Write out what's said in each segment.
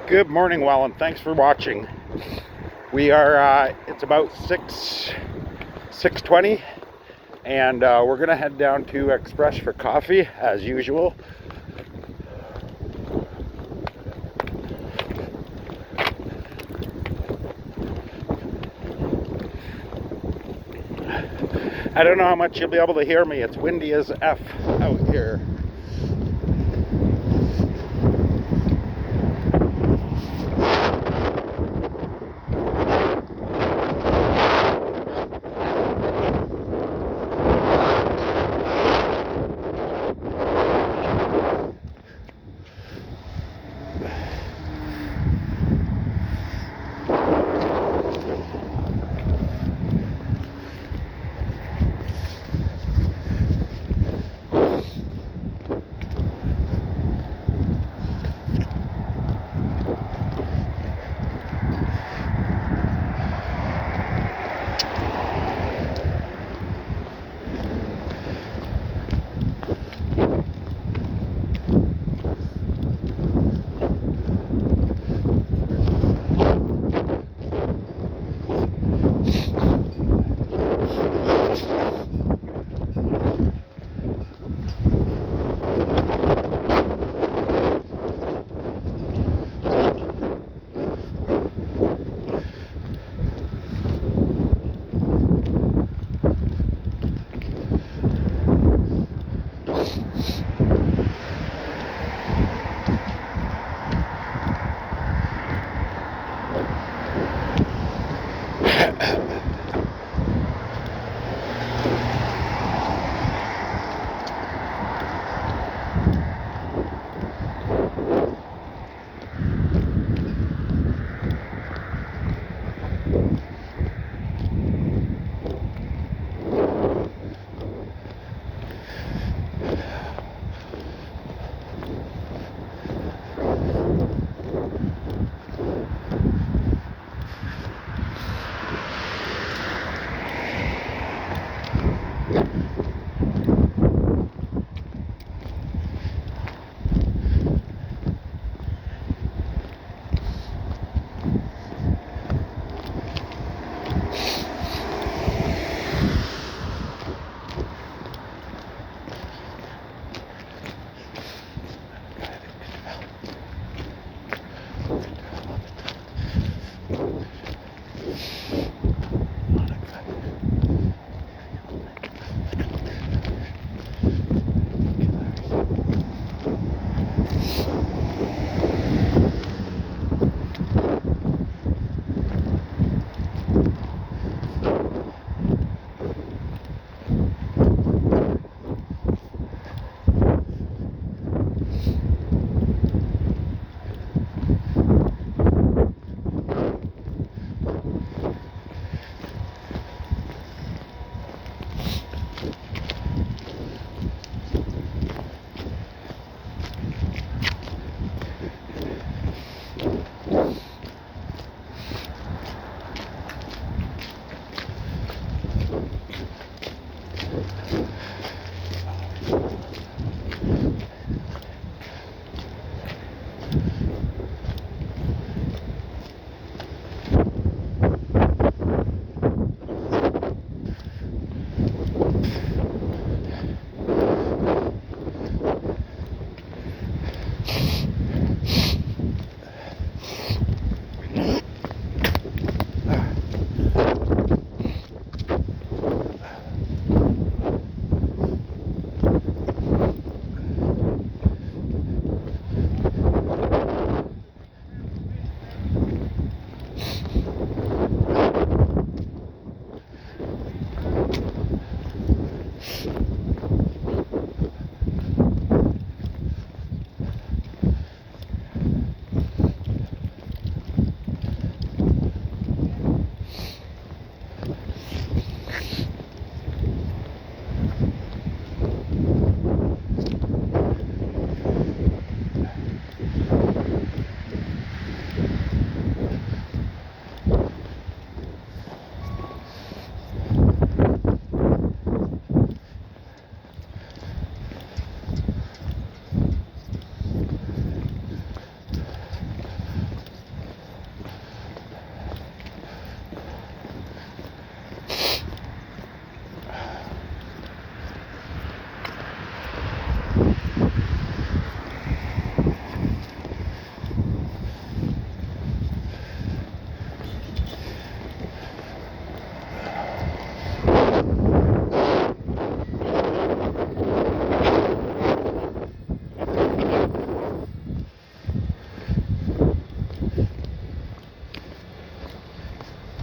Good morning, Wallen. Thanks for watching. We are. It's about 6:20, and we're gonna head down to Express for coffee as usual. I don't know how much you'll be able to hear me. It's windy as F out here.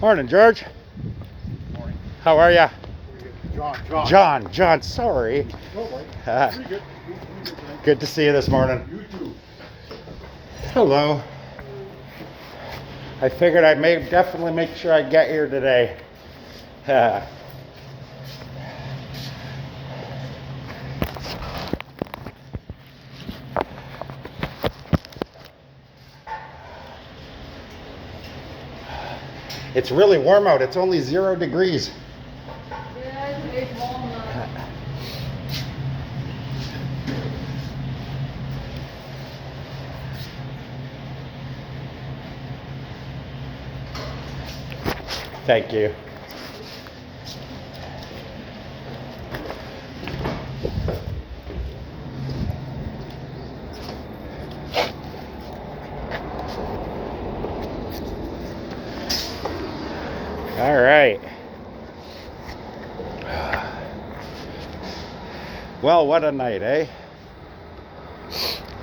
Morning, George. Morning. How are ya? John. Sorry. No, pretty good. Good to see you this morning. You too. Hello. I figured I may definitely make sure I get here today. It's really warm out. It's only 0 degrees. Yeah, it's warm now. Thank you. All right. Well, what a night, eh?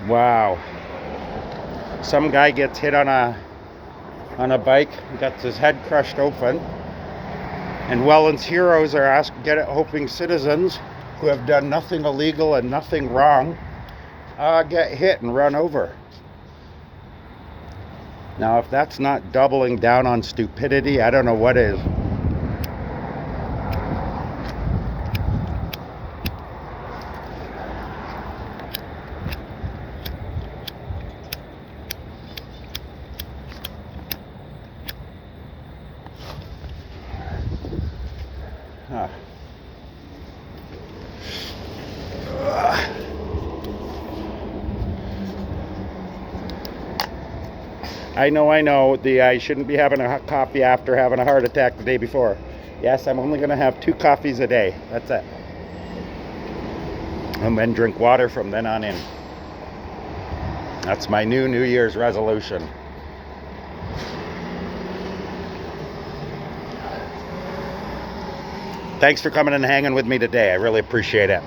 Wow. Some guy gets hit on a bike, gets his head crushed open, and Welland's heroes are hoping citizens who have done nothing illegal and nothing wrong get hit and run over. Now, if that's not doubling down on stupidity, I don't know what is. Huh. I know. I shouldn't be having a coffee after having a heart attack the day before. Yes, I'm only going to have 2 coffees a day. That's it. And then drink water from then on in. That's my New Year's resolution. Thanks for coming and hanging with me today. I really appreciate it.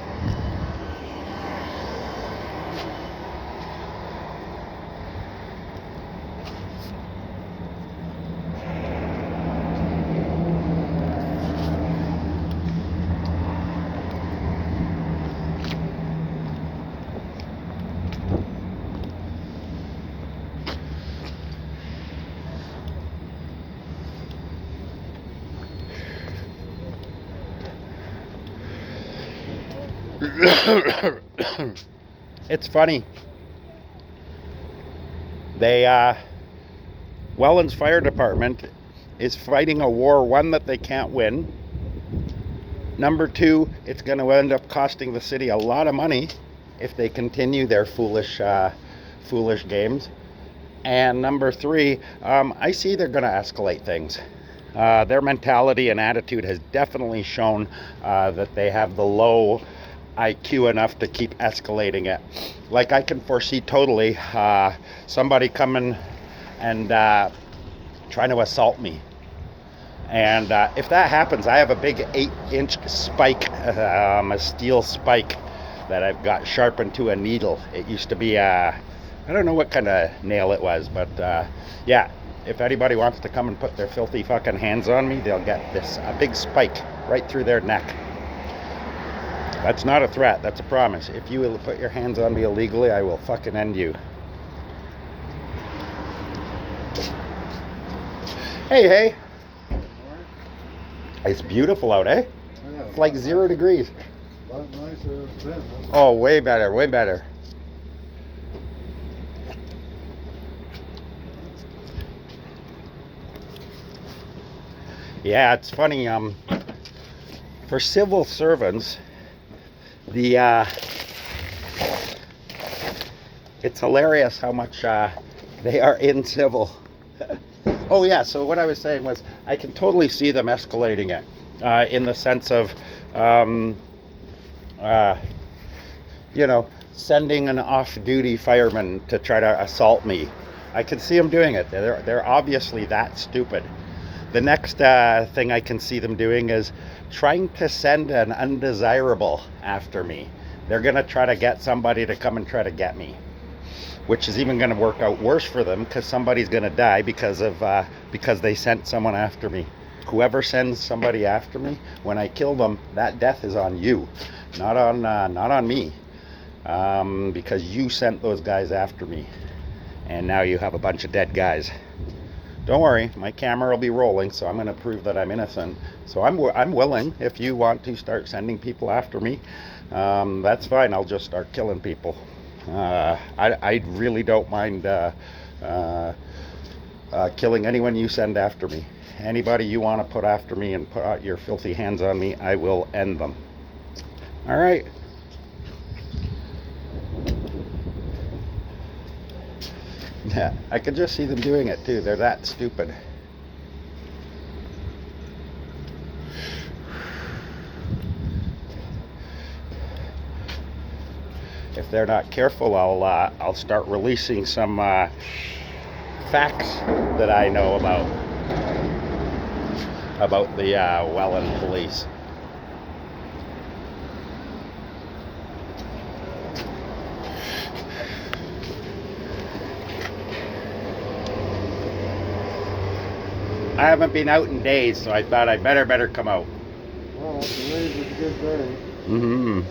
It's funny. Welland's fire department is fighting a war, one, that they can't win. Number 2, it's going to end up costing the city a lot of money if they continue their foolish games. And number 3, I see they're going to escalate things. Their mentality and attitude has definitely shown that they have the low IQ enough to keep escalating it. Like, I can foresee totally somebody coming and trying to assault me. And if that happens, I have a big 8-inch spike, a steel spike that I've got sharpened to a needle. It used to be, I don't know what kind of nail it was, but yeah, if anybody wants to come and put their filthy fucking hands on me, they'll get a big spike right through their neck. That's not a threat, that's a promise. If you will put your hands on me illegally, I will fucking end you. Hey. It's beautiful out, eh? It's like 0 degrees. A lot nicer than. Oh, way better. Yeah, it's funny. For civil servants, it's hilarious how much they are in civil. Oh yeah, so what I was saying was I can totally see them escalating it in the sense of sending an off-duty fireman to try to assault me. I can see them doing it. They're obviously that stupid. The next thing I can see them doing is trying to send an undesirable after me. They're going to try to get somebody to come and try to get me. which is even going to work out worse for them because somebody's going to die because they sent someone after me. Whoever sends somebody after me, when I kill them, that death is on you, not on me, because you sent those guys after me, and now you have a bunch of dead guys. Don't worry, my camera will be rolling, so I'm going to prove that I'm innocent. So I'm willing, if you want to start sending people after me, that's fine. I'll just start killing people. I really don't mind killing anyone you send after me. Anybody you want to put after me and put out your filthy hands on me, I will end them. All right. Yeah, I could just see them doing it too. They're that stupid. If they're not careful, I'll start releasing some facts that I know about the Welland police. I haven't been out in days, so I thought I better come out. Well, today's a good day. Mm-hmm.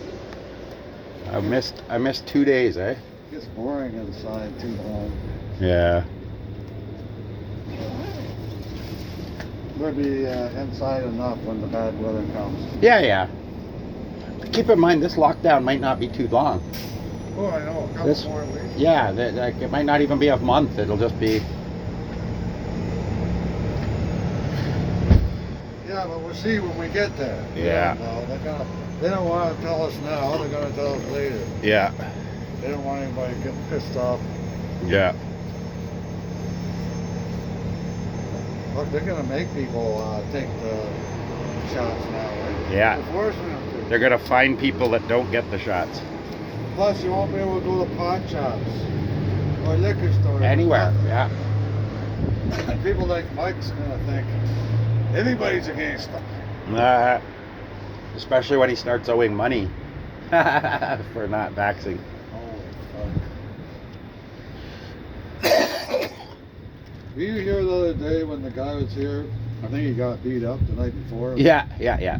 I missed 2 days, eh? It gets boring inside too long. Yeah. We'll be inside enough when the bad weather comes. Yeah. Keep in mind, this lockdown might not be too long. Oh, I know. A couple more weeks. Yeah, it might not even be a month. It'll just be. Yeah, but we'll see when we get there. Yeah. No, they don't want to tell us now. They're going to tell us later. Yeah. They don't want anybody getting pissed off. Yeah. Look, they're going to make people take the shots now. Right? Yeah. They're forcing them to. They're gonna find people that don't get the shots. Plus, you won't be able to go to pawn shops or liquor stores. Anywhere. Yeah. And people like Mike's going to think everybody's against them. Especially when he starts owing money for not vaxing. Were you here the other day when the guy was here? I think he got beat up the night before. Yeah.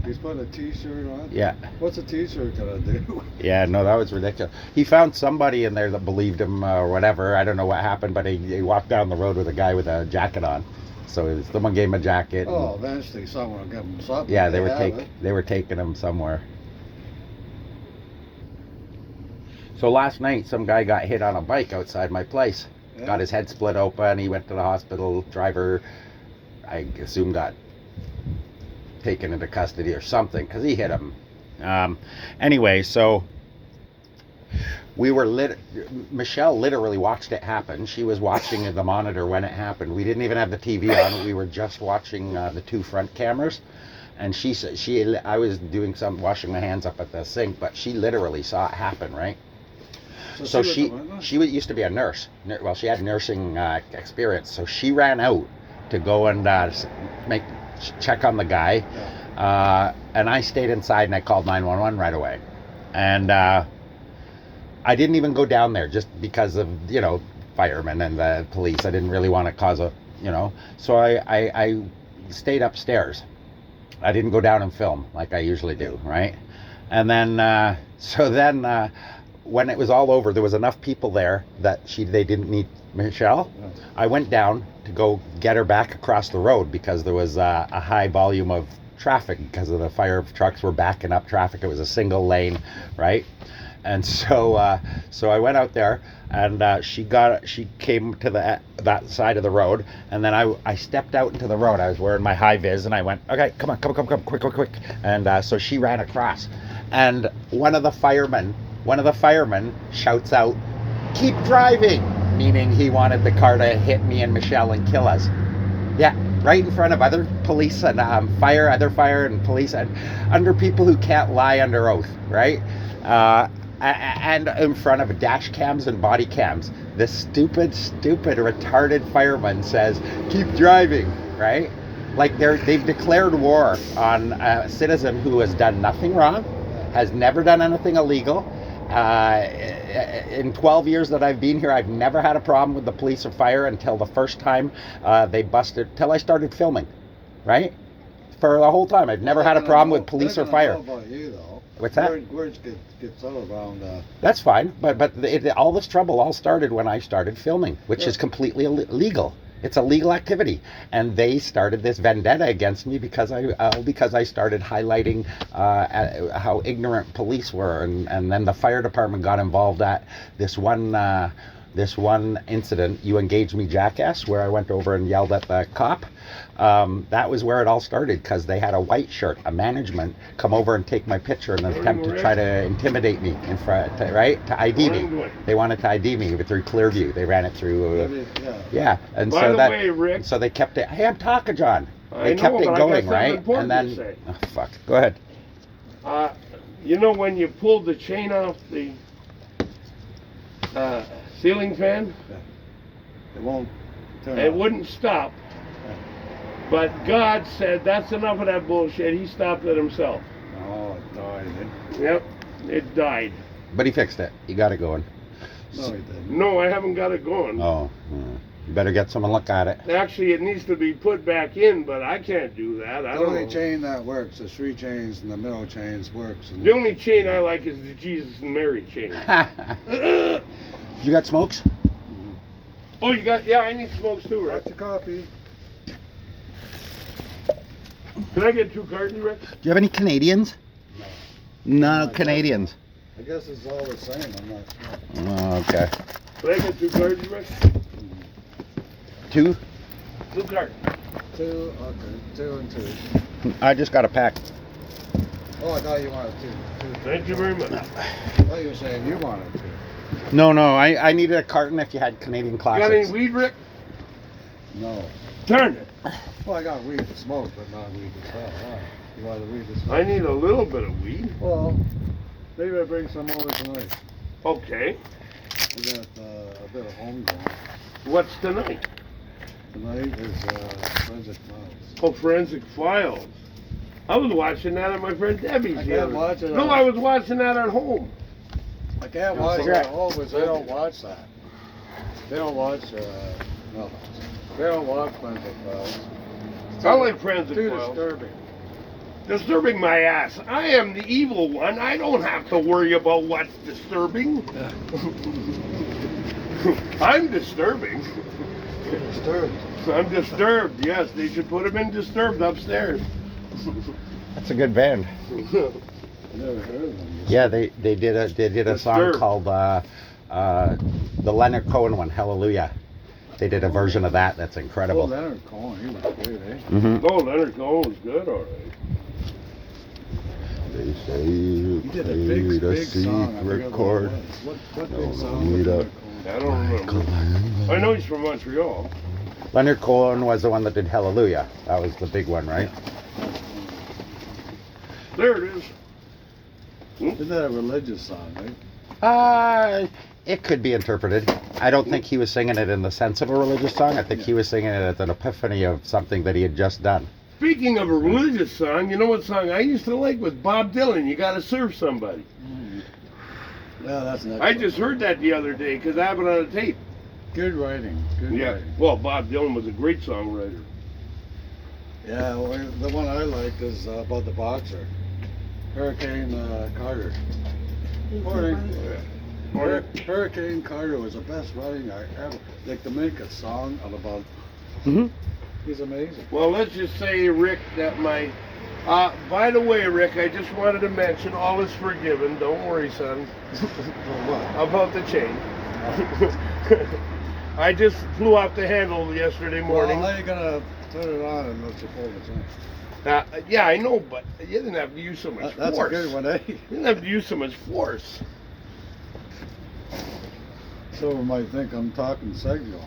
He's putting a t-shirt on? Yeah. What's a t-shirt gonna do? Yeah, no, that was ridiculous. He found somebody in there that believed him or whatever. I don't know what happened, but he walked down the road with a guy with a jacket on. So someone gave him a jacket. Oh, eventually someone will give him something. Yeah, they were taking him somewhere. So last night, some guy got hit on a bike outside my place. Yeah. Got his head split open. He went to the hospital. Driver, I assume, got taken into custody or something because he hit him. Anyway, so we were Michelle literally watched it happen. She was watching the monitor when it happened. We didn't even have the TV on. We were just watching the two front cameras. And she said I was doing washing my hands up at the sink, but she literally saw it happen, right? So she used to be a nurse. Well, she had nursing experience. So she ran out to go and check on the guy. Yeah. And I stayed inside and I called 911 right away. And I didn't even go down there just because of, firemen and the police. I didn't really want to cause So I stayed upstairs. I didn't go down and film like I usually do, right? And then, when it was all over, there was enough people there that they didn't need Michelle. Yeah. I went down to go get her back across the road because there was a high volume of traffic because of the fire trucks were backing up traffic. It was a single lane, right? And so I went out there, and she came to that side of the road, and then I stepped out into the road. I was wearing my high vis, and I went, okay, come, quick. And so she ran across, and one of the firemen shouts out, "Keep driving," meaning he wanted the car to hit me and Michelle and kill us. Yeah, right in front of other police and other fire and police, and under people who can't lie under oath, right? And in front of dash cams and body cams. This stupid, retarded fireman says, "Keep driving," right? Like they've declared war on a citizen who has done nothing wrong, has never done anything illegal, In 12 years that I've been here, I've never had a problem with the police or fire until the first time they busted, till I started filming, right? For the whole time, I've never had a problem with police or fire. Know about you, though. What's that? Words get settled around. That's fine, but all this trouble all started when I started filming, which is completely illegal. It's a legal activity, and they started this vendetta against me because I started highlighting how ignorant police were, and then the fire department got involved at this one incident, You Engaged Me Jackass, where I went over and yelled at the cop. That was where it all started, because they had a white shirt, a management, come over and take my picture in an attempt to try to intimidate me in front, right? To ID me. They wanted to ID me through Clearview. They ran it through. Yeah, and By so the that. way, Rick, So they kept it. Hey, I'm talking, John. I They kept know, it but I got going, something right? important And to then, say. oh, fuck. Go ahead. You know when you pulled the chain off the ceiling fan, It won't turn it off. wouldn't stop. But God said, that's enough of that bullshit. He stopped it himself. Oh, it died. Yep, it died. But he fixed it. He got it going. No, he didn't. No, I haven't got it going. Oh, you better get someone look at it. Actually, it needs to be put back in, but I can't do that. I The don't only know. chain that works, the 3 chains and the middle chains works. And The only chain I like is the Jesus and Mary chain. You got smokes? Oh, you got, yeah, I need smokes too, Rick. What's your coffee? Can I get 2 cartons, Rick? Do you have any Canadians? No, No, Canadians. I guess it's all the same. I'm not sure. Oh, okay. Can I get 2 cartons, Rick? 2? 2 cartons. 2, okay. 2 and 2. I just got a pack. Oh, I thought you wanted 2. Thank you very much. I thought you were saying you wanted 2. No, I needed a carton if you had Canadian Got any classics. weed, Rick? No. Turn it. Well, I got weed to smoke, but not weed to sell. Huh? You want the weed to smoke? I need a little bit of weed. Well, maybe I bring some over tonight. Okay. We got a bit of homegrown. What's tonight? Tonight is forensic files. Oh, Forensic Files. I was watching that at my friend Debbie's. I the can't other- watch it No, on- I was watching that at home. I can't No, watch it cigarette. at home because they don't watch that. They don't watch, no. They don't watch forensic files. I like Forensic Too Files. disturbing. Disturbing my ass. I am the evil one. I don't have to worry about what's disturbing. I'm disturbing. You're disturbed. I'm disturbed. Yes, they should put him in Disturbed upstairs. That's a good band. Never heard of them. Yeah, they did a song Disturbed. called the Leonard Cohen one, Hallelujah. They did a version of that. That's Oh, incredible. Leonard Cohen, he was great, eh? Mm-hmm. Oh, Leonard Cohen was good, all right. They say He did a big song. I forget what it was. What big song? need did a- Leonard I don't remember. I know he's from Montreal. Leonard Cohen was the one that did Hallelujah. That was the big one, right? There it is. Isn't that a religious song, right? It could be interpreted. I don't think he was singing it in the sense of a religious song. I think he was singing it as an epiphany of something that he had just done. Speaking of a religious song, you know what song I used to like was Bob Dylan, You Gotta Serve Somebody. Yeah, that's not. I just heard that the other day because I have it on a tape. Good writing. Good Yeah. writing. Well, Bob Dylan was a great songwriter. Yeah, well, the one I like is about the boxer, Hurricane Carter. Hurricane Carter was the best writing I ever. Like to make a song of about. Mm-hmm. He's amazing. Well, let's just say, Rick, that my... by the way, Rick, I just wanted to mention all is forgiven. Don't worry, son. For what? About the chain. I just flew off the handle yesterday morning. Well, how you gonna turn it on and let you pull the chain? Yeah, I know, but you didn't have to use so much That's force. a good one, eh? You didn't have to use so much force. Someone might think I'm talking sexual.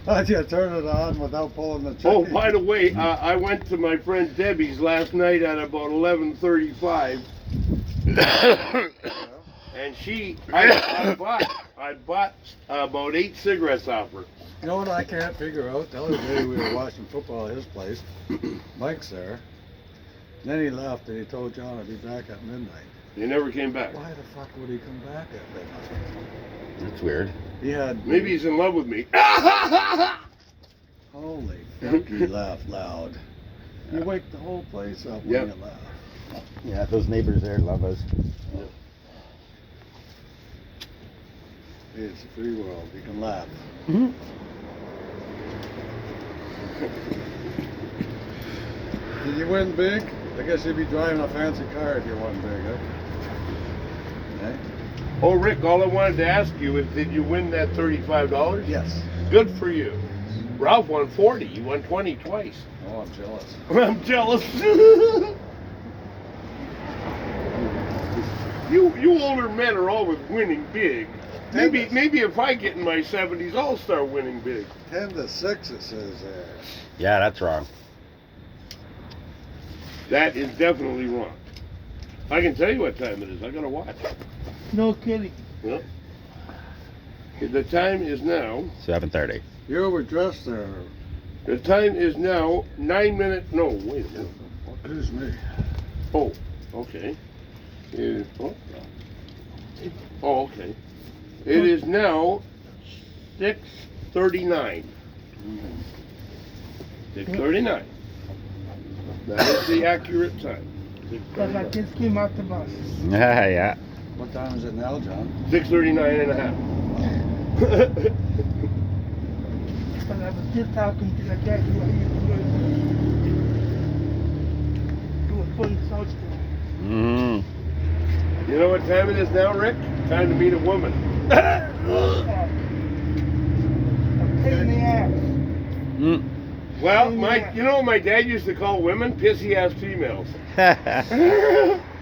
How'd you turn it on without pulling the chain? Oh, by the way, I went to my friend Debbie's last night at about 11:35, and I bought about 8 cigarettes off her. You know what I can't figure out? The other day we were watching football at his place. Mike's there. Then he left and he told John I'd be back at midnight. He never came back. Why the fuck would he come back at midnight? That's weird. He had. Maybe he's in love with me. Holy fuck, he laughed loud. You wake the whole place up Yep. when you laugh. Yeah, those neighbors there love us. It's a free world. You can laugh. Mhm. Did you win big? I guess you'd be driving a fancy car if you won big, huh? Eh? Oh, Rick, all I wanted to ask you is, did you win that $35? Yes. Good for you. Ralph won 40. You won 20 twice. Oh, I'm jealous. I'm jealous. you older men are always winning big. Maybe if I get in my 70s, I'll start winning big. 10 to 6 it says there. Yeah, that's wrong. That is definitely wrong. I can tell you what time it is. I gotta watch. No kidding. Well, the time is now. 7:30. You overdressed there. The time is now 9 minutes. No, wait a minute. Excuse me. Oh, okay. Oh, okay. It is now 6:39. 6:39. That is the accurate time. Because I just came out the bus. Yeah, yeah. What time is it now, John? 6:39 and a half. Because I was just talking to the guy who I used to work with. He was putting South Street. Mm. You know what time it is now, Rick? Time to meet a woman. A pain in the ass. Mm. Well, you know what my dad used to call women? Pissy ass females.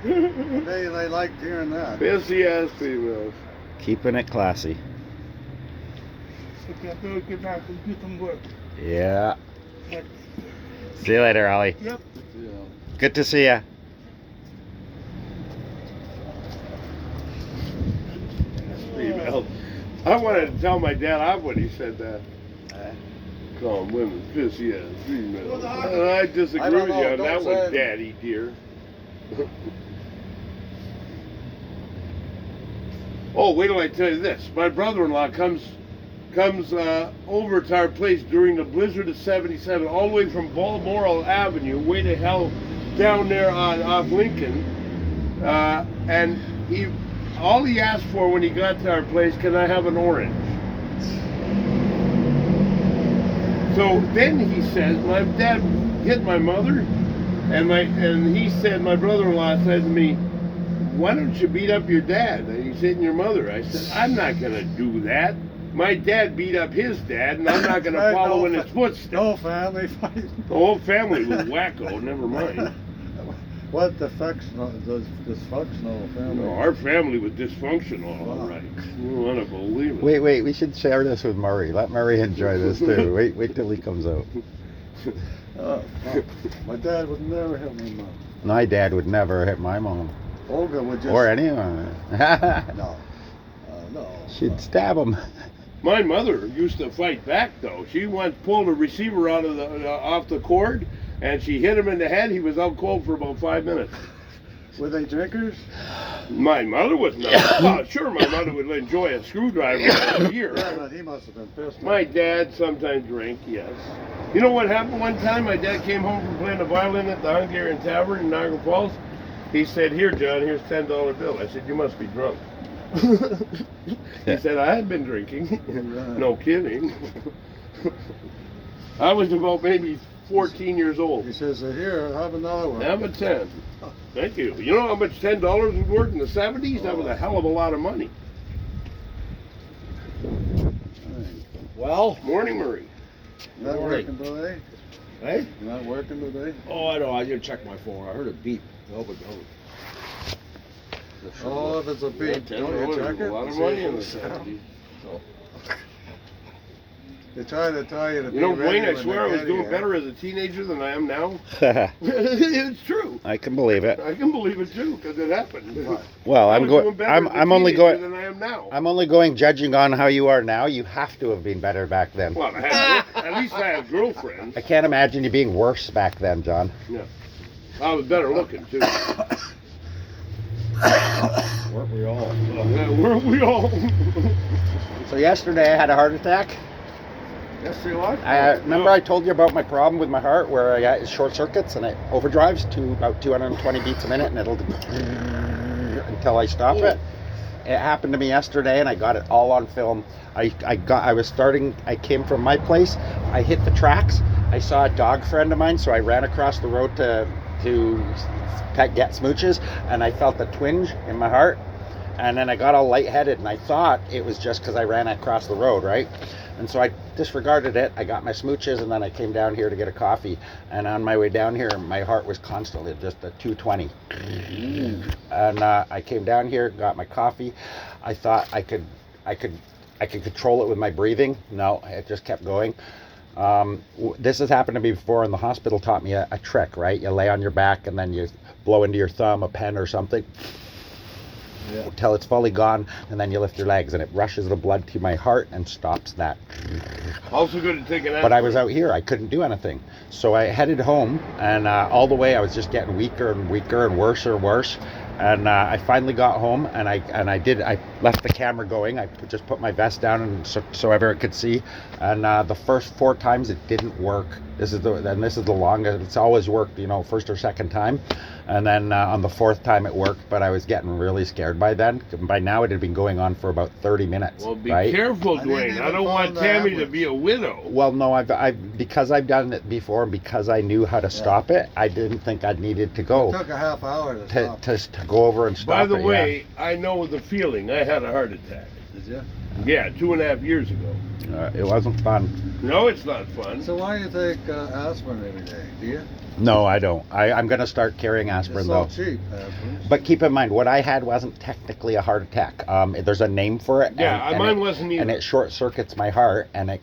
They liked hearing that. Pissy ass females. Keeping it classy. Okay, I better get back and do some work. Yeah. But, See you later, Ollie. yep. Yeah. Good to see ya. Females. I wanted to tell my dad off when he said that. Call them women pissy ass females. And I disagree I don't with you know, on that don't one, say- Daddy dear. Oh, wait till I tell you this. My brother-in-law comes over to our place during the blizzard of '77, all the way from Balmoral Avenue, way to hell down there off Lincoln, and all he asked for when he got to our place, can I have an orange? So then he says, my dad hit my mother, and he said, my brother-in-law said to me, why don't you beat up your dad? And he's hitting your mother. I said, I'm not going to do that. My dad beat up his dad, and I'm not going to follow in his footsteps. No family fight. The whole family was wacko, never mind. What dysfunctional family? No, our family was dysfunctional, all Wow. right. You want to believe it. Wait, we should share this with Murray. Let Murray enjoy this too. Wait till he comes out. Oh, fuck. My dad would never hit me, mom. My dad would never hit my mom. Olga would just. Or anyone. No. No. She'd stab him. My mother used to fight back, though. She once pulled a receiver out of off the cord, and she hit him in the head. He was out cold for about 5 minutes. Were they drinkers? My mother was not. Oh, sure, my mother would enjoy a screwdriver a year. Yeah, but he must have been pissed. My dad sometimes drank, yes. You know what happened one time? My dad came home from playing the violin at the Hungarian Tavern in Niagara Falls. He said, here, John, here's a $10 bill. I said, you must be drunk. He said, I had been drinking. No kidding. I was about maybe 14 years old. He says, here, have another one. Have a 10. Thank you. You know how much $10 was worth in the 70s? That was a hell of a lot of money. Well, Morning, Murray. Not Morning. working today? hey? Not working today? Oh, I know. I didn't check my phone. I heard a beep. No, but no. Oh, if it's a beat, $10 don't you was check a it? lot of See money if in the it's- 70s. They try to tell you to You know, be ready Wayne, I when swear I they was get doing here. better as a teenager than I am now. It's true. I can believe it. I can believe it too, because it happened. What? Well, I I'm was going. doing better as a I'm only teenager going. than I am now. I'm only going judging on how you are now. You have to have been better back then. Well, I had, at least I had girlfriends. I can't imagine you being worse back then, John. I was better looking too. Weren't we all? Weren't we all? So yesterday I had a heart attack. Yes, see what? Remember I told you about my problem with my heart where I got short circuits and it overdrives to about 220 beats a minute and it'll until I stop it. It happened to me yesterday and I got it all on film. I came from my place, I hit the tracks, I saw a dog friend of mine, so I ran across the road to get smooches, and I felt a twinge in my heart, and then I got all lightheaded and I thought it was just because I ran across the road, right? And so I disregarded it. I got my smooches and then I came down here to get a coffee, and on my way down here my heart was constantly just at 220. And I came down here, got my coffee. I thought I could control it with my breathing. No, it just kept going. This has happened to me before, and the hospital taught me a trick, right? You lay on your back and then you blow into your thumb a pen or something until it's fully gone, and then you lift your legs and it rushes the blood to my heart and stops that. Also good to take an But I was out here, I couldn't do anything. So I headed home, and all the way I was just getting weaker and weaker and worse and worse. And I finally got home, and I left the camera going. I just put my vest down and so everyone could see. And the first 4 times it didn't work. This is the longest. It's always worked, first or second time. And then on the 4th time it worked, but I was getting really scared by then. By now it had been going on for about 30 minutes. Well, be right? careful, I didn't Dwayne. even I don't fall want in the Tammy to ambulance. be a widow. Well, no, because I've done it before, and because I knew how to stop it, I didn't think I needed to It go took a half hour to stop. to go over and stop By it. the way, I know the feeling. I had a heart attack. Did you? Yeah, 2.5 years ago. It wasn't fun. No, it's not fun. So why do you take aspirin every day? Do you? No, I don't. I'm going to start carrying aspirin It's though. so cheap, aspirin. But keep in mind, what I had wasn't technically a heart attack. There's a name for it. Yeah, mine wasn't either. And it short circuits my heart, and it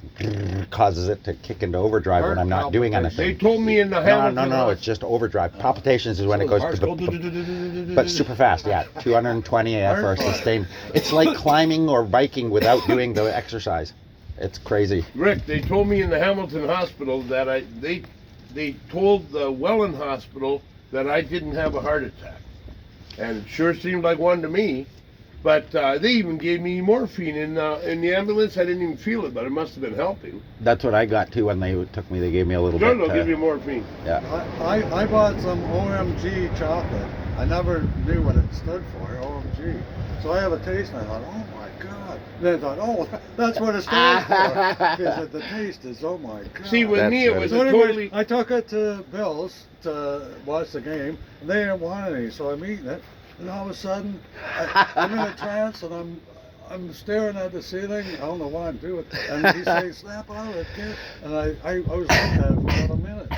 causes it to kick into overdrive when Heart I'm not doing palpitations. They anything. told me in the No, Hamilton. no, it's just overdrive. Palpitations is when it goes but super fast, yeah. 220 for a Heart sustained. It's like climbing or biking without doing the exercise. It's crazy. Rick, they told me in the Hamilton Hospital that they told the Welland Hospital that I didn't have a heart attack, and it sure seemed like one to me. But they even gave me morphine in the ambulance. I didn't even feel it, but it must have been helping. That's what I got too when they took me. They gave me a little No, bit. they'll give you morphine. Yeah. I bought some OMG chocolate. I never knew what it stood for, OMG. So I have a taste and I thought, oh my God. Then I thought, oh, that's what it stands for. Because the taste is, oh my God. See, with That's me it good. was So a anyway, totally. I took it to Bill's to watch the game, and they didn't want any, so I'm eating it, and all of a sudden, I'm in a trance, and I'm staring at the ceiling. I don't know what I'm doing, and he says, "Snap out of it, kid." And I was looking at it for about a minute.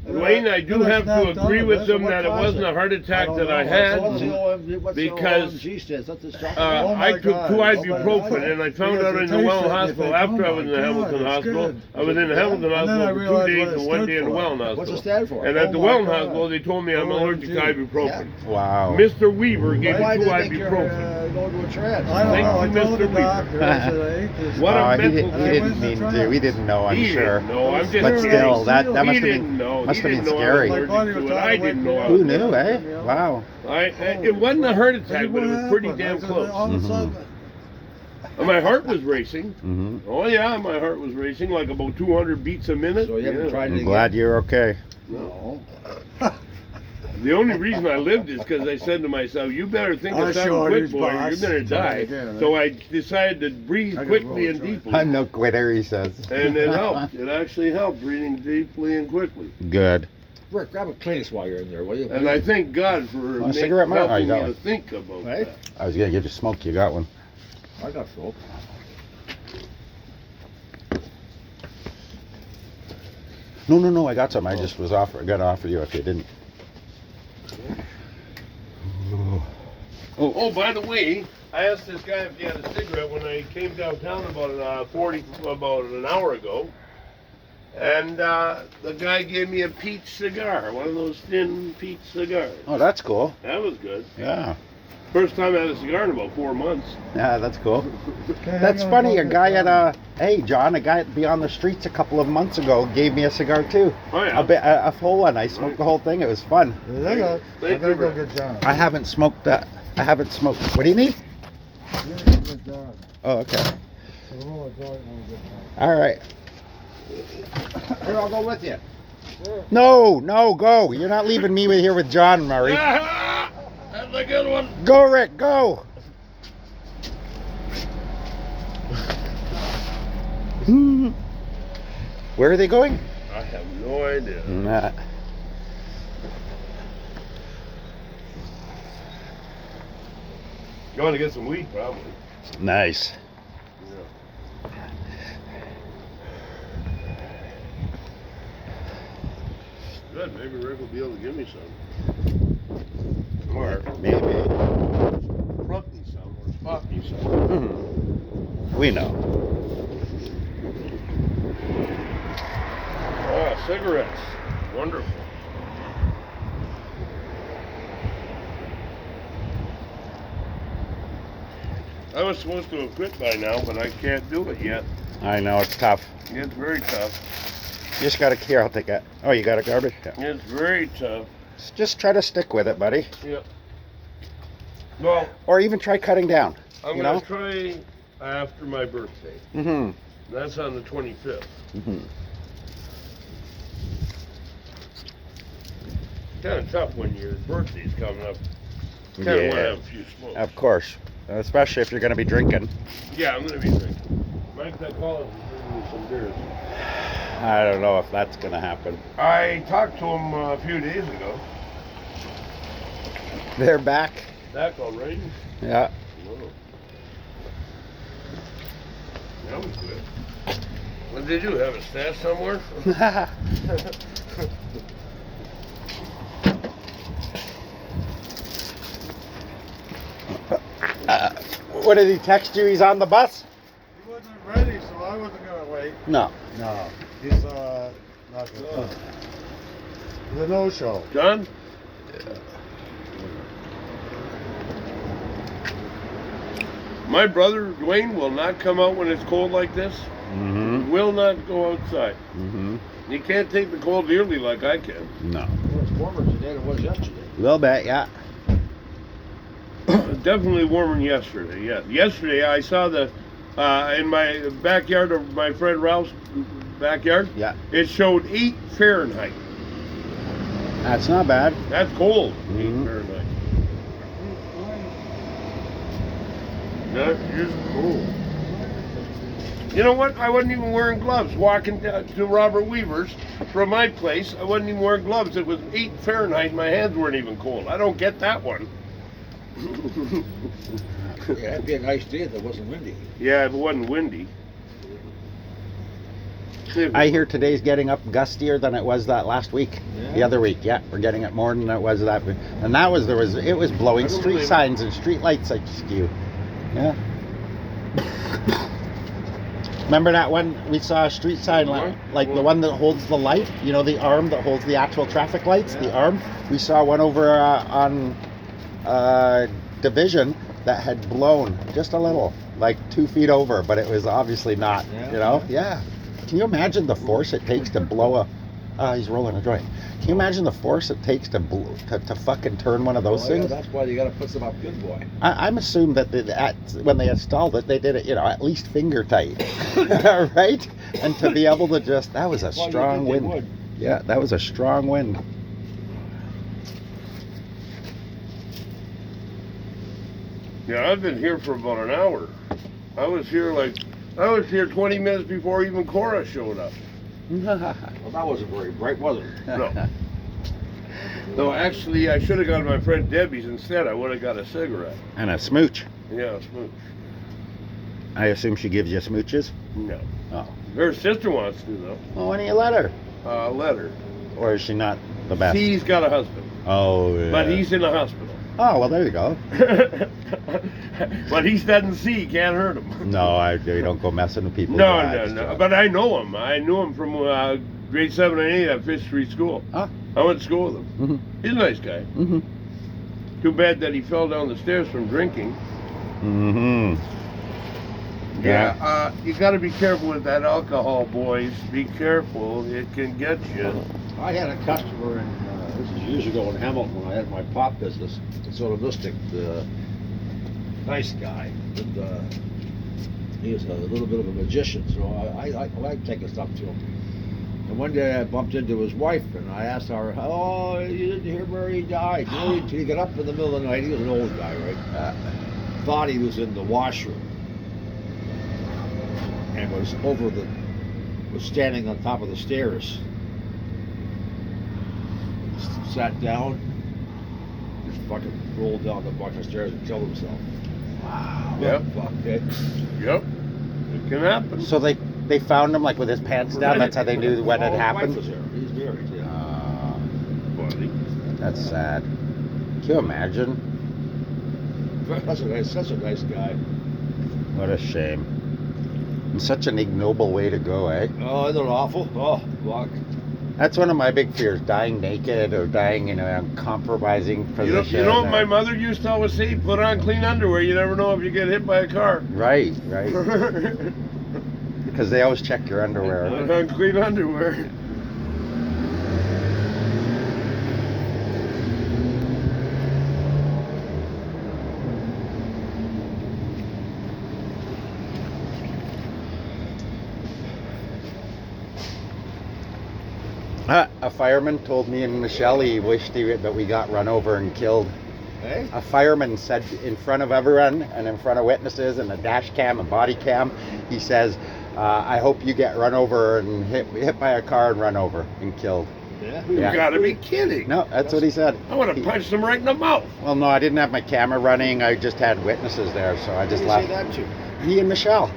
And then Wayne, I do then have to snapped out agree of with it. them What that it caused wasn't a heart attack don't that I know. had. So what's the OMG, Because, OMG stands? That's the chocolate. Oh my I took God. 2 Oh my ibuprofen, God. and I found Because out you in the taste Welland it, you Hospital think, after I oh was in my the God, Hamilton it's Hospital. good. I was in the Hamilton And then I Hospital for 2 realized days what it and 1 stood day in the for. Welland What's it Hospital. stand for? And at Oh the my Welland God. Hospital, they told me I'm allergic to OMG. ibuprofen. Wow. Mr. Weaver gave Why me 2 did they make your ibuprofen. go to a trance? I don't Thank know. I you, told Mr. the Weaver. doctor, I said, I ate this. What a Oh, he mental- didn't, he I didn't went mean to to. He didn't know, I'm He sure. didn't know. I'm just But kidding. still, that must He have didn't been know. must He have didn't been know I was scary. My allergic body to was it. trying I to didn't wake know. me I up. Who was knew, eh? Yeah. Wow. It wasn't a heart attack, but What it was pretty happened? damn I said, close. all of a sudden, And my heart was racing. hmm Oh yeah, my heart was racing like about 200 beats a minute. So you haven't Yeah. tried it I'm again? glad you're okay. No. The only reason I lived is because I said to myself, "You better think Oh, of something sure, quick, he's boy, or boss. you're gonna die." Again, So I decided to breathe I got quickly roll and joint. deeply, I'm no quitter, he says. and it helped. It actually helped breathing deeply and quickly. Good. Rick, grab a Kleenex while you're in there, will you? And I thank God for Want a cigarette, Mark? Oh, you helping got me to one. think about Right? that. I was gonna give you smoke. You got one. I got soap. No. I got some. I just was gonna offer you if you didn't. Oh, by the way, I asked this guy if he had a cigarette when I came downtown about an hour ago, and the guy gave me a peach cigar, one of those thin peach cigars. Oh, that's cool. That was good. Yeah. First time I had a cigar in about 4 months. Yeah, that's cool. Okay, That's I'm funny. gonna A go guy get at hey John, a guy beyond the streets a couple of months ago gave me a cigar too. Oh yeah. A full one. I smoked the whole thing. It was fun. some. I Thank gotta you, go Rick. get John. I haven't smoked that. I haven't smoked. What do you need? Oh, okay. All right. Here, I'll go with you. No, go. You're not leaving me here with John, Murray. That's a good one. Go, Rick, go. Where are they going? I have no idea. Nah. Going to get some weed, probably. Nice. Good, maybe Rick will be able to give me some. Or Maybe. front me some, or spot me some. We know. Ah, cigarettes. Wonderful. I was supposed to have quit by now, but I can't do it yet. I know, it's tough. It's very tough. You just gotta care. I'll take that. Oh, you got a garbage? Yeah. It's very tough. Just try to stick with it, buddy. Yep. Well, Or even try cutting down. I'm You going know? to try after my birthday. Mm-hmm. That's on the 25th. Mm-hmm. Kind of tough when your birthday's coming up. Kind of want to have a few smokes. Of course. Especially if you're gonna be drinking. Yeah, I'm going to be drinking. Mike Collins is bringing me some beers. I don't know if that's gonna happen. I talked to him a few days ago. They're back. Back already? Yeah. Whoa. That was good. What did they do? Have a stash somewhere? What did he text you? He's on the bus? He wasn't ready, so I wasn't gonna wait. No. No, he's not good. He's a no-show. John? My brother Dwayne will not come out when it's cold like this. Mm-hmm. Will not go outside. Mm-hmm. He can't take the cold nearly like I can. No. Well, it's warmer today than it was yesterday. A little bit, yeah. Definitely warmer than yesterday. Yeah. Yesterday I saw the in my backyard of my friend Ralph's backyard. Yeah. It showed 8 Fahrenheit. That's not bad. That's cold. Mhm. 8 Fahrenheit. That is cool. You know what? I wasn't even wearing gloves walking to Robert Weaver's from my place. I wasn't even wearing gloves. It was 8 Fahrenheit. My hands weren't even cold. I don't get that one. Yeah, it'd be a nice day if it wasn't windy. Yeah, if it wasn't windy. I hear today's getting up gustier than it was that last week. Yeah. The other week, yeah. We're getting it more than it was that week. And that was, it was blowing I don't street believe it. signs and street lights askew. Yeah. Remember that one we saw a street sign like the one that holds the light, you know, the arm that holds the actual traffic lights, the arm. We saw one over on Division that had blown just a little, like 2 feet over, but it was obviously not, Yeah. you know? Yeah. Can you imagine the force it takes to blow he's rolling a joint. Can you imagine the force it takes to fucking turn one of those Oh, yeah, things? that's why you gotta put some up good, boy. I'm assuming that when they installed it, they did it, you know, at least finger tight, right? And to be able to just, that was a Well, you strong think they wind. would. Yeah, that was a strong wind. Yeah, I've been here for about an hour. I was here 20 minutes before even Cora showed up. Well, that wasn't very bright, was it? No. No, actually, I should have gone to my friend Debbie's instead. I would have got a cigarette. And a smooch. Yeah, a smooch. I assume she gives you smooches? No. Oh. Her sister wants to, though. Well, why don't you let her? Let her. Or is she not the best? He's got a husband, Oh, yeah. but he's in the hospital. Oh, well, there you go. But he doesn't see, he can't hurt him. No, you don't go messing with people. No. But I know him. I knew him from grade 7 and 8 at Fish Street School. Ah. I went to school with him. Mm-hmm. He's a nice guy. Mm-hmm. Too bad that he fell down the stairs from drinking. Mm-hmm. Yeah, you got to be careful with that alcohol, boys. Be careful. It can get you. I had a customer in This is years ago in Hamilton when I had my pop business. It's sort of mystic, nice guy. And, he was a little bit of a magician, so I like taking stuff to him. And one day I bumped into his wife, and I asked her, "Oh, you didn't hear where he died?" No, he got up in the middle of the night. He was an old guy, right? Thought he was in the washroom, and was standing on top of the stairs. Sat down, just fucking rolled down the fucking stairs and killed himself. Wow. Yep. Fuck it. Yep. It can happen. So they found him like with his pants down. That's how they knew when it His happened. wife was there. He's married. Yeah. Buddy. That's sad. Can you imagine? Such a nice guy. What a shame. And such an ignoble way to go, eh? Oh, isn't it awful? Oh, fuck. That's one of my big fears: dying naked or dying in a compromising position. You know what my mother used to always say? Put on clean underwear. You never know if you get hit by a car. Right. Because they always check your underwear. Put on clean underwear. A fireman told me and Michelle he wished that we got run over and killed. Hey? A fireman said in front of everyone and in front of witnesses and a dash cam and body cam, he says, I hope you get run over and hit by a car and run over and killed. Yeah. You Yeah. gotta be kidding. No, that's what he said. I would have punched him right in the mouth. Well, no, I didn't have my camera running. I just had witnesses there, so I just Who left. did you say that to? Me and Michelle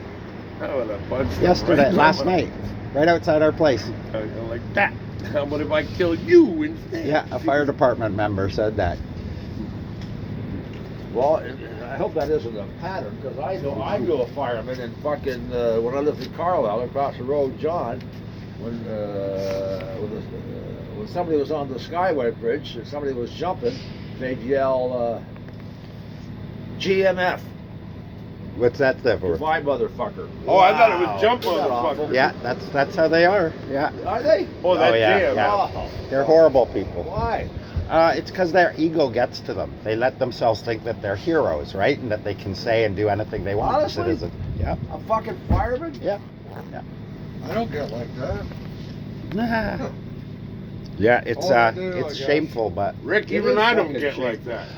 I would have punched him yesterday, right in last the night, right outside our place. mouth. Like that. How about if I kill you instead? Yeah, a fire department member said that. Well, I hope that isn't a pattern, because I knew a fireman in fucking, when I lived in Carlisle, across the road, John, when somebody was on the Skyway Bridge and somebody was jumping, they'd yell, GMF, What's that stand for? goodbye, motherfucker. Oh, I thought it was Wow. jump Isn't that awful? motherfucker. Yeah, that's how they are. Yeah, Are they? Oh, that Oh, yeah, jam. yeah. Oh, they're horrible people. why? It's because their ego gets to them. They let themselves think that they're heroes, right? And that they can say and do anything they want. Honestly? It isn't. Yeah. A fucking fireman? Yeah. I don't get like that. Yeah, it's All I do, I it's guess. shameful, but Rick, It even is I don't fucking get shit. like that.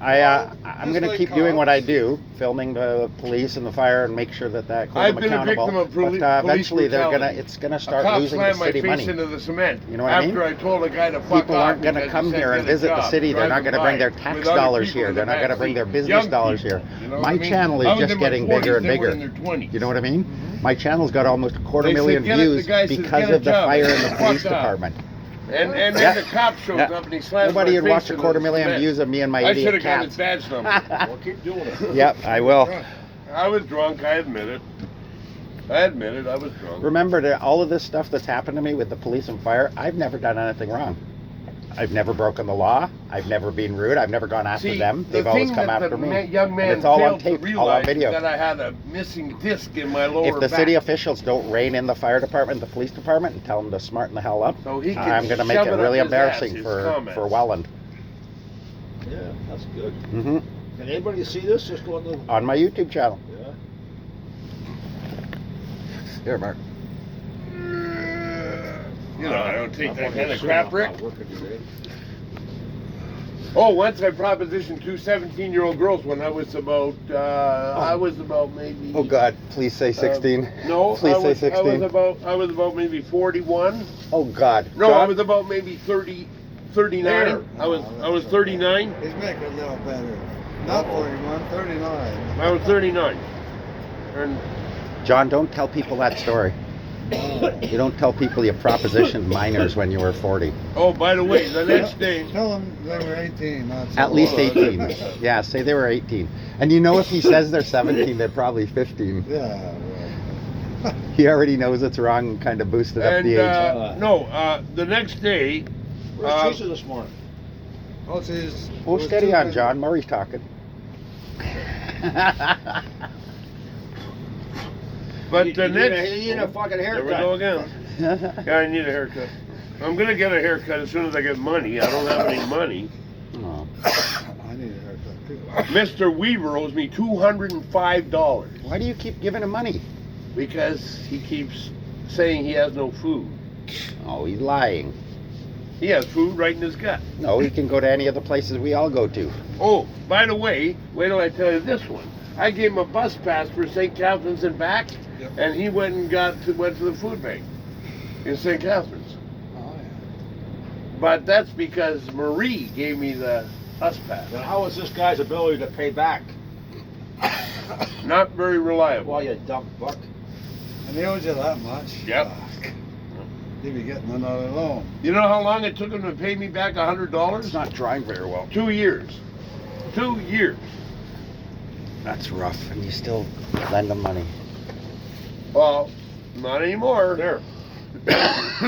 I'm Just gonna like keep doing what I cops. do, filming the police and the fire, and make sure that hold I've them been a accountable. victim of But police eventually, brutality. it's gonna A start cop losing the slammed my city face money. into the cement. You know what I mean? After I told a guy to fuck People off aren't going to because come he said here and get a visit the job, city. They're not driving going to bring their by tax with other dollars people here. in They're the not going to backseat. bring their business Young dollars people, here. you know what My I mean? channel I is was just in my getting 40s, bigger and they were bigger. in their 20s. You know what I mean? My channel's got almost a quarter They said, million "Get it," the views guy says, because "Get a of the job." fire and the Fuck police off. department. And Yeah. then the cop shows Yeah. up and he slams Nobody my would face watch a into quarter the million cement. views of me and my I should idiot have got his cats. badge number. Well, keep doing it. Yep, I will. I was drunk, I admit it. I admit it, I was drunk. Remember that all of this stuff that's happened to me with the police and fire, I've never done anything wrong. I've never broken the law. I've never been rude. I've never gone after See, them. the They've always thing come that after the me. young man And it's all on failed tape, to all on realize video. that I had a missing disc in my lower If the back. city officials don't rein in the fire department, the police department, and tell them to smarten the hell up, So he can I'm going to make shove it it really up his ass, embarrassing his for comments. Welland. Yeah, that's good. Hmm. Can anybody see this? Just go on the. On my YouTube channel. Yeah. Here, Mark. You know, I don't take that I'm kind of working crap, soon. Rick. I'm working today. Oh, once I propositioned two 17-year-old girls when I was about, maybe. Oh God! Please say 16. No, Please I say was, 16. I was about maybe 41. Oh God! No, John? I was about maybe 39. There. I was 39. He's making a little better. Not 41, 39. I was 39. And John, don't tell people that story. You don't tell people you propositioned minors when you were 40. oh, by the way, the next day. Tell them they were 18, not At least 17. 18. Yeah, say they were 18. And you know if he says they're 17, they're probably 15. Yeah, well. He already knows it's wrong and kind of boosted up And the age. the next day. Where's Teresa this morning? Oh, geez. Oh, steady on, John. Murray's talking. But you the need next. a fucking There haircut. we go again. Yeah, I need a haircut. I'm gonna get a haircut as soon as I get money. I don't have any money. Oh. I need a haircut too. Mr. Weaver owes me $205 Why do you keep giving him money? because he keeps saying he has no food. Oh, he's lying. He has food right in his gut. No, he can go to any of the places we all go to. Oh, by the way, wait till I tell you this one. I gave him a bus pass for St. Catharines and back, Yep. and he went to the food bank in St. Catharines. Oh, yeah. But that's because Marie gave me the bus pass. Then how is this guy's ability to pay back? Not very reliable. Well, you dumb buck. And he owes you that much? Yep. Fuck. He'd be getting another loan. You know how long it took him to pay me back $100? It's not drying very well. 2 years. 2 years. That's rough, and you still lend him money. Well, not anymore. There. Not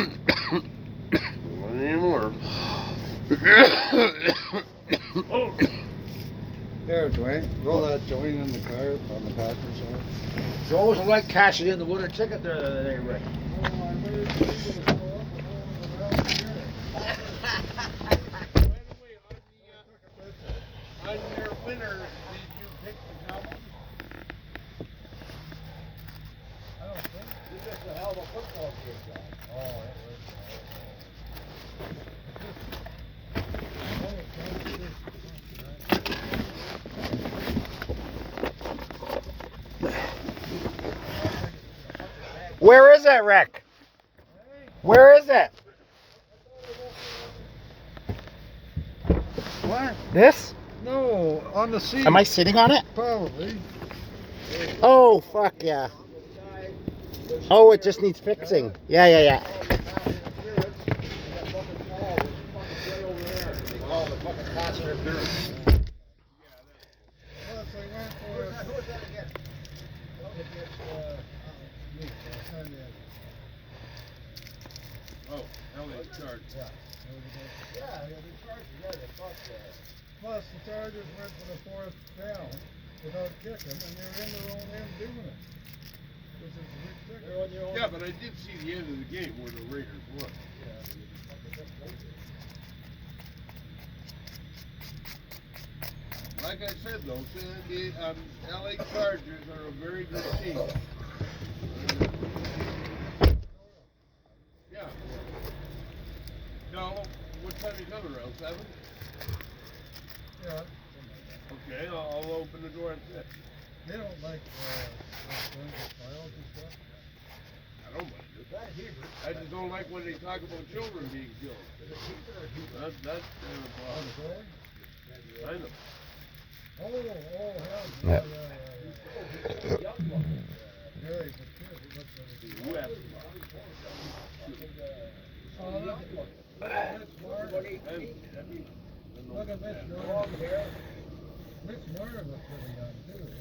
anymore. Oh. Here, Dwayne. Roll that joint in the car on the passenger side. It's always like cashing in the winter ticket there the other day, Rick. Oh, I really think it's going up and around here. On your winner, did you pick the Cowboys? I don't think. You're just a hell of a football kid, guy. Oh, Where is it, Rick? Where is it? what? This? No, on the seat. Am I sitting on it? Probably. Oh, fuck yeah. Oh, it just needs fixing. Yeah, yeah, yeah. Oh, the fucking passenger beer. Oh, LA Charge. Plus, the Chargers went for the fourth down without kicking, and they were in their own end doing it. Which is ridiculous. Yeah, but I did see the end of the game where the Raiders won. Like I said, though, the LA Chargers are a very good team. Yeah. No, what time is coming around? 7? Yeah. Okay, I'll open the door and sit. They don't like files and stuff. I don't mind it. I just don't like when they talk about children being killed. That's kind of On the door? I know. Oh, hell. Yeah. Very good kid. He looks like a Who asked me? Look at Mitch Moore. Mitch Moore looks really young too, isn't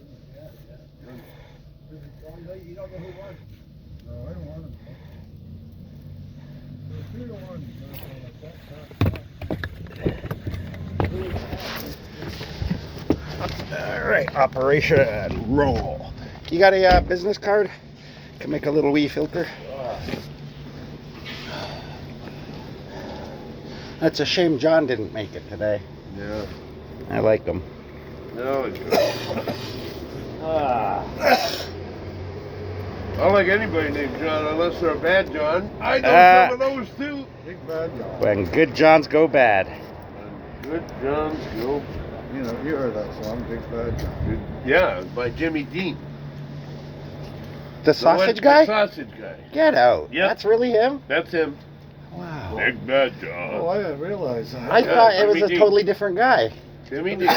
he? You don't know who won? No, I don't want him. There's 2-1. All right, operation roll. You got a business card? Can make a little wee filter. That's a shame John didn't make it today. Yeah. I like him. No, it's good. I don't like anybody named John unless they're a bad John. I know some of those too. Big bad John. When good Johns go bad. Good Johns go. You know, you heard that song, Big Bad John. Yeah, by Jimmy Dean. The sausage guy? The sausage guy. Get out. Yep. That's really him? That's him. Wow. Big bad John. Oh, I didn't realize that. I thought it was Jimmy a Dean. totally different guy. Jimmy Dean.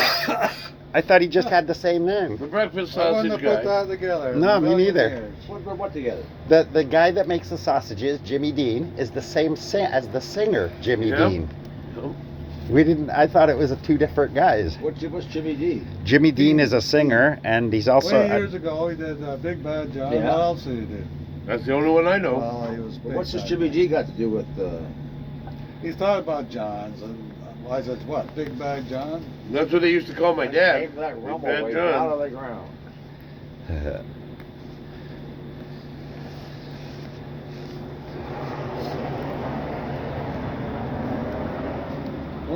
I thought he just had the same name. The breakfast I wouldn't sausage have put guy. that together. No, me neither. Years. What together? The guy that makes the sausages, Jimmy Dean, is the same as the singer, Jimmy Yeah. Dean. No. I thought it was two different guys. What's Jimmy D? Jimmy Dean is a singer, and he's also 20 years ago, he did Big Bad John. Yeah. What else did he do? That's the only one I know. Well, he was big What's this bad Jimmy John. D got to do with? He's talking about Johns, and why is it what? Big Bad John? That's what they used to call my dad. Came that Big rumble Bad way John. out of the ground.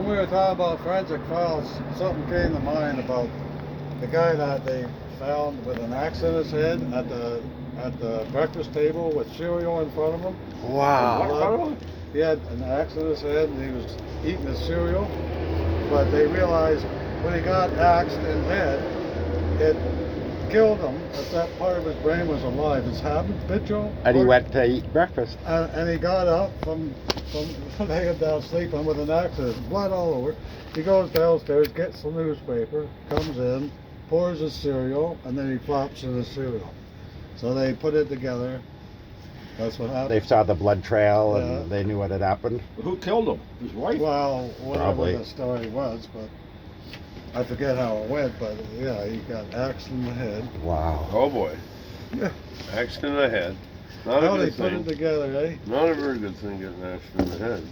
when we were talking about forensic files, something came to mind about the guy that they found with an axe in his head at the breakfast table with cereal in front of him. Wow. He had an axe in his head and he was eating his cereal, but they realized when he got axed in head, it killed him, but that part of his brain was alive. His habitual. And he went to eat breakfast. And he got up from laying down sleeping with an axe, there's blood all over. He goes downstairs, gets the newspaper, comes in, pours his cereal, and then he flops in his cereal. So they put it together. That's what happened. They saw the blood trail and Yeah. they knew what had happened. Who killed him? His wife? Well, whatever Probably. the story was, but I forget how it went, but yeah, he got axed in the head. Wow. Oh boy. Yeah. Axed in the head. Not How a they good put thing. it together, eh? Not a very good thing getting axed in the head.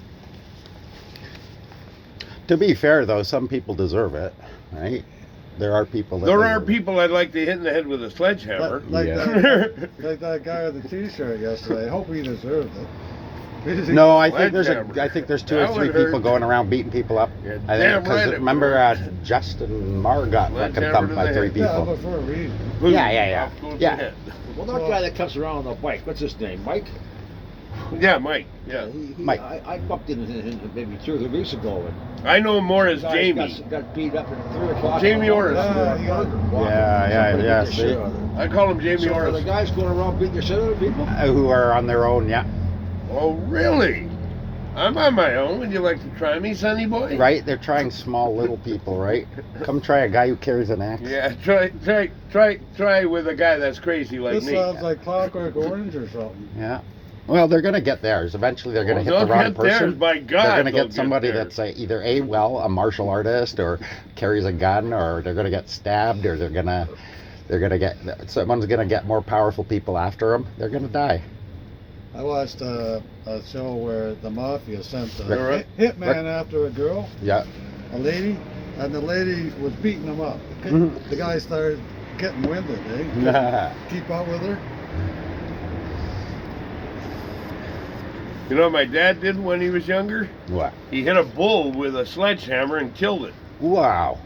To be fair, though, some people deserve it, right? There are people that There are deserve it. people I'd like to hit in the head with a sledgehammer. Like Yeah. like that guy with the T-shirt yesterday. I hope he deserved it. Because he- No, I think there's two or That three would hurt. people going around beating people up. Yeah, I damn think because right it remember would. Justin Marr got fucking Sledgehammer thumped to by the 3 head. Yeah, people. but for a reason. Yeah. Off goes the Yeah. head. Well, that guy that comes around on the bike, what's his name? Mike? Yeah, Mike. Yeah. Mike. I bumped into him maybe 2 or 3 weeks ago. And I know him more as guys Jamie. got beat up at 3 o'clock. Jamie Orris. Yeah, see? I call him Jamie So are Orris. the guys going around beating the shit out of people? Who are on their own, yeah. Oh, really? I'm on my own. Would you like to try me, sonny boy? Right? They're trying small little people, right? Come try a guy who carries an axe. Yeah, try with a guy that's crazy like This me. sounds like Clockwork Orange or something. Yeah. Well, they're going to get theirs. Eventually, they're going to hit They'll the wrong get theirs, person. by God. They're going to they'll get somebody theirs. that's either a martial artist or carries a gun, or they're going to get stabbed, or they're going to get someone's going to get more powerful people after them. They're going to die. I watched a show where the mafia sent a Rick- hitman after a girl, Yeah. a lady, and the lady was beating him up. Mhm. The guy started getting winded, eh? Keep up with her. You know what my dad did when he was younger? What? He hit a bull with a sledgehammer and killed it. Wow.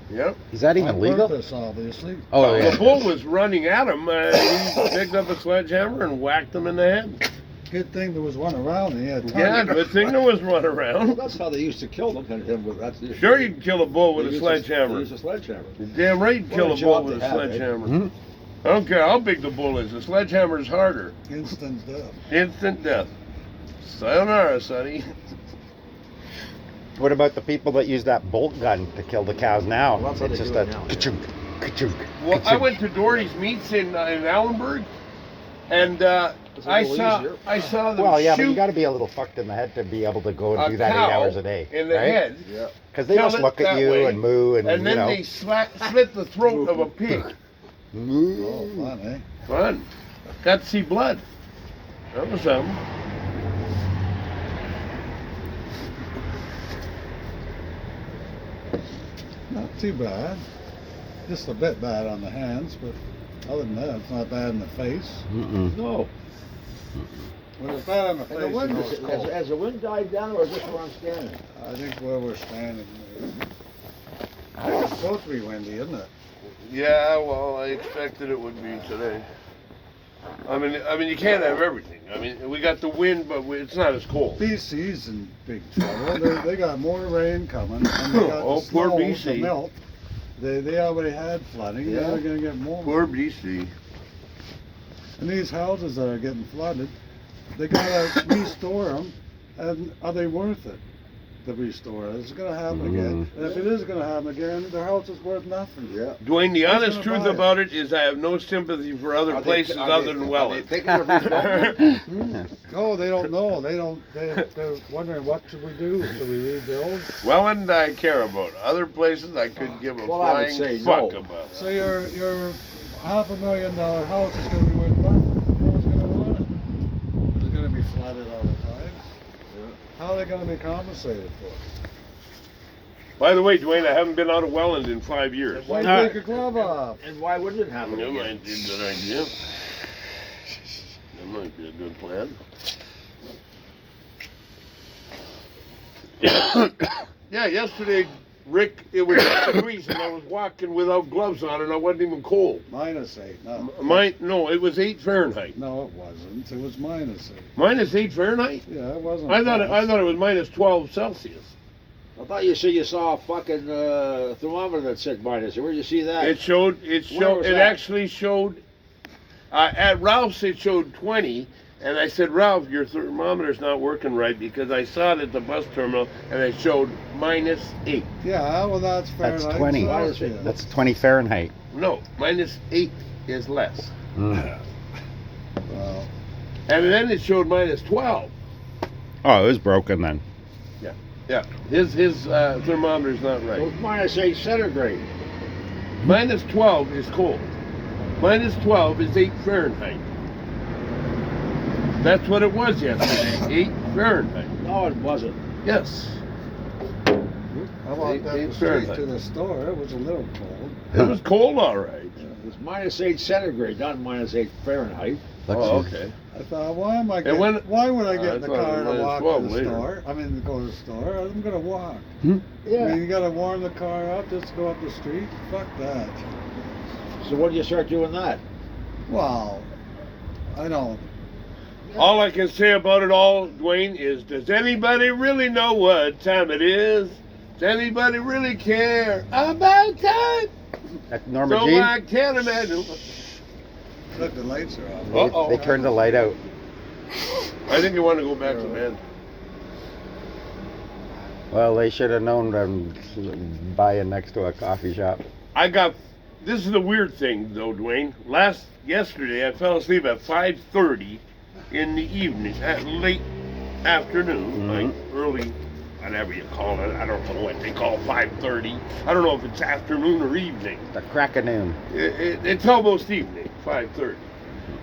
Yep. Is that even On legal? purpose, obviously. Oh, The yeah. bull was running at him. He picked up a sledgehammer and whacked him in the head. Good thing there was one around. And he had time. Yeah, good thing there was one Well, around. that's how they used to kill them. Sure, you can kill a bull with They a used sledgehammer. Use a sledgehammer. You're damn right you can What kill a a bull job with a they have, eh? sledgehammer. Mhm. I don't care how big the bull is. The sledgehammer's harder. Instant death. Instant death. Sayonara, sonny. What about the people that use that bolt gun to kill the cows now? Well, that's how It's they just do a it now, yeah. ka-chunk, ka-chunk, Well, I ka-chunk. went to Dory's Meats in Allenburg, and It's a I little saw easier. them Well, yeah, but shoot you got to be a little fucked in the head to be able to go and a do that cow 8 hours a day, in the right? head, Yeah. Because they kill must it look at that you way, and moo and, and then you know. they slit the throat of a pig. Oh, fun, eh? Fun. Got to see blood. That was something. Not too bad. Just a bit bad on the hands, but other than that, it's not bad in the face. Mm-mm. No. When it's bad on the face, And the wind, you know it's cold. has the wind died down, or is this where I'm standing? I think where we're standing it's supposed to be windy, isn't it? Yeah, well, I expected it would be today. I mean, you can't have everything. I mean, we got the wind, but it's not as cold. BC's in big trouble. They got more rain coming, and they got Oh, the poor snow, BC. the melt. They already had flooding. Yeah. Now they're going to get more. Poor BC. And these houses that are getting flooded, they got to restore them. And are they worth it to restore it? It's going to happen again. And if it is going to happen again, their house is worth nothing. Yeah. Dwayne, the Who's honest gonna truth buy it? about it is I have no sympathy for other places other than Welland. No, they don't know. They're wondering what should we do? Should we rebuild? Welland, I care about. Other places, I couldn't give a Well, I would flying say fuck no. about. So your $500,000 house is going to be worth nothing. No one's going to want it. It's going to be flooded all the time. How are they going to be compensated for it? By the way, Dwayne, I haven't been out of Welland in 5 years. Why Alright. take your glove off? And why wouldn't it happen That again? might be a good idea. That might be a good plan. Yeah, yesterday, Rick, it was 8 degrees and I was walking without gloves on and I wasn't even cold. -8. No, No, it was 8 Fahrenheit. no, it wasn't. It was -8. -8 Fahrenheit? Yeah, it wasn't. I thought close. it was -12 Celsius. I thought you said you saw a fucking thermometer that said minus. Where'd you see that? It showed. was It that? actually showed. At Ralph's, it showed 20, and I said, Ralph, your thermometer's not working right because I saw it at the bus terminal and it showed -8. Yeah, well, that's That's Fahrenheit. 20. Celsius. That's 20 Fahrenheit. No, -8 is less. Mm. Well, And then it showed -12. Oh, it was broken then. Yeah, his thermometer's not It right. was -8 centigrade. -12 is cold. -12 is 8 Fahrenheit. That's what it was yesterday. 8 Fahrenheit. No, it wasn't. Yes. I walked up Eight the street Fahrenheit. to the store. It was a little cold. It was cold, all right. It was -8 centigrade, not -8 Fahrenheit. Oh, okay. I thought, why am I And getting, when- why would I get I in the thought it car was to walk -12 to the later. store? I mean, to go to the store. I'm gonna walk. I Yeah. mean, you gotta warm the car up just to go up the street. Fuck that. So when do you start doing that? Well, I don't. All I can say about it all, Dwayne, is does anybody really know what time it is? Does anybody really care about time? That's Norma So Jean. I can't imagine. Look, the lights are off. Uh-oh. They turned the light out. I think you want to go back to bed. Well, they should have known them buying next to a coffee shop. This is the weird thing though, Dwayne. Yesterday I fell asleep at 5:30 in the evening, at late afternoon, like early, whatever you call it. I don't know what they call 5:30. I don't know if it's afternoon or evening. The crack of noon. It's almost evening, 5:30.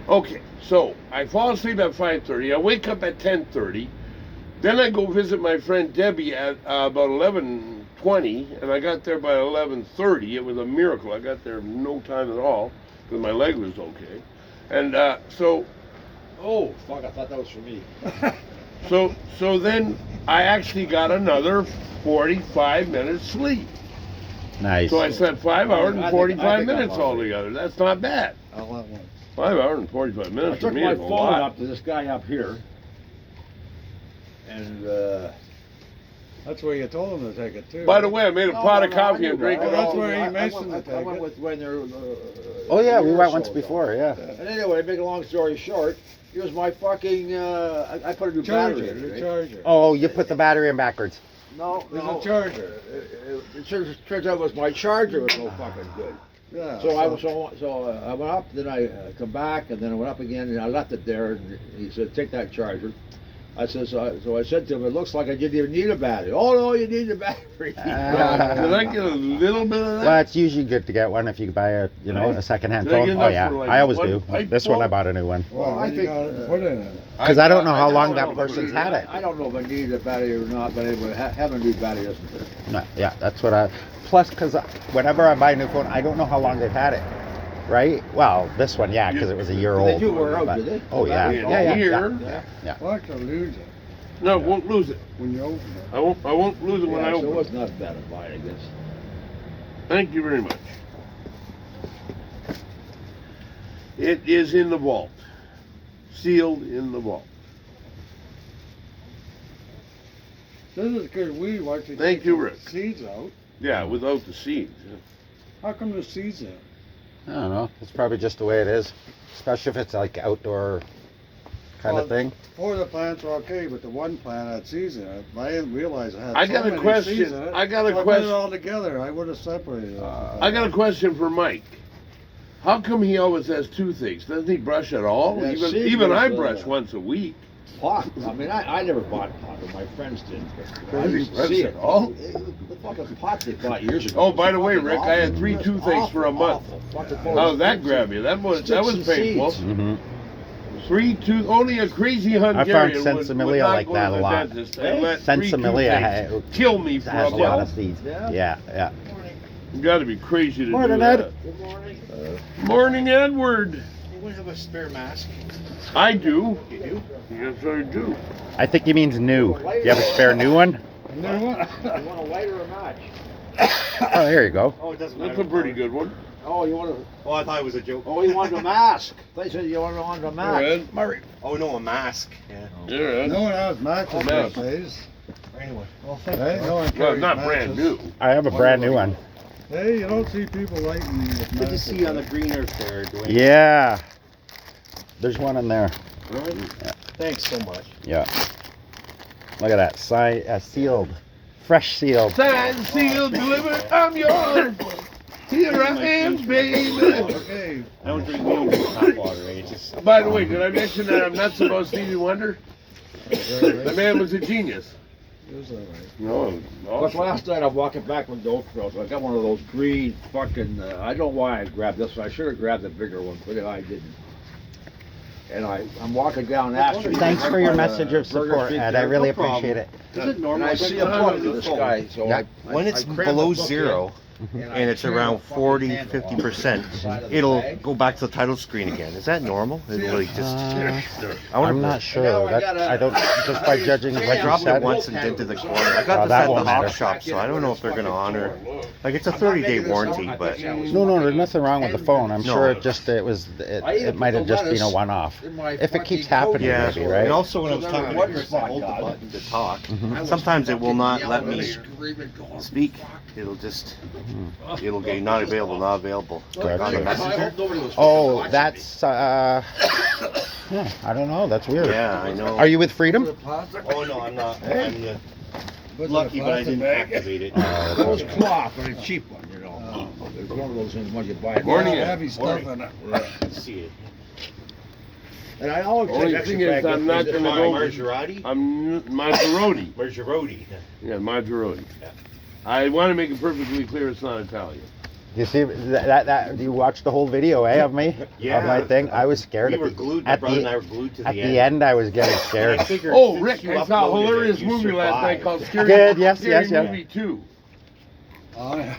Okay, so I fall asleep at 5:30. I wake up at 10:30. Then I go visit my friend Debbie at about 11:20, and I got there by 11:30. It was a miracle. I got there in no time at all because my leg was okay. And Oh, fuck, I thought that was for me. so then I actually got another 45 minutes sleep. Nice. So I slept 5 hours I and think 45 I'm minutes hungry. altogether. That's not bad. All at once. 5 hours and 45 I minutes for took me my is a phone lot. up to this guy up here, and That's where you told him to take it too. By the way, I made a pot of coffee and drank Oh, it that's all. where he I mentioned went, to I take went it. with when they're. Oh yeah, a we year or went so once ago. before. Yeah. And anyway, to make a long story short, here's my fucking. I put a new Charger, battery in the it. Right? charger. Oh, you put the battery in backwards. No, There's no. a charger. It turns out it was my charger was no fucking good. Yeah. So I went up, then I come back, and then I went up again, and I left it there. And he said, "Take that charger." I said, so I said to him, "It looks like I didn't even need a battery." "Oh no, you need a battery." Did I get a little bit of that? Well, it's usually good to get one if you buy a a secondhand Did I phone. get Oh enough yeah, for, like, I always one do. pipe This one I full? bought a new one. Well, I I think, think put it in it. Because I don't know how long don't that know. person's had it. I don't know if I need a battery or not, but anyway, having a new battery doesn't hurt. No, yeah, that's what I. Plus, because whenever I buy a new phone, I don't know how long they've had it. Right? Well, this one, yeah, because it was a year They old. do wear out, but- do they? Oh yeah, The yeah, batteries yeah, Here. yeah. Watch or lose it No, won't lose it. when you open it. I won't lose it when I Yeah, so open it it. wasn't that bad a buy, I guess. Thank you very much. It is in the vault. Sealed in the vault. This is because we actually Thank take you, the Rick. seeds out. Yeah, without the seeds. How come the seeds in? I don't know. It's probably just the way it is, especially if it's like outdoor kind Well, of thing. Four of the plants were okay, but the one plant had seeds in it. I didn't realize it had I so got a many question. seeds in it. I got a So I put question. it all together. I would have separated it. I got a question for Mike. How come he always has toothaches? Doesn't he brush at all? Yeah, even seed even was, I brush uh, once a week. Pot. I mean, I never bought pot, but my friends did. I Does he used to brush see at it. all? The fucking pot they bought years ago. Oh, by the way, Fucking Rick, I had awful. 3 Just toothaches for a awful, month. awful. Fucking How did that grab you? That was Sticks and painful. seeds. Mm-hmm. 3 tooth. Only a crazy Hungarian would Sensimilia not like go that to a the lot. dentist and let 3 Sensimilia toothaches kill me for has a a lot of month. seeds. Yeah. Yeah, yeah. You got to be crazy to Morning, do Ed. that. Good morning. Morning, Edward. We have a spare mask. I do. You do? Yes, I do. I think he means new. You have a spare new one? And then what? You want a lighter or a match? Oh, there you go. Oh, it doesn't That's matter. a pretty good one. Oh, you want a... Oh, I thought it was a joke. Oh, you want a mask? They said you wanted a mask. Red. Murray. Oh, no, a mask. Yeah. Yeah, Red. No one has matches Mask. these days. Anyway. Well, thank Hey, no one Well, carries not brand matches. new. I have a brand new one. Hey, you don't see people lighting with Good to matches. see you on the green earth there, Dwayne. Yeah. There's one in there. Really? Thanks so much. Yeah. Look at that. Sealed. Fresh sealed. Signed, sealed, delivered, I'm yours. Here I am, baby. Okay. I don't drink milk with hot water, eh? It's just... By the way, did I mention that I'm not supposed to Stevie Wonder? The man was a genius. It was all right. No, But last night I'm walking back with Dope Girls. I got one of those green fucking. I don't know why I grabbed this one. I should have grabbed the bigger one, but I didn't. And I'm walking down Astor. Thanks for your by the message of Burger support, Street Ed. I there. really No problem. appreciate it. Is it normal? And I see a plug in the sky, so Yeah. When it's I crammed below the book in, zero, and it's turned around the fucking 40, handle off 50%, the side of the it'll bag. go back to the title screen again. Is that normal? It really just... I I'm wonder not if sure. now I That, gotta- I don't, just by judging what I you dropped it said. once and dented the corner. I Oh, got this that at the won't hawk matter. shop, so I don't know if they're going to honor... Like, it's a I'm not 30-day making this warranty, up. but... No, there's nothing wrong with the phone. I'm No. sure it might have just been a one-off. If it keeps happening, Yeah, maybe, right? and also when I was So talking then to Chris, what I hold the God? button to talk. Mhm. Sometimes it will not let me Screaming, speak. It'll just... It'll get not available, not available. Gotcha. On the messenger. Oh, that's, yeah, I don't know. That's weird. Yeah, I know. Are you with Freedom? Oh, no, I'm not. I'm Put lucky, in a but I plastic didn't bag. activate it. It was cloth, but a cheap one, you know. There's one of those things when you buy it. Morning, Ed. Heavy stuff in it. See it. And I always Only take extra thing is, bag I'm with not me. gonna My go- Margerati? I'm Maserati. Margerati. Yeah, Maserati. Yeah. I want to make it perfectly clear it's not Italian. You see that you watched the whole video, of me? Yeah. Of my thing? I was scared We at were the, glued, my at brother and I the, were glued to at the the end. I was getting And scared. I figured Oh, since Rick, you I saw a uploaded it, hilarious you movie last night survived. called Scary, Good, yes, Scary yes, yes. Movie 2. Oh, yeah.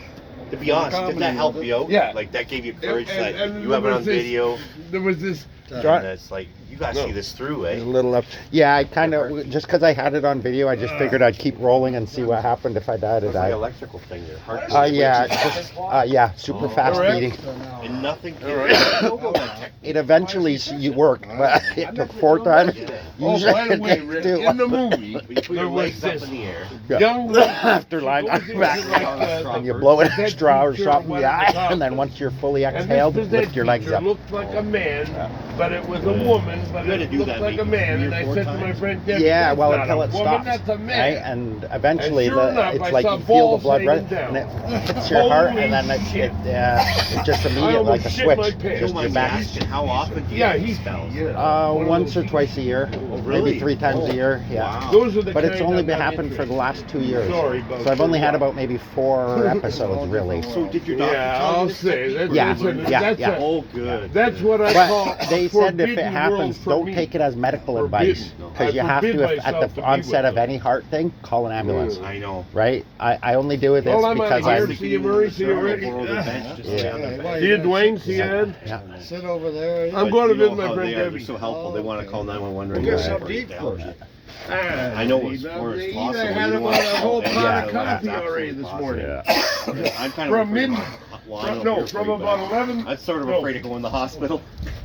To be honest, did that help you out? Yeah. Like, that gave you courage And- that and you have it there on was this- video, There was this. John- and it's like, you gotta No. see this through, It was a eh? little up. Yeah, I kind of, just because I had it on video, I just figured I'd keep rolling and see what happened. If I died, I It's like died. electrical thing, your heart Yeah, switches just, yeah, super Oh. fast Alright. beating. So now, and nothing All right. It eventually you worked, but it took 4 times. Oh, Usually by the it way, takes Rick, 2. in the movie, But you put there your was legs up this in the air. Yeah. young lady. After lying on She your goes back, into, like, the- and you blow an the extra or teacher something in went the on eye, top. and then once you're fully And exhaled, this lift your legs teacher up. looked like a man, Yeah. but it was a woman, but You had it to do looked that like a maybe man. 3 or And I 4 said to my times. friend Debbie, Yeah, that's well, not until a it woman, stops, that's a right? man. And eventually, And sure enough, it's I like saw you feel the balls blood hanging run, down. and it hits your heart, and then it just I immediate almost like a shit my switch. pants. Don't Just your mind me back. asking, how often do you Yeah, get he. these spells? Yeah. One of Once those or twice a year, really? maybe 3 times a year. Yeah. Wow. Those are the But it's kind only I'm been not happened for the interested. last 2 years. Sorry about So I've only had that. about maybe 4 episodes, really. So did your doctor Yeah, tell you I'll this say technique, that's, or Yeah, did you learn it? yeah, that's yeah. a- Oh, good. That's what I call. But they said if it forbidden happens, world for don't me. take it as medical Forbidden. advice. Because I you have forbid to, if, myself at to the be onset with of them. any heart thing, call an ambulance. I know. Right? I only do this Well, I'm out of because here. I'm. See you, Murray. See you, Rick. Yeah. See you, Dwayne. See you, Ed. Yeah. sit over there. I'm But going to you know visit my how friend they are, Debbie. They're so helpful. They want to call 911 right You're away. so deep for that. Ah, I know it's see, worse, I possible. had You about want a to whole call pot of Debbie. coffee That's already this absolutely morning. Yeah. I'm kind From of afraid mid- well, I don't know if you're from afraid, but about 11. I'm sort of no, afraid to go in the hospital.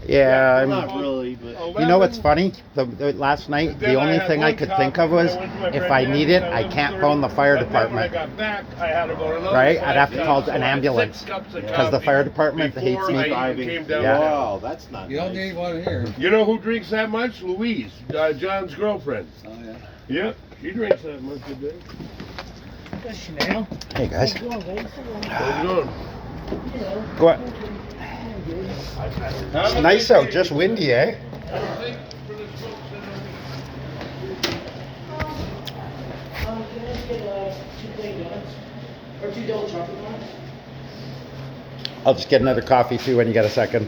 Yeah. Well, I'm- not really, but You know what's funny? The last night, Then the only had thing I one could coffee, think of then was, I went to my if friend I Debbie, need it, and I went can't 30, phone the fire but then when department. I got back, I had about another Right? 5 I'd have to cups, call so an I had ambulance. 6 cups of Because the coffee fire department hates before me. I even came down. Yeah. wow, that's not You don't nice. need one here. You know who drinks that much? Louise, John's girlfriend. Oh, yeah. Yep, she drinks that much a day. Chanel. Hey guys, How's it going? go on. It's nice out, just windy, eh? Can I get 2 plain donuts? Or 2 double chocolate donuts? I'll just get another coffee too when you get a second.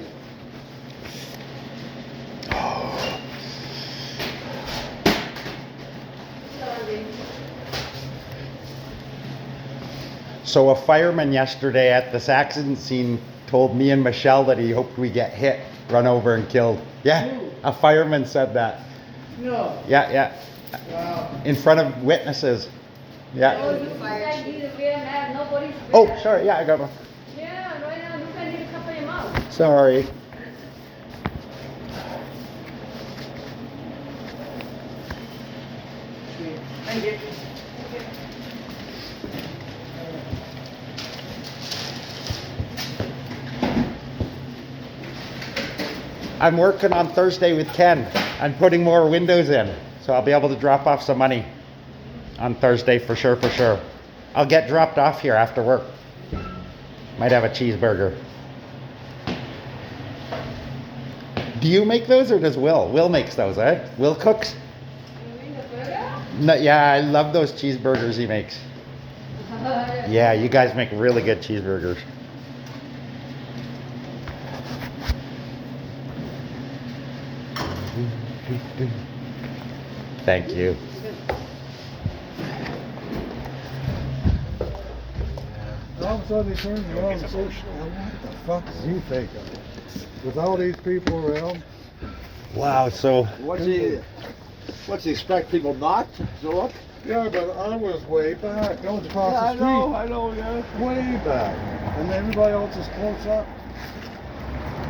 So a fireman yesterday at this accident scene told me and Michelle that he hoped we get hit, run over and killed. Yeah, a fireman said that. No. Yeah, yeah. Wow. In front of witnesses. Yeah. Oh, sorry. Yeah, I got one. Yeah, right now, look, I need a cup of your mouth. Sorry. Thank you. I'm working on Thursday with Ken. I'm putting more windows in, so I'll be able to drop off some money on Thursday for sure, for sure. I'll get dropped off here after work. Might have a cheeseburger. Do you make those or does Will? Will makes those, eh? Will cooks? You mean the burger? No, yeah, I love those cheeseburgers he makes. Yeah, you guys make really good cheeseburgers. Thank you. And all of a sudden he turns around and says, "Now what the fuck is he thinking? With all these people around?" Wow, so What's he expect people not to look? Yeah, but I was way back. I was across the street. I know, yeah. Way back. And everybody else is close up.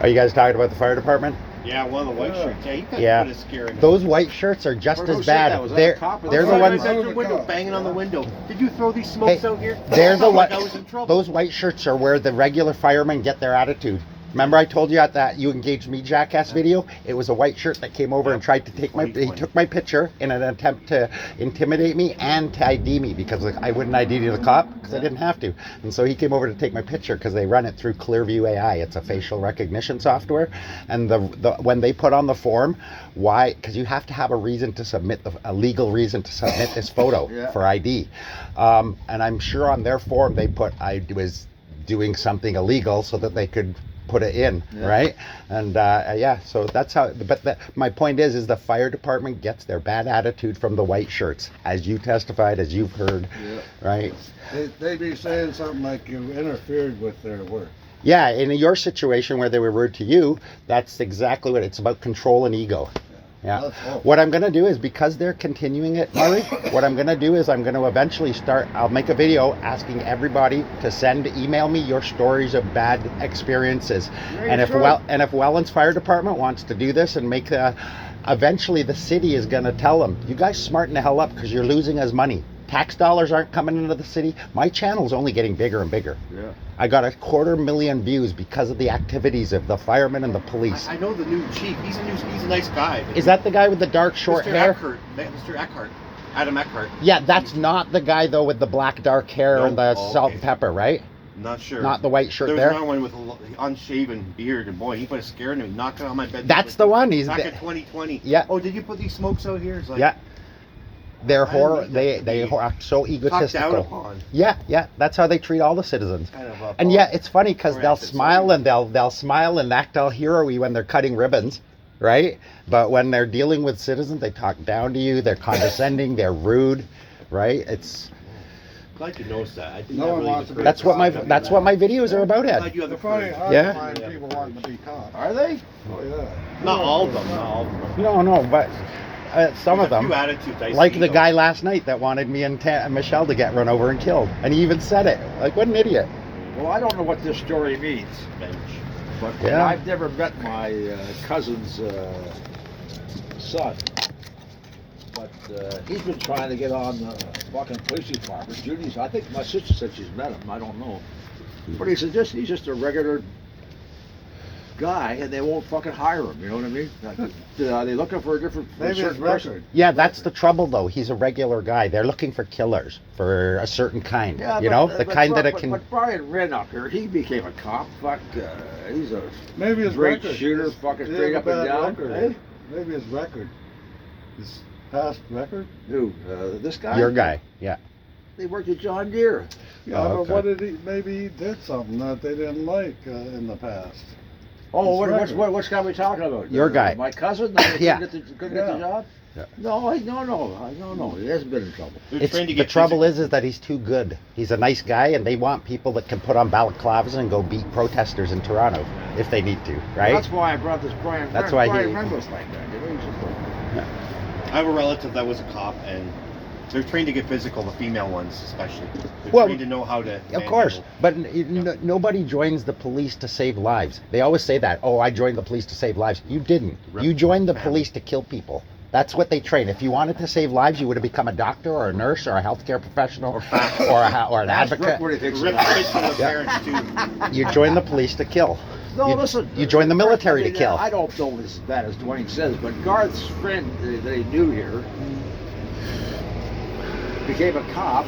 are you guys talking about the fire department? Yeah, one of the white Yeah. shirts. Yeah, you got Yeah. put a scary. Those white shirts are just Who as said bad. that? Was that They're a cop or they're the something? ones. I was Your a window, cop. banging on the window. Did you throw these Hey, smokes out here? they're the Felt like what? I was in trouble. Those white shirts are where the regular firemen get their attitude. Remember I told you at that You Engaged Me Jackass video? It was a white shirt that came over and tried to take my, he 2020. took my picture in an attempt to intimidate me and to ID me because like, I wouldn't ID the cop because I didn't have to. And so he came over to take my picture because they run it through Clearview AI. It's a facial recognition software. And the when they put on the form, why? Because you have to have a reason to submit, a legal reason to submit this photo Yeah. for ID. And I'm sure on their form they put I was doing something illegal so that they could put it in, Yeah. right? And yeah, so that's how. But my point is the fire department gets their bad attitude from the white shirts, as you testified, as you've heard, right? They be saying something like you interfered with their work. Yeah, in your situation where they were rude to you, that's exactly what it's about: control and ego. Yeah. That's all. What I'm going to do is, because they're continuing it, Murray, what I'm going to do is I'm going to eventually I'll make a video asking everybody to email me your stories of bad experiences. And if Welland's Fire Department wants to do this and make eventually the city is going to tell them, you guys smarten the hell up because you're losing us money. Tax dollars aren't coming into the city. My channel's only getting bigger and bigger. Yeah. I got 250,000 views because of the activities of the firemen and the police. I know the new chief. He's a nice guy. Is that the guy with the dark short Mr. hair? Eckhart, Mr. Eckhart, Adam Eckhart. Yeah, that's not the guy though with the black dark hair No? and the Oh, salt okay. and pepper, right? Not sure. Not the white shirt There was there. another one with an unshaven beard, and boy, he put a scare into me, knocking on my bed. That's the one. He's back the- in 2020. Yeah. Oh, did you put these smokes out here? It's like, Yeah. They're I don't need that to they be are so talked down egotistical. upon. Yeah, that's how they treat all the citizens. Kind of And yeah, it's funny because they'll harassed smile and they'll smile and act all hero-y when they're cutting ribbons, right? But when they're dealing with citizens, they talk down to you. They're condescending. They're rude, right? It's Glad you noticed that. I think No that one really wants to be that's what my videos are about, Glad Ed. you have the It's funny courage. hard Yeah. to find people wanting to be cops. Are they? Oh, yeah. Not all of them. Not all of them. No, but some There's of a them. few attitudes I Like see, the though. guy last night that wanted me and Michelle to get run over and killed. And he even said it. Like, what an idiot. Well, I don't know what this story means, Bench. but Yeah. I've never met my cousin's son. But he's been trying to get on the fucking police department. Judy's, I think my sister said she's met him. I don't know. But he said he's just a regular guy, and they won't fucking hire him. You know what I mean? Like, are they looking for a different for a Maybe his certain person? record. Yeah, that's the trouble, though. He's a regular guy. They're looking for killers for a certain kind. Yeah, you but, know, the kind that it but, can. But Brian Renacker, he became a cop. Fuck, he's a Maybe his great record. shooter, His- fucking he straight has up a and bad down. record. Hey? Maybe his record. His past record. Who? This guy? Your guy, yeah. They worked at John Deere. Yeah, Oh, but okay. what did he? Maybe he did something that they didn't like in the past. Oh, His record. what's guy we talking about? Your guy. My cousin? That Yeah. couldn't get the job? Yeah. No, no. He hasn't been in trouble. They're It's, trying to the get trouble physical. is that he's too good. He's a nice guy, and they want people that can put on balaclavas and go beat protesters in Toronto if they need to, right? That's why I brought this Brian. That's why Brian he- Reynolds like that. You know, he's just like, I have a relative that was a cop, and They're trained to get physical, the female ones especially. They're Well, trained to know how to. Of course, manhandle. but nobody joins the police to save lives. They always say that. Oh, I joined the police to save lives. You didn't. You joined the police to kill people. That's what they train. If you wanted to save lives, you would have become a doctor or a nurse or a healthcare professional or an advocate. What do you think? Rip kids from the parents too. You join the police to kill. No, you, listen. You join the military I mean, to kill. I don't know as bad as Dwayne says, but Garth's friend that he knew here became a cop,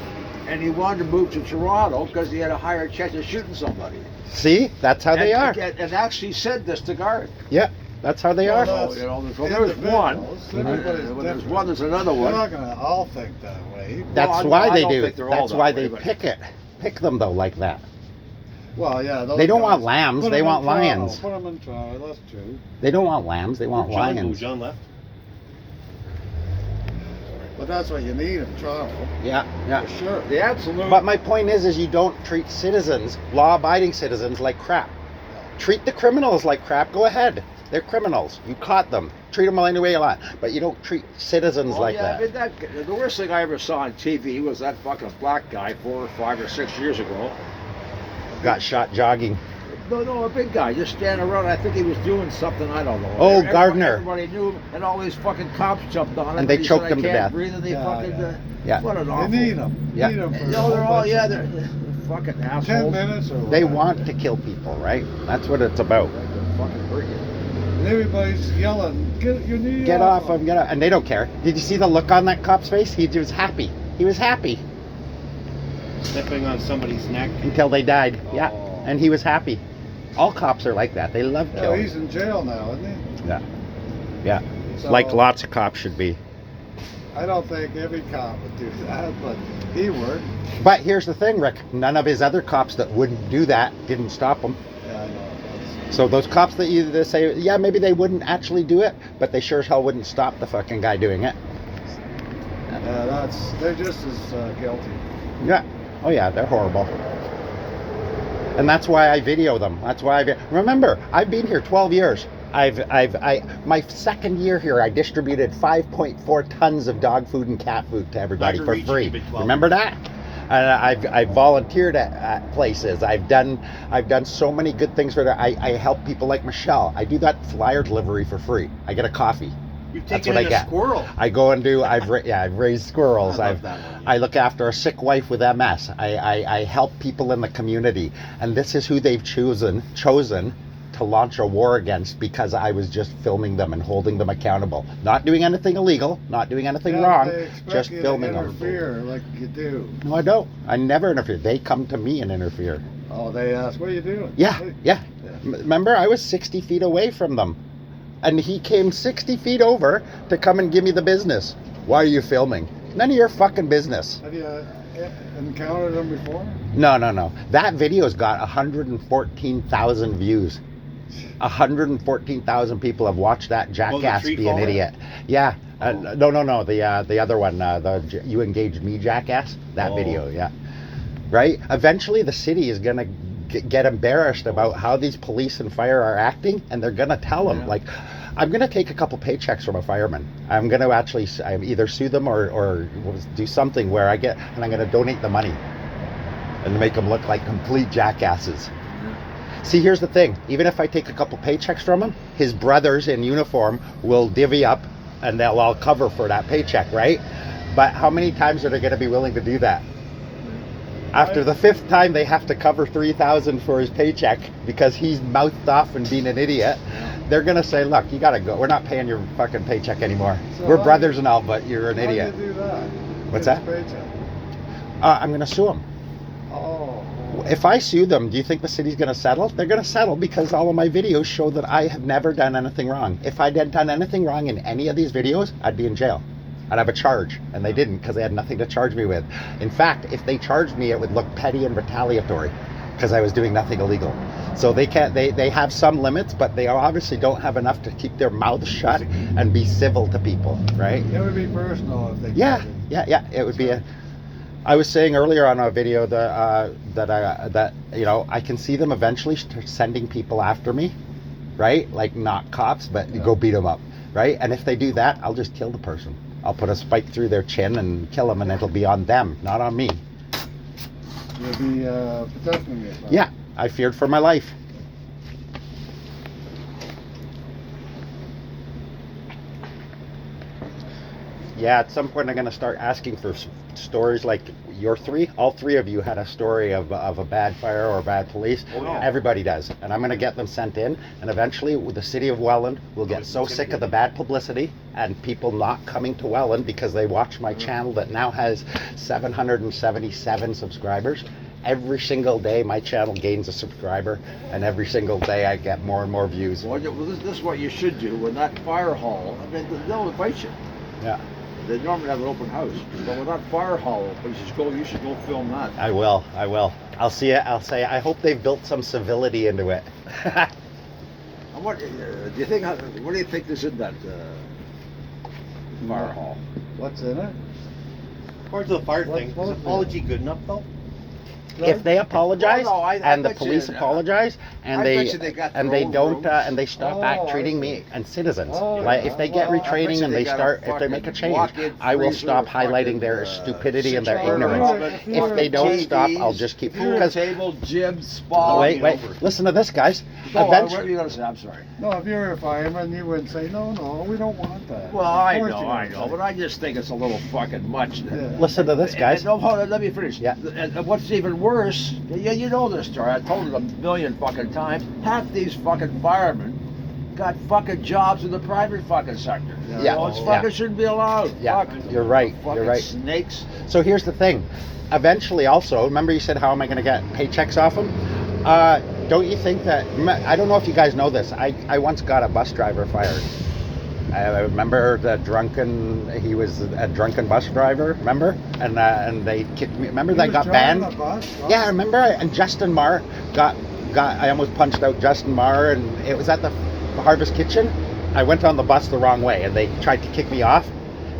and he wanted to move to Toronto because he had a higher chance of shooting somebody. See, that's how they are. And actually said this to Garth. Yeah, that's how they are. Well, So, you know, there's one. Everybody's When there's different. one, there's another They're one. not gonna all think that way. That's Well, why I they don't do. think they're all That's that why way, they but- pick them though like that. Well, yeah. Those They don't guys, want lambs, put they 'em in want Toronto, lions. Put them in Toronto. That's true. They don't want lambs. They want Where'd John go? lions. John left. But that's what you need in Toronto, Yeah, yeah. for sure. The absolute. But my point is you don't treat citizens, law-abiding citizens, like crap. Treat the criminals like crap. Go ahead. They're criminals. You caught them. Treat them any way you want. But you don't treat citizens like I mean, that. the worst thing I ever saw on TV was that fucking black guy 4 or 5 or 6 years ago. Got shot jogging. No, a big guy just standing around. I think he was doing something. I don't know. Oh, Gardner. Everybody knew him, and all these fucking cops jumped on him. And they he choked said, him to I can't death. breathe, and they Yeah, fucking. yeah. Yeah. What an They awful. need them. Yeah. Need them for No, a whole they're all bunch of they're things. fucking 10 assholes. minutes or They whatever. want to kill people, right? That's what it's about. They fucking hurt you. And everybody's yelling, get your knee Get off them, get off. And they don't care. Did you see the look on that cop's face? He was happy. He was happy Stepping on somebody's neck. until they died. Yeah. Oh. And he was happy. All cops are like that. They love Yeah, killing. he's in jail now, isn't he? Yeah. Yeah. So, Like lots of cops should be. I don't think every cop would do that, but he would. But here's the thing, Rick. None of his other cops that wouldn't do that didn't stop him. Yeah, I know. So those cops that either say, yeah, maybe they wouldn't actually do it, but they sure as hell wouldn't stop the fucking guy doing it. They're just as guilty. Yeah. Oh yeah, they're horrible. And that's why I video them. That's why remember, I've been here 12 years. My second year here, I distributed 5.4 tons of dog food and cat food to everybody Dr. for Reach, free. you've been 12 Remember that? And I've volunteered at places. I've done so many good things for that. I help people like Michelle. I do that flyer delivery for free. I get a coffee. You've That's taken what in I a get. squirrel. I go and do. I've raised squirrels. I love that one. I look after a sick wife with MS. I help people in the community, and this is who they've chosen to launch a war against because I was just filming them and holding them accountable. Not doing anything illegal, not doing anything wrong, They expect just you filming to them. interfere like you do. No, I don't. I never interfere. They come to me and interfere. Oh, they ask, what are you doing? Yeah, Hey. yeah. Remember, I was 60 feet away from them. And he came 60 feet over to come and give me the business. Why are you filming? None of your fucking business. Have you encountered them before? No. That video's got 114,000 views. 114,000 people have watched that jackass tree be an faller? idiot. Yeah. No. The other one, the You Engaged Me jackass. That Oh. video, yeah. Right? Eventually, the city is gonna get embarrassed about how these police and fire are acting, and they're gonna tell them, like, I'm gonna take a couple paychecks from a fireman. I'm gonna actually either sue them or do something where I'm gonna donate the money and make them look like complete jackasses. See, here's the thing. Even if I take a couple paychecks from him, his brothers in uniform will divvy up and they'll all cover for that paycheck, right? But how many times are they going to be willing to do that? After the fifth time, they have to cover $3,000 for his paycheck because he's mouthed off and being an idiot. They're going to say, look, you got to go. We're not paying your fucking paycheck anymore. So We're how brothers and all, but you're an How do idiot. you do that? What's Get that? his paycheck. I'm going to sue him. Oh. If I sue them, do you think the city's going to settle? They're going to settle because all of my videos show that I have never done anything wrong. If I had done anything wrong in any of these videos, I'd be in jail. I'd have a charge, and they didn't because they had nothing to charge me with. In fact, if they charged me, it would look petty and retaliatory because I was doing nothing illegal. So they can't. They have some limits, but they obviously don't have enough to keep their mouths shut and be civil to people, right? It would be personal if they Yeah, did it. yeah. It would be a. I was saying earlier on a video that you know, I can see them eventually sending people after me, right? Like not cops, but go beat them up, right? And if they do that, I'll just kill the person. I'll put a spike through their chin and kill them, and it'll be on them, not on me. You'll be protecting yourself. Yeah, I feared for my life. Yeah, at some point I'm going to start asking for stories like your three. All three of you had a story of a bad fire or bad police. Oh, yeah. Everybody does. And I'm going to get them sent in. And eventually the city of Welland will get so sick of the bad publicity and people not coming to Welland because they watch my channel that now has 777 subscribers. Every single day my channel gains a subscriber, and every single day I get more and more views. Well, this is what you should do when that fire hall, I mean, they'll invite you. Yeah. They normally have an open house, but when that fire hall opens, you should go film that. I will. I'll see it. I'll say, I hope they've built some civility into it. And what do you think? What do you think is in that fire hall? What's in it? According to the fire What- thing, is what was apology good enough though? If they apologize Oh, no, I and the bet you- police apologize and I they bet you they got and their they own don't rules. and they stop Oh, I treating see. me and citizens, Oh, like yeah. if they get Well, I bet retraining you and they they got a start, if they make a fucking change, walk-in I will freezer, stop fucking, highlighting their stupidity and their 6 ignorance. oven, If they don't stop, I'll TVs, just keep pool because table, gym, spa. wait, listen to this, guys. Go on, what are Eventually, you gonna say? I'm sorry. No, if you're a fireman, you wouldn't say, no, we don't want that. Well, Of I course know, you I wouldn't know, say. but I just think it's a little fucking much. Yeah. listen to this, guys. No, hold on, let me finish. Yeah. And what's even worse, you know this story, I told it a million fucking times, half these fucking firemen got fucking jobs in the private fucking sector. Yeah. You know, it's Yeah. fucking shouldn't be allowed. Yeah, Fuck. you're right, Fucking you're right. snakes. So here's the thing. Eventually, also, remember you said, how am I going to get paychecks off them? Don't you think that, I don't know if you guys know this, I once got a bus driver fired. I remember he was a drunken bus driver, remember? And they kicked me, remember He that was got driving banned? a bus, huh? Yeah, remember? And Justin Marr I almost punched out Justin Marr, and it was at the Harvest Kitchen. I went on the bus the wrong way, and they tried to kick me off.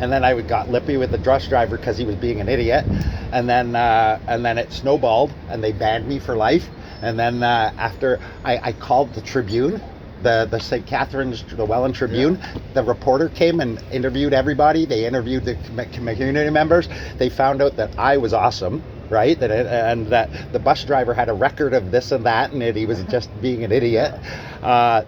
And then I got lippy with the bus driver because he was being an idiot. And then it snowballed, and they banned me for life. And then after I called the Tribune, the St. Catharines, the Welland Tribune, the reporter came and interviewed everybody. They interviewed the community members. They found out that I was awesome, right? And that the bus driver had a record of this and that, and that he was just being an idiot.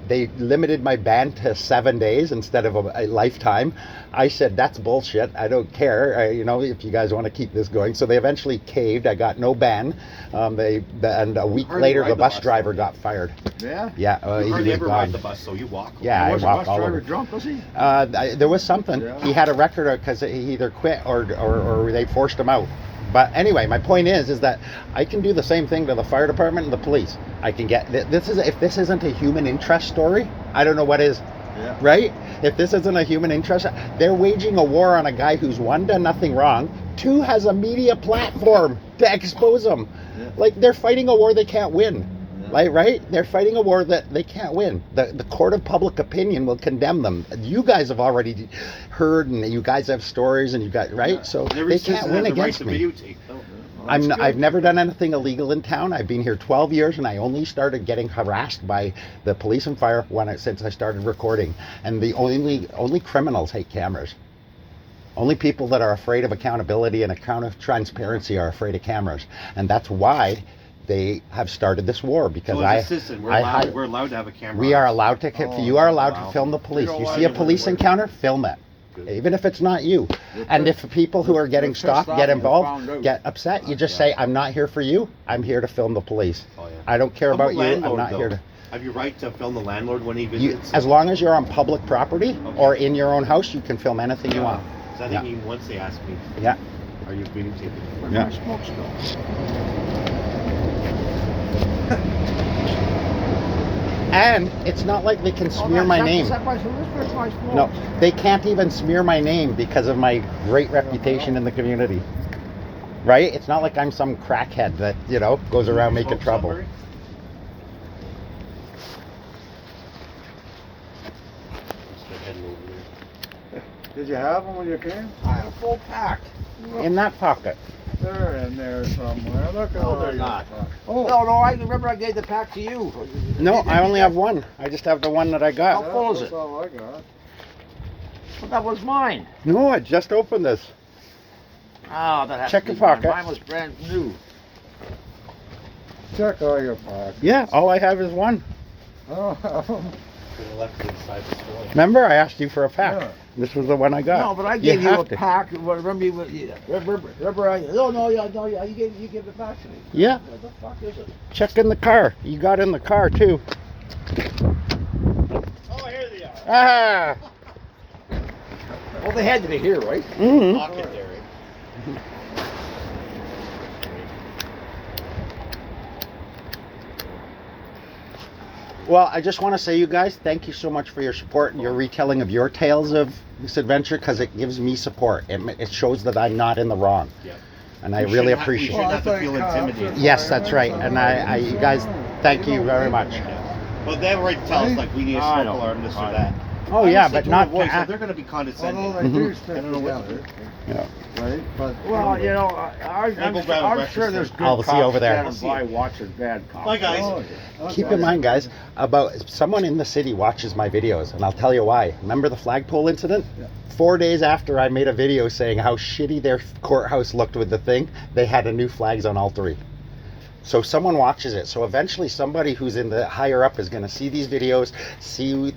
They limited my ban to 7 days instead of a lifetime. I said, that's bullshit. I don't care, if you guys want to keep this going. So they eventually caved. I got no ban. And a week hardly later, ride the the bus bus, driver though. got fired. Yeah? Yeah, You he hardly was ever gone. ride the bus, so you walk. Yeah, I Was the walk bus all driver over. drunk, was he? There was something. Yeah. He had a record because he either quit or they forced him out. But anyway, my point is that I can do the same thing to the fire department and the police. I can get if this isn't a human interest story, I don't know what is. Yeah. Right? If this isn't a human interest, they're waging a war on a guy who's one, done nothing wrong, two, has a media platform to expose him. Yeah. Like they're fighting a war they can't win. Yeah. Like, right? They're fighting a war that they can't win. The court of public opinion will condemn them. You guys have already heard, and you guys have stories, and you got right. So And every they can't citizen win has the right against to me. videotape. I've never done anything illegal in town. I've been here 12 years, and I only started getting harassed by the police and fire since I started recording. And the only criminals hate cameras. Only people that are afraid of accountability and transparency are afraid of cameras, and that's why they have started this war. Because So as a citizen, we're allowed to have a camera. we on are us. allowed to. Oh, You are allowed wow. to film the police. don't You want see a to police work. encounter, film it. Good. Even if it's not you. And if people who are getting They're pissed stopped off get and involved, found out. get upset, you just say, I'm not here for you. I'm here to film the police. Oh, yeah. I don't care How about you. I'm landlord, not here though? to. Have you right to film the landlord when he You, visits? as long as you're on public property Okay. or in your own house, you can film anything you want. So I think even once they asked me, Yeah. are you videotaping? Where's Yeah. my smoke still? And it's not like they can smear my name. Where's my smoke? No, they can't even smear my name because of my great reputation in the community. Right? It's not like I'm some crackhead that, goes around making trouble. Did you have them when you came? I have a full pack. In that pocket. They're in there somewhere. Look No, out they're there. not. Oh, No, I remember I gave the pack to you. No, I only have one. I just have the one that I How got. full is that's it? all I got. Well, that was mine. No, I just opened this. Oh, that has Check to be your mine. pocket. Mine was brand new. Check all your pockets. Yeah, all I have is one. Oh, Remember, I asked you for a pack. Yeah. This was the one I got. No, but I gave you a have to. pack. Remember, remember I. No, yeah. You gave it back to me. Yeah. What the fuck is it? Check in the car. You got in the car too. Oh, here they are. Ah. Well, they had to be here, right? Mm-hmm. Pocket there. Well, I just want to say, you guys, thank you so much for your support and your retelling of your tales of this adventure, because it gives me support. It shows that I'm not in the wrong. Yeah. And I really appreciate shouldn't it. have to feel intimidated. Yes, that's right. And you guys, thank you very much. But they have a right to tell us, like, we need a I smoke know. alarm, this or I that. Oh, yeah, Honestly, but to not a voice, to if they're going to be condescending. although they do Mhm. stick I don't know what to together, Yeah. right? But Well, you know, We'll go grab a I'm breakfast sure there's then. good I'll see cops you over there. standing by watching bad cops. Bye, guys. Oh, yeah. Keep Okay. in mind, guys, about someone in the city watches my videos, and I'll tell you why. Remember the flagpole incident? Yeah. 4 days after I made a video saying how shitty their courthouse looked with the thing, they had a new flags on all three. So someone watches it. So eventually somebody who's in the higher up is going to see these videos,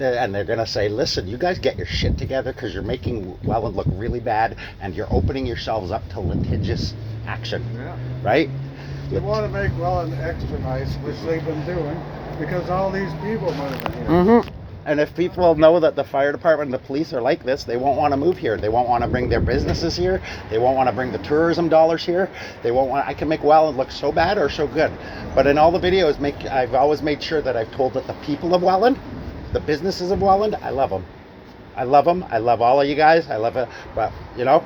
and they're going to say, listen, you guys get your shit together, because you're making Welland look really bad, and you're opening yourselves up to litigious action, Yeah. right? You want to make Welland extra nice, which they've been doing, because all these people moving here. Mm-hmm. And if people know that the fire department and the police are like this, they won't want to move here. They won't want to bring their businesses here. They won't want to bring the tourism dollars here. They won't want. I can make Welland look so bad or so good. But in all the videos, I've always made sure that I've told that the people of Welland, the businesses of Welland, I love them. I love them. I love all of you guys. I love it. But you know,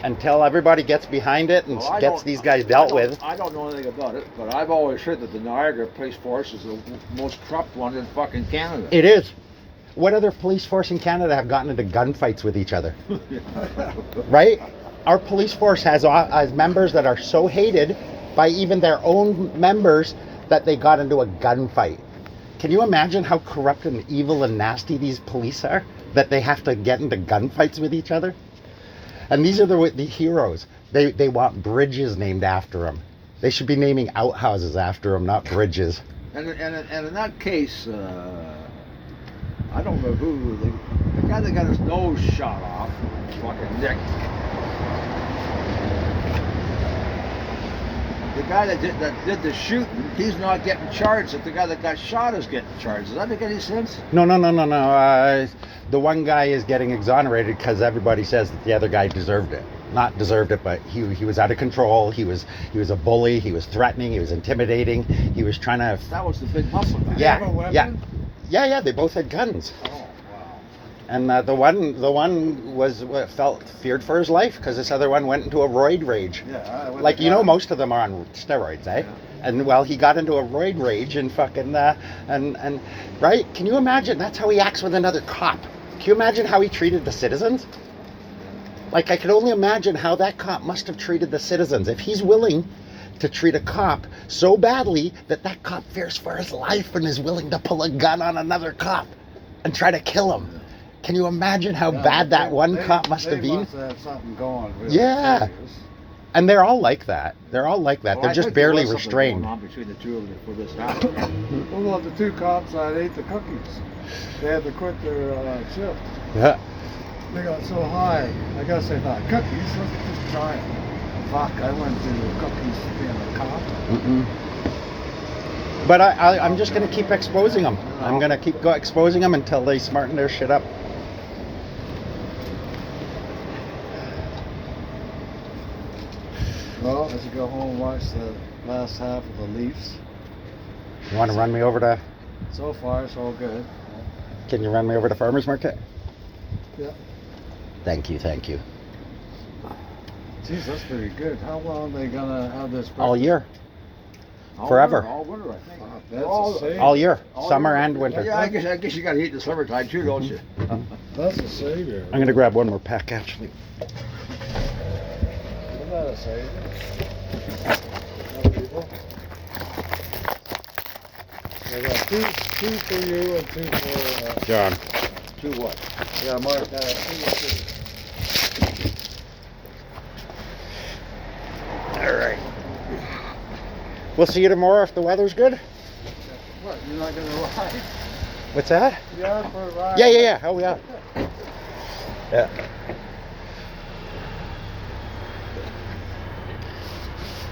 until everybody gets behind it and Well, I gets don't- these guys dealt with. I don't know anything about it, but I've always heard that the Niagara Police Force is the most corrupt one in fucking Canada. It is. What other police force in Canada have gotten into gunfights with each other? Right? Our police force has members that are so hated by even their own members that they got into a gunfight. Can you imagine how corrupt and evil and nasty these police are? That they have to get into gunfights with each other? And these are the heroes. They want bridges named after them. They should be naming outhouses after them, not bridges. And in that case, I don't know who the guy that got his nose shot off, fucking Nick. The guy that did the shooting, he's not getting charged. If the guy that got shot is getting charged, does that make any sense? No. The one guy is getting exonerated because everybody says that the other guy deserved it. Not deserved it, but he was out of control. He was a bully. He was threatening. He was intimidating. He was trying to. That was the big muscle guy. Yeah, have a weapon? yeah. They both had guns, Oh wow. and the one was feared for his life because this other one went into a roid rage. Yeah, with Like the you know, gun. most of them are on steroids, eh? And well, he got into a roid rage and fucking and right? Can you imagine? That's how he acts with another cop. Can you imagine how he treated the citizens? Like, I can only imagine how that cop must have treated the citizens. If he's willing to treat a cop so badly that that cop fears for his life and is willing to pull a gun on another cop and try to kill him. Can you imagine how Yeah, bad that one they- cop must have They been? must have something going. Really Yeah. serious. And they're all like that. They're all like that. Well, They're I just think there barely was something restrained. going on between the two of them for this happened. Well, the two cops that ate the cookies, they had to quit their shift. Yeah. They got so high. I guess they thought, cookies, let's just try it. Fuck, I went to cookies being a cop. Mm-mm. But I'm just going to keep exposing them. I'm going to keep exposing them until they smarten their shit up. Well, as you go home, watch the last half of the Leafs. You want to run me over to? So far, so good. Can you run me over to Farmers Market? Yeah. Thank you. Geez, that's pretty good. How long are they gonna have this? All year, All Forever. winter, all winter, I think. Fuck, that's All- a savior. all year, all summer year. and winter. Yeah, I guess you got to heat in the summertime too, don't you? That's a savior. I'm going to grab one more pack actually. Isn't that a savior? Other people? I got two for you and two for John. 2 what? Yeah, mark that. C2. All right. We'll see you tomorrow if the weather's good. What, you're not gonna ride? What's that? Yeah, for a ride. Yeah. Oh, yeah. Yeah.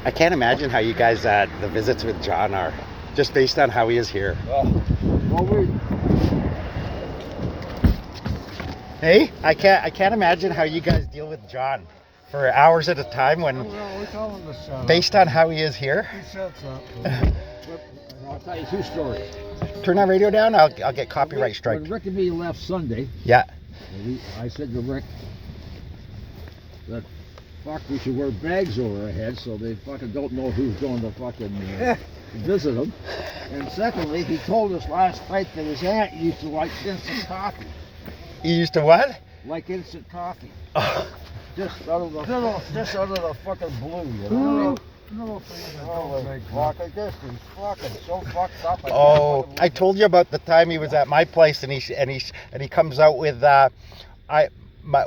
I can't imagine how you guys, the visits with John are, just based on how he is here. Well, Hey, I can't imagine how you guys deal with John for hours at a time when, Well, we tell him to shut up. based on how he is here. He shuts up. I'll tell you 2 stories. Turn that radio down. I'll get copyright strike. When Rick and me left Sunday, Yeah. I said to Rick that we should wear bags over our heads so they fucking don't know who's going to fucking visit them. And secondly, he told us last night that his aunt used to like instant coffee. You used to what? Like instant coffee. Oh, Just out of the fucking blue, you know? No things that Oh, don't make fucking this is fucking so fucked up. oh, I told you about the time he was at my place and he comes out with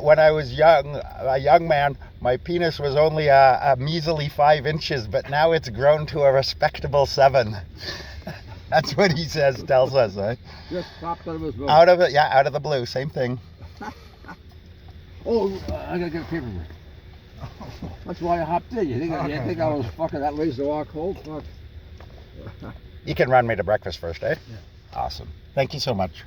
when I was a young man, my penis was only a measly 5 inches, but now it's grown to a respectable 7. That's what he tells us, eh? Just popped out of his mouth. Out of it, yeah, out of the blue, same thing. Oh, I gotta get a paperwork. That's why I hopped in. You think I was fucking that lazy to walk home? Fuck. You can run me to breakfast first, eh? Yeah. Awesome. Thank you so much.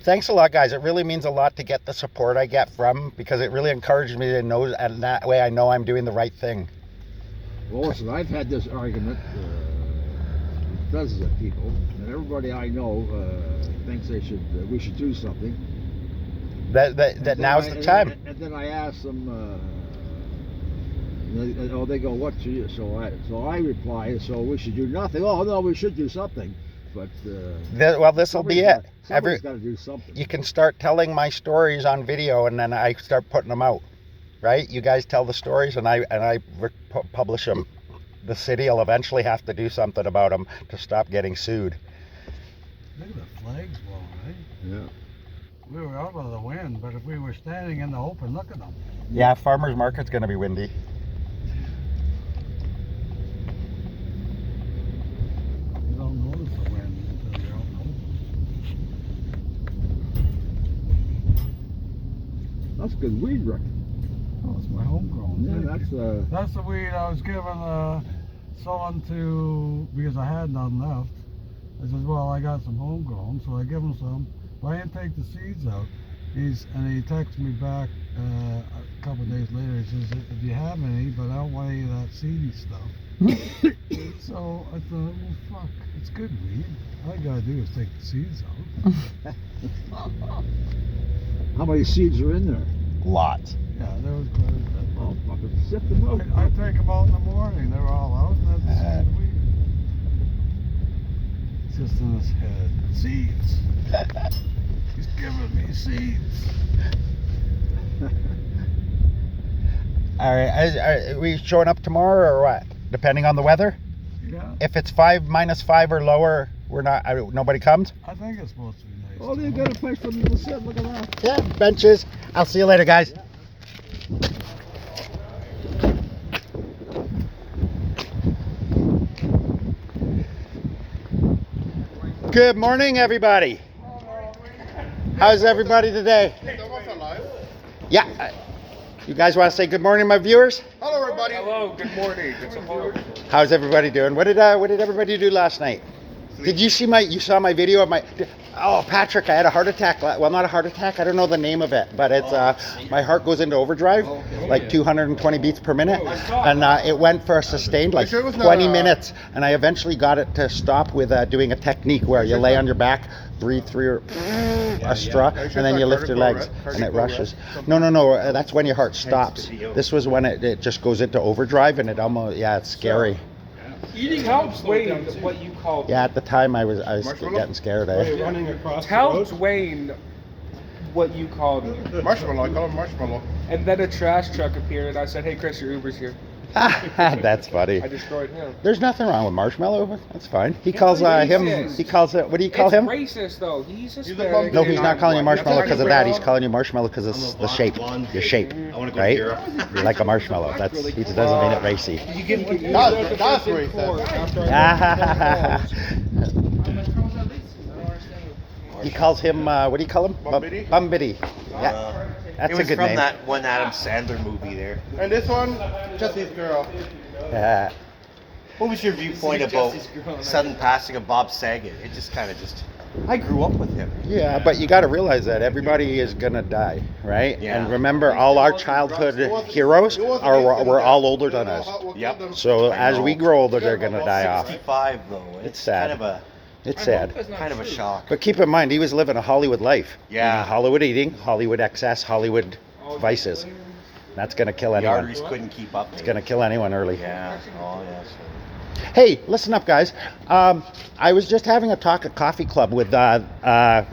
Thanks a lot, guys. It really means a lot to get the support I get from, because it really encourages me to know, and that way I know I'm doing the right thing. Well, listen, I've had this argument with dozens of people, and everybody I know thinks we should do something. That now's the time. And then I ask them, they go, what to you? So I reply, so we should do nothing. Oh, no, we should do something. But Well, this will be it. Somebody's got to do something. You can start telling my stories on video, and then I start putting them out. Right? You guys tell the stories, and I publish them. The city will eventually have to do something about them to stop getting sued. Look at the flags blowing, eh? Yeah. We were out of the wind, but if we were standing in the open, look at them. Yeah, farmers market's going to be windy. You don't notice the wind until you're out in the open. That's good weed, Rick. Oh, it's my homegrown. Yeah, That's the weed I was giving someone to, because I had none left. I says, well, I got some homegrown, so I give him some. But I didn't take the seeds out. And he texted me back a couple of days later. He says, if you have any, but I don't want any of that seedy stuff. So I thought, well, fuck, it's good weed. All I gotta do is take the seeds out. How many seeds are in there? Lots. Yeah, there was quite a bit. Oh, fucking sift them out. I take them out in the morning. They're all out, and that's the weed. It's just in his head. Seeds. He's giving me seeds. All right, are we showing up tomorrow or what? Depending on the weather? Yeah. If it's -5 or lower, we're not. Nobody comes. I think it's supposed to be nice. Oh, they got a place for them to sit. Look at that. Yeah, benches. I'll see you later, guys. Good morning, everybody. How's everybody today? Yeah. You guys want to say good morning, my viewers? Hello, everybody. Hello, good morning. It's a How's everybody doing? What did everybody do last night? Did you see you saw my video of oh, Patrick, I had a heart attack. Well, not a heart attack. I don't know the name of it, but it's my heart goes into overdrive, like 220 beats per minute, and it went for a sustained like 20 minutes, and I eventually got it to stop with doing a technique where you lay on your back, breathe through a straw, and then you lift your legs, and it rushes. No, that's when your heart stops. This was when it just goes into overdrive, and it almost, it's scary. Eating helps Wayne what you called. Yeah, at the time I was getting scared. Running across Tell Wayne what you called me. Marshmallow, I call him Marshmallow. And then a trash truck appeared, and I said, "Hey, Chris, your Uber's here." That's funny. I destroyed him. There's nothing wrong with Marshmallow. That's fine. He calls him. He calls it. What do you call It's him? racist though. He's Hispanic. No, he's not calling you marshmallow You're because of that. He's calling you marshmallow because it's the shape. Your shape, I want to go right? to Europe. You're like a marshmallow. That's he doesn't mean it racy. You get That's He calls him. What do you call him? Bumbity? Bumbity. Yeah, that's It a was good from name. that one Adam Sandler movie there. And this one, Jesse's girl. Yeah. What was your viewpoint about sudden passing of Bob Saget? It just kind of I grew up with him. Yeah, but you got to realize that everybody is gonna die, right? Yeah. And remember, all our childhood heroes were all older than us. Yep. So I as know. we grow older, they're gonna die off. 65 though. It's sad. It's sad. Kind of a shock. But keep in mind, he was living a Hollywood life. Yeah. Hollywood eating, Hollywood excess, Hollywood vices. That's gonna kill The anyone. arteries couldn't keep up. It's gonna kill anyone early. Yeah. Oh yes. Hey, listen up, guys. I was just having a talk at Coffee Club with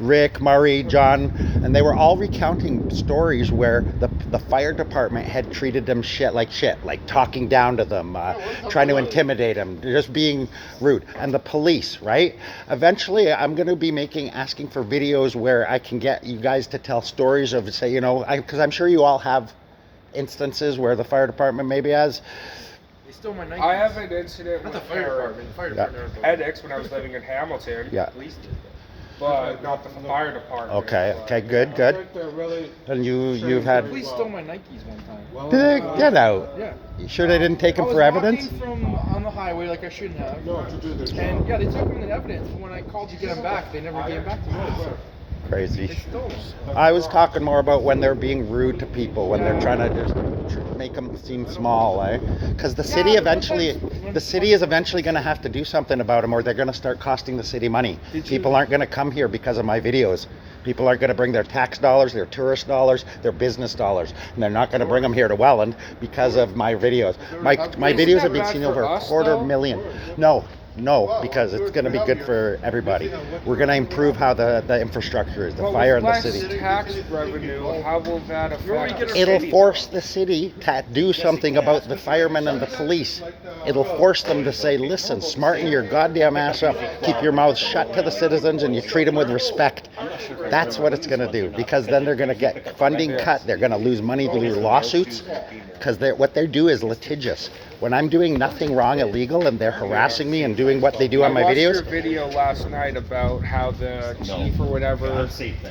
Rick, Murray, John, and they were all recounting stories where the fire department had treated them like talking down to them, trying to intimidate them, just being rude. And the police, right? Eventually, I'm going to be asking for videos where I can get you guys to tell stories of, say, because I'm sure you all have instances where the fire department maybe has. I have an incident with the fire department. The fire department. FedEx when I was living in Hamilton. Yeah. But not the fire department. Okay. Good. And you've had. Police stole my Nikes one time. Did they? Get out. Yeah. You sure they didn't take I them was for evidence? walking from on the highway like I shouldn't have. And yeah, they took them in evidence, but when I called to get them back, they never gave them back to me. Crazy. They stole them. I was talking more about when they're being rude to people, when they're trying to just make them seem small, eh? Because the city is eventually going to have to do something about them, or they're going to start costing the city money. People aren't going to come here because of my videos. People aren't going to bring their tax dollars, their tourist dollars, their business dollars, and they're not going to bring them here to Welland because of my videos. My videos have been seen over a 250,000. No, because it's going to be good for everybody. We're going to improve how the infrastructure is, the fire in the city. Tax revenue, how will that affect? It'll force the city to do something about the firemen and the police. It'll force them to say, listen, smarten your goddamn ass up, keep your mouth shut to the citizens, and you treat them with respect. That's what it's going to do, because then they're going to get funding cut. They're going to lose money through lawsuits, because what they do is litigious. When I'm doing nothing wrong illegal and they're harassing me and doing what they do on my videos. I watched your video last night about how the chief or whatever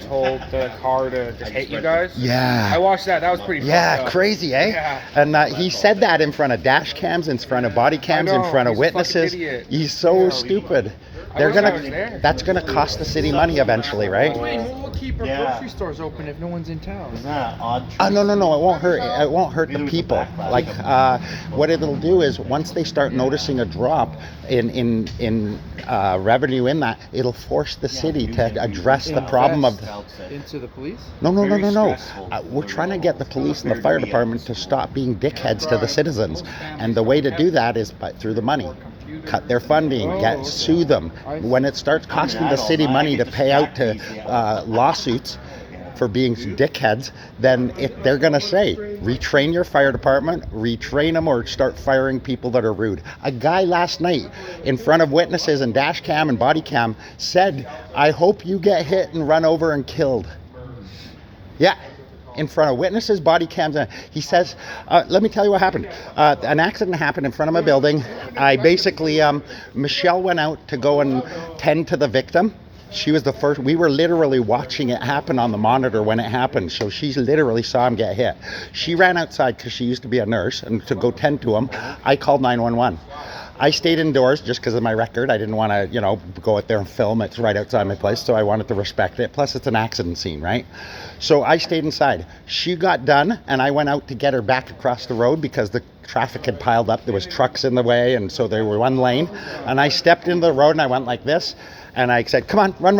told the car to just hit you guys. Yeah. I watched that. That was pretty Yeah, fucked up. crazy, eh? Yeah. And he said that in front of dash cams, in front of body cams, in front of he's a fucking witnesses. idiot. He's so stupid. I wish I was there. That's gonna cost the city money eventually, right? Wait, we'll keep our grocery stores open if no one's in town. Isn't that odd? No, it won't hurt. It won't hurt the people. Like, what it'll do is once they start noticing a drop in revenue in that, it'll force the city to address the problem of. Into the police? No. We're trying to get the police and the fire department to stop being dickheads to the citizens, and the way to do that is through the money. Cut their funding, sue them. When it starts costing the city money to pay out to lawsuits for being dickheads, then they're going to say, retrain your fire department, retrain them, or start firing people that are rude. A guy last night in front of witnesses and dash cam and body cam said, I hope you get hit and run over and killed. Yeah. In front of witnesses, body cams. He says, let me tell you what happened. An accident happened in front of my building. I basically, Michelle went out to go and tend to the victim. She was the first. We were literally watching it happen on the monitor when it happened. So she literally saw him get hit. She ran outside because she used to be a nurse and to go tend to him. I called 911. I stayed indoors just because of my record. I didn't want to, go out there and film. It's right outside my place, so I wanted to respect it. Plus, it's an accident scene, right? So I stayed inside. She got done, and I went out to get her back across the road because the traffic had piled up. There was trucks in the way, and so they were one lane. And I stepped into the road, and I went like this. And I said, come on, run.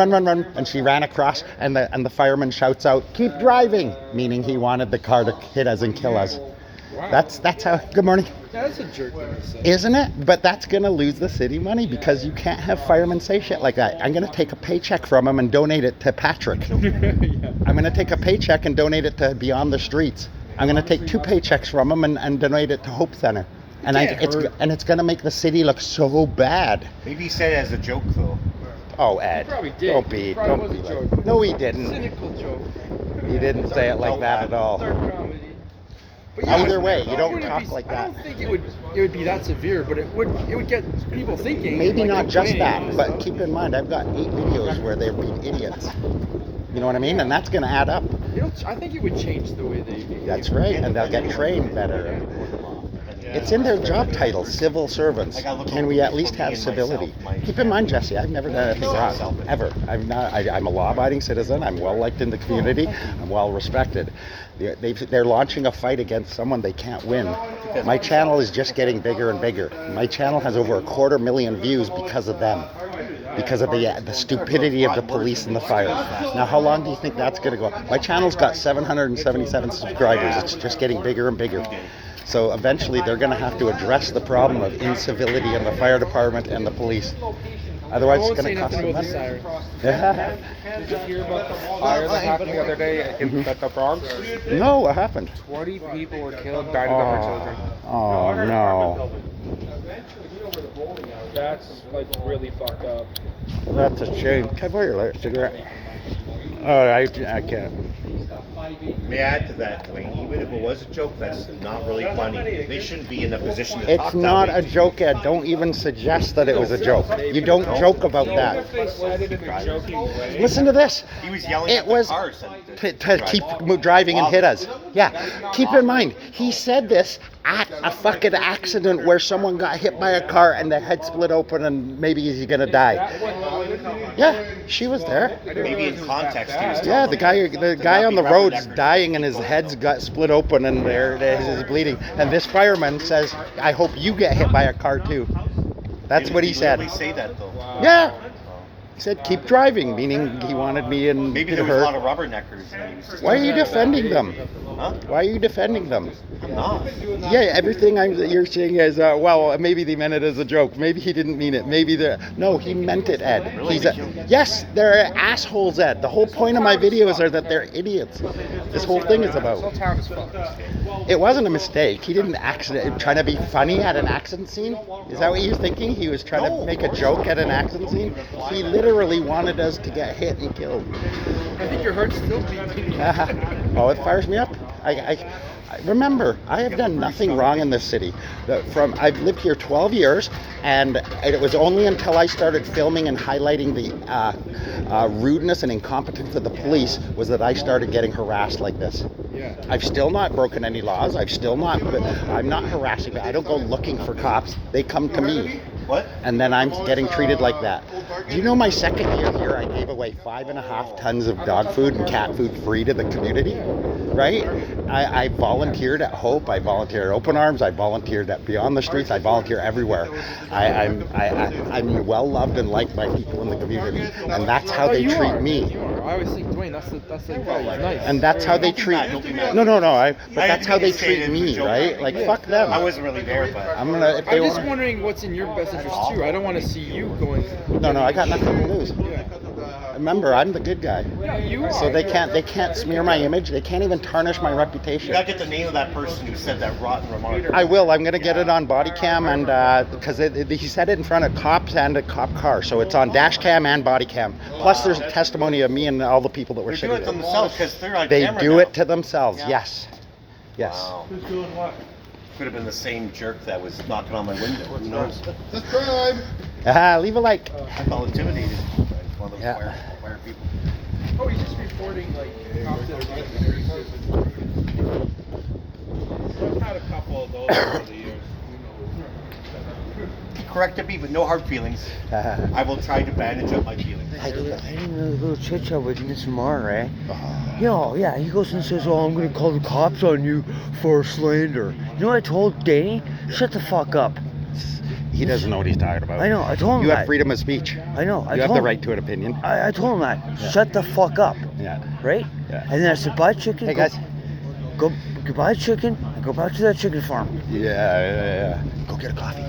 And she ran across, and the fireman shouts out, keep driving, meaning he wanted the car to hit us and kill us. Wow. That's how, good morning. That's a jerk thing to say. Isn't it? But that's going to lose the city money because you can't have firemen say shit like that. I'm going to take a paycheck from him and donate it to Patrick. I'm going to take a paycheck and donate it to Beyond the Streets. I'm going to take 2 paychecks from him and donate it to Hope Center. And it's gonna make the city look so bad. Maybe he said it as a joke though. Oh, Ed, Probably did. don't be Probably was a like. joke. No, he didn't. Cynical joke. He didn't say it like that at all. Dark comedy. But Either way, you it don't wouldn't talk be- like I that. don't think it would be that severe, but it would get people thinking. Maybe like, not just complaining that, and but stuff. keep in mind, I've got 8 videos where they're being idiots. You know what I mean? And that's gonna add up. I think it would change the way they. That's right, and they'll get trained better. It's in their job title, civil servants. Can we at least have civility? Keep in mind, Jesse, I've never done anything wrong, ever. I'm a law-abiding citizen. I'm well-liked in the community. I'm well-respected. They're launching a fight against someone they can't win. My channel is just getting bigger and bigger. My channel has over 250,000 views because of them. Because of the stupidity of the police and the fire. Now, how long do you think that's going to go? My channel's got 777 subscribers. It's just getting bigger and bigger. So eventually they're going to have to address the problem of incivility in the fire department and the police. Otherwise, it's going to cost them money. Did you hear about the fire that happened the other day at the Bronx? No, what happened? 20 people were killed, 9 of them were children. Oh, no. That's like really fucked up. That's a shame. Can I borrow your cigarette? Oh, I can't. May I add to that, Dwayne? Even if it was a joke, that's not really funny. They shouldn't be in a position to talk It's that not way a to joke, Ed. Don't even suggest that it was a joke. You don't joke about that. If they said it in a joking way. Listen to this. He was yelling It at the was car. to keep driving and hit us. Yeah. Keep in mind, he said this at a fucking accident where someone got hit by a car and their head split open and maybe he's gonna die. Yeah, she was there. Maybe in context, he was Yeah, the guy on the road's dying and his head's got split open and he's bleeding. And this fireman says, "I hope you get hit by a car too." That's what he said. Did he say that though? Yeah. He said, "Keep driving," meaning he wanted me and Maybe there was a lot of rubberneckers. And he was just Why are you defending them? Huh? Why are you defending them? I'm not. Yeah, everything you're saying is, well, maybe they meant it as a joke. Maybe he didn't mean it. No, he meant it, Ed. Really? Yes, they're assholes, Ed. The whole point of my videos are that they're idiots. This whole thing is about. This whole town is fucked. It wasn't a mistake. He didn't trying to be funny at an accident scene. Is that what he was thinking? He was trying to make a joke at an accident scene. He literally wanted us to get hit and killed. I think your heart's still beating. Oh, it fires me up. Remember, I have done nothing wrong in this city. I've lived here 12 years, and it was only until I started filming and highlighting the rudeness and incompetence of the police was that I started getting harassed like this. Yeah. I've still not broken any laws. I'm not harassing. I don't go looking for cops. They come to me. What? And then I'm getting treated like that. Do you know my second year here, I gave away 5.5 tons of dog food and cat food free to the community, right? I volunteered at Hope, I volunteered at Open Arms, I volunteered at Beyond the Streets, I volunteer everywhere. I'm well loved and liked by people in the community, and that's how they treat me. I always think, Dwayne, that's the guy. He's nice. And that's how they treat. No. But that's how they treat me, right? Like fuck them. I wasn't really there, but I'm gonna. If they I'm just want. wondering what's in your best interest too. I don't want to see you going. No, I got nothing to lose. Remember, I'm the good guy. Yeah, you are. So they can't smear my image. They can't even tarnish my reputation. you gotta get the name of that person who said that rotten remark. I will. I'm gonna get it on body cam and because he said it in front of cops and a cop car, so it's on dash cam and body cam. Plus, there's a testimony of me and all the people that were They're sitting doing it to there. themselves because they're on They camera do now. it to themselves. Yeah. Yes. Yes. Wow. Could have been the same jerk that was knocking on my window. Who knows? Leave a like. I felt intimidated. One of those Yeah. fire people. Oh, he's just reporting like cops that I've had a couple of those over the years. Corrected me, but no hard feelings. I will try to bandage up my feelings. I didn't really go chit chat with Mr. Marr, eh? Yeah, he goes and says, "Oh, I'm gonna call the cops on you for slander." You know what I told Danny? Shut the fuck up. He doesn't know what he's talking about. I know, I told him You that. have freedom of speech. I know, I You have told the him. right to an opinion. I told him that. Shut the fuck up, Yeah. right? Yeah. And then I said, buy chicken. Hey guys. Go buy chicken and go back to that chicken farm. Yeah. Go get a coffee.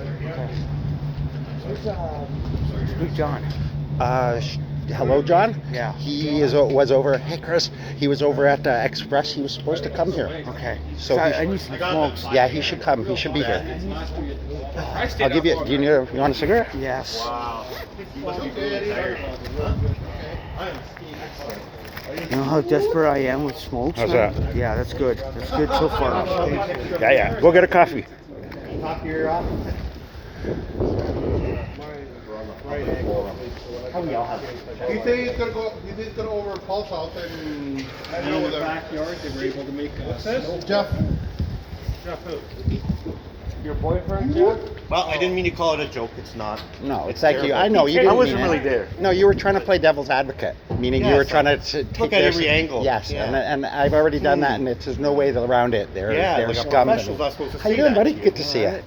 Who's John? hello, John. Yeah. He was over. Hey, Chris. He was over at Express. He was supposed to come here. Okay. So I need some smokes. yeah, he should come. He should be here. I stayed I'll give you. up Do you want a cigarette? Yes. You know how desperate I am with smokes? How's man? that? Yeah, that's good. That's good so far. Yeah. Go get a coffee. Top of your office. How we all have it. Do you think it's gonna go? Do you think it's gonna over Paul's house and I know In the backyard, they were able to make a Jeff? Your boyfriend, Jeff? Well, I didn't mean to call it a joke. It's not. No, it's like you. I know you I didn't. wasn't mean it. really there. No, you were trying to play devil's advocate, meaning you Yes, were trying to take look at their every angle. Yes, Yeah. and I've already done that, and there's no way around it. They're Yeah, like a scum. professional's not supposed to How you say doing, that. buddy? Good to see you.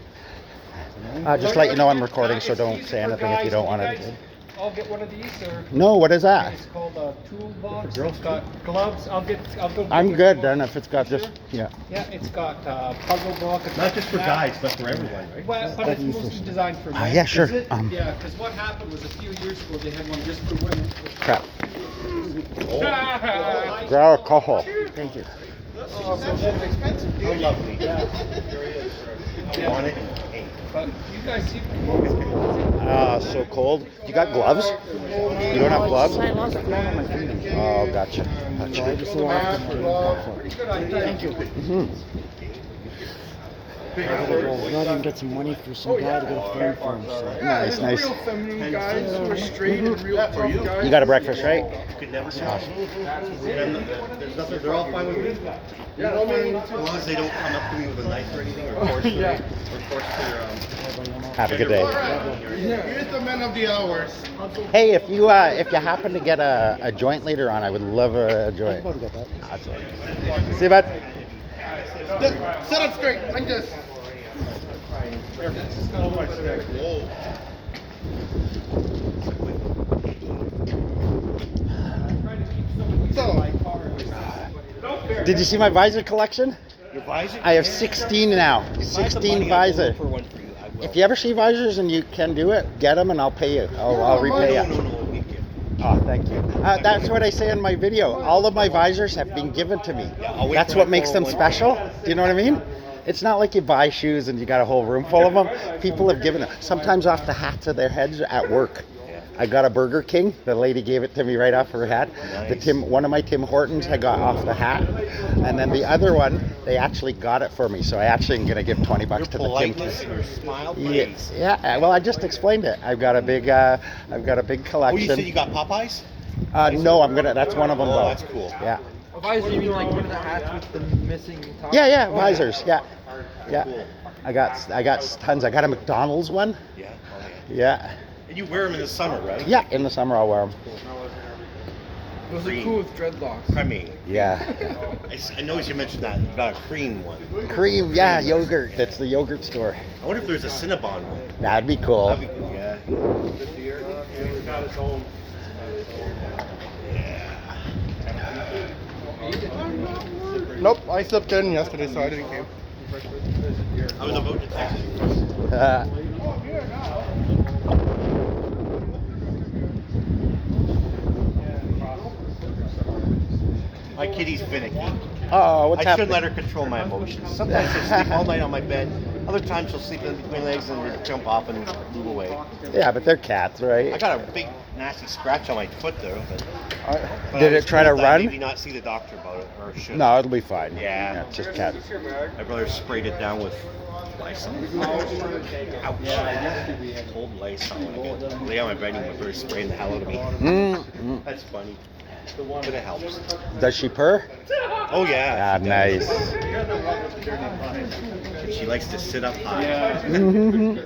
Just let you know I'm recording, so don't say anything if you don't want to. I'll get one of these, or No, what is that? it's called a toolbox. It's got gloves. I'll go. I'm good then if it's got just yeah. Yeah, it's got puzzle book. It's Not got just for map. guys, but for everyone, right? Well, but it's mostly designed for men. Yeah, sure. Yeah, because what happened was a few years ago they had one just for women. Crap. Grow alcohol. Thank you. How lovely. You want it? Hey. But you guys see. So cold. You got gloves? You don't have gloves? Oh, gotcha. Pretty good idea. Thank you. Well, we gotta get some money for some guy to get a phone for him. So. Yeah, Nice, there's nice. real feminine guys who are straight and real tough guys. You got a breakfast, right? You could never tell. There's nothing. They're all fine with me. Yeah, no, As long as they don't come up to me with a knife or anything, or force their, Have a good day. Here's the man of the hours. Hey, if you happen to get a joint later on, I would love a joint. Awesome. See you, bud. Sit up straight, like this. So, Did you see my visor collection? Your visor? I have 16 now. If I have the 16 money, I'll go visor. look for one for you. I will. If you ever see visors and you can do it, get them and I'll pay you. I'll repay you. No, we give. Oh, thank you. That's what I say in my video. All of my visors have been given to me. I'll wait That's for what my makes them 401. special. Do you know what I mean? It's not like you buy shoes and you got a whole room full of them. People have given it. Sometimes off the hats of their heads at work. I got a Burger King. The lady gave it to me right off her hat. Nice. One of my Tim Hortons I got off the hat, and then the other one they actually got it for me. So I actually am gonna give $20 Your to the Tim. politeness and your smile, Yeah, please. yeah. Well, I just explained it. I've got a big collection. Oh, you said you got Popeyes? No, I'm gonna. That's one of them. Oh, though. that's cool. Yeah. A visor, you mean like one of the hats with the missing top? Yeah, visors. Yeah, yeah. Cool. I got tons. I got a McDonald's one. Yeah. Oh, yeah. Yeah. And you wear them in the summer, right? Yeah. In the summer I'll wear them. Those are cool with dreadlocks. Creamy. Yeah. I noticed you mentioned that. You got a cream one. Cream. Yeah. Yogurt. That's the yogurt store. I wonder if there's a Cinnabon one. That'd be cool. That'd be cool, yeah. nope, I slept in yesterday, so I didn't come. I was about to text you. My kitty's finicky. Oh, what's I should happening? let her control my emotions. Sometimes she'll sleep all night on my bed. Other times she'll sleep in between legs and jump off and move away. Yeah, but they're cats, I right? got a big nasty scratch on my foot there. But Did I was it try to told that run? Maybe not see the doctor about it, or should. No, it'll be fine. Yeah. It's just cat. My brother sprayed it down with Lysol. Ouch. Cold Lysol. When I get lay on my bed and my brother's spraying the hell out of me. Mm. That's funny. But it helps. Does she purr? Oh yeah. Ah, nice. She likes to sit up high. Mhm.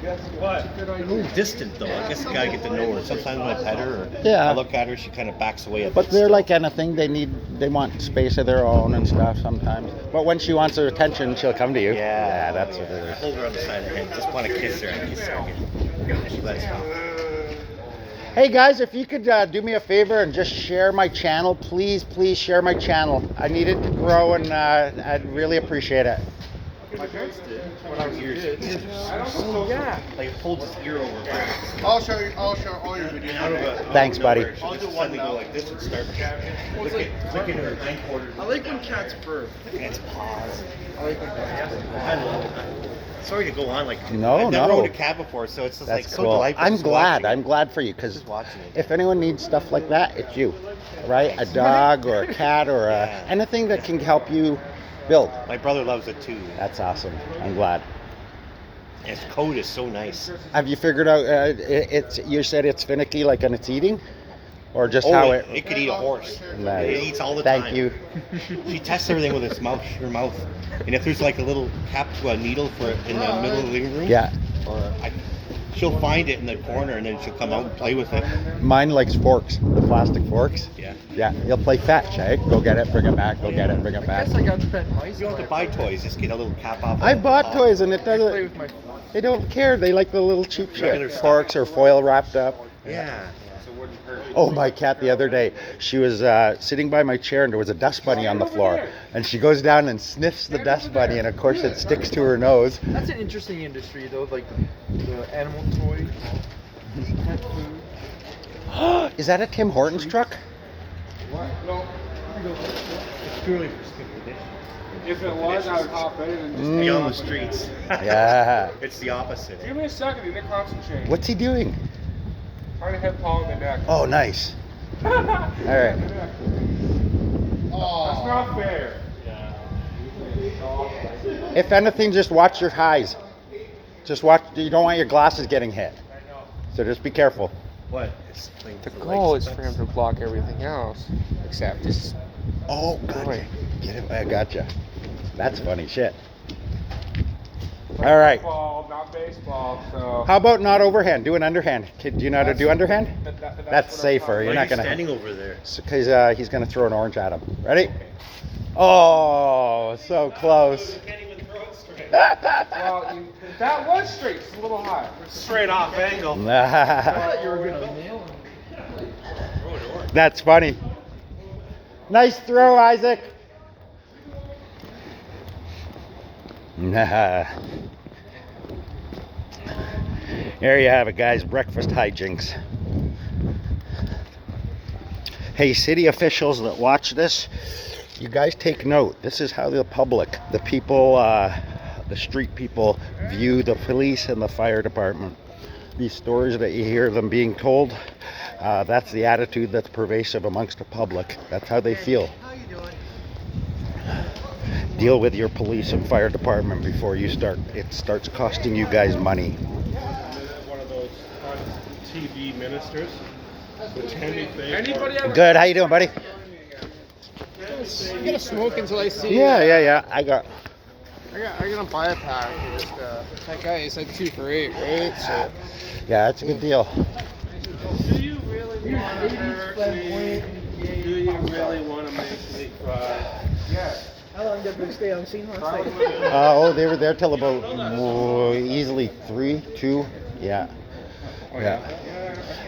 A little distant though. I guess you gotta get to know her. Sometimes when I pet her or Yeah. I look at her, she kind of backs away a bit. But they're still. like anything. They want space of their own and stuff sometimes. But when she wants her attention, she'll come to you. Yeah. that's what it is. Hold her on the side of the head. Just want to kiss her and kiss her again. She lets go. Hey guys, if you could do me a favor and just share my channel, please share my channel. I need it to grow, and I'd really appreciate it. My parents did when I was a kid. Yeah. Like it holds his ear over. I'll show all your videos. Out of Thanks, buddy. I'll do one go like this and start licking her hindquarters. I like when cats purr. Its paws. I like when cats purr. I love it. Sorry to go on like No, I've never no. owned a cat before, so it's just That's like so cool. delightful. I'm just glad. watching it. I'm glad for you because Just watching it. if anyone needs stuff like that, it's you, right? A dog or a cat or anything that can help you build. My brother loves it too. That's awesome. I'm glad. Its coat is so nice. Have you figured out? It's you said it's finicky, like when it's eating, or just how it? It could eat a horse. Nice. It eats all the time. Thank you. She tests everything with her mouth. And if there's like a little cap to a needle for in the middle of the living room, Yeah. she'll find it in the corner and then she'll come out and play with it. Mine likes forks, the plastic forks. Yeah. Yeah, he'll play fetch, eh? Go get it, bring it back. Go get it, bring it I back. guess I got pet mice. You don't have to buy toys. Just get a little cap off. I bought toys and it Play doesn't. with my. They don't care. They like the little cheap Regular shit. stuff. Forks or foil wrapped up. Yeah. Oh, my cat the other day, she was sitting by my chair and there was a dust bunny on the floor. And she goes down and sniffs the dust bunny and of course it sticks to her nose. That's an interesting industry though, like the animal toys, pet food. Is that a Tim Hortons truck? It's purely for stupid. If it was, I would hop in and just. Mm. Be on the streets. Yeah. It's the opposite. Give me a second, I need to concentrate. What's he doing? Trying to hit Paul in the neck. Oh, nice. All right. That's not fair. If anything, just watch your highs. Just watch. You don't want your glasses getting hit. So just be careful. What? It's like The goal is for him to block everything else, except this. Oh, gotcha. Get it. I gotcha. That's funny shit. All right. Football, not baseball, so. How about not overhand? Do an underhand. Kid, do you know how to do underhand? That's what I'm safer. talking You're Why are not you gonna. standing over there. Because he's gonna throw an orange at him. Ready? Oh, so close. Well, that was straight. It's a little high. Straight off angle. I thought you were gonna nail him. That's funny. Nice throw, Isaac. There you have it, guys. Breakfast hijinks. Hey, city officials that watch this, you guys take note. This is how the public, the people, the street people view the police and the fire department. These stories that you hear them being told, that's the attitude that's pervasive amongst the public. That's how they feel. Deal with your police and fire department before it starts costing you guys money. One of those TV ministers with handy face. Anybody ever? Good, how you doing, buddy? I'm gonna smoke until I see. Yeah. I got I'm gonna buy a pack. Just, that guy said 2 for $8, right? So. yeah, that's a good deal. Do you really want to hurt me? Do you really want to make me cry? Yes. How long did we stay on scene last night? They were there till about easily 3, 2. Yeah.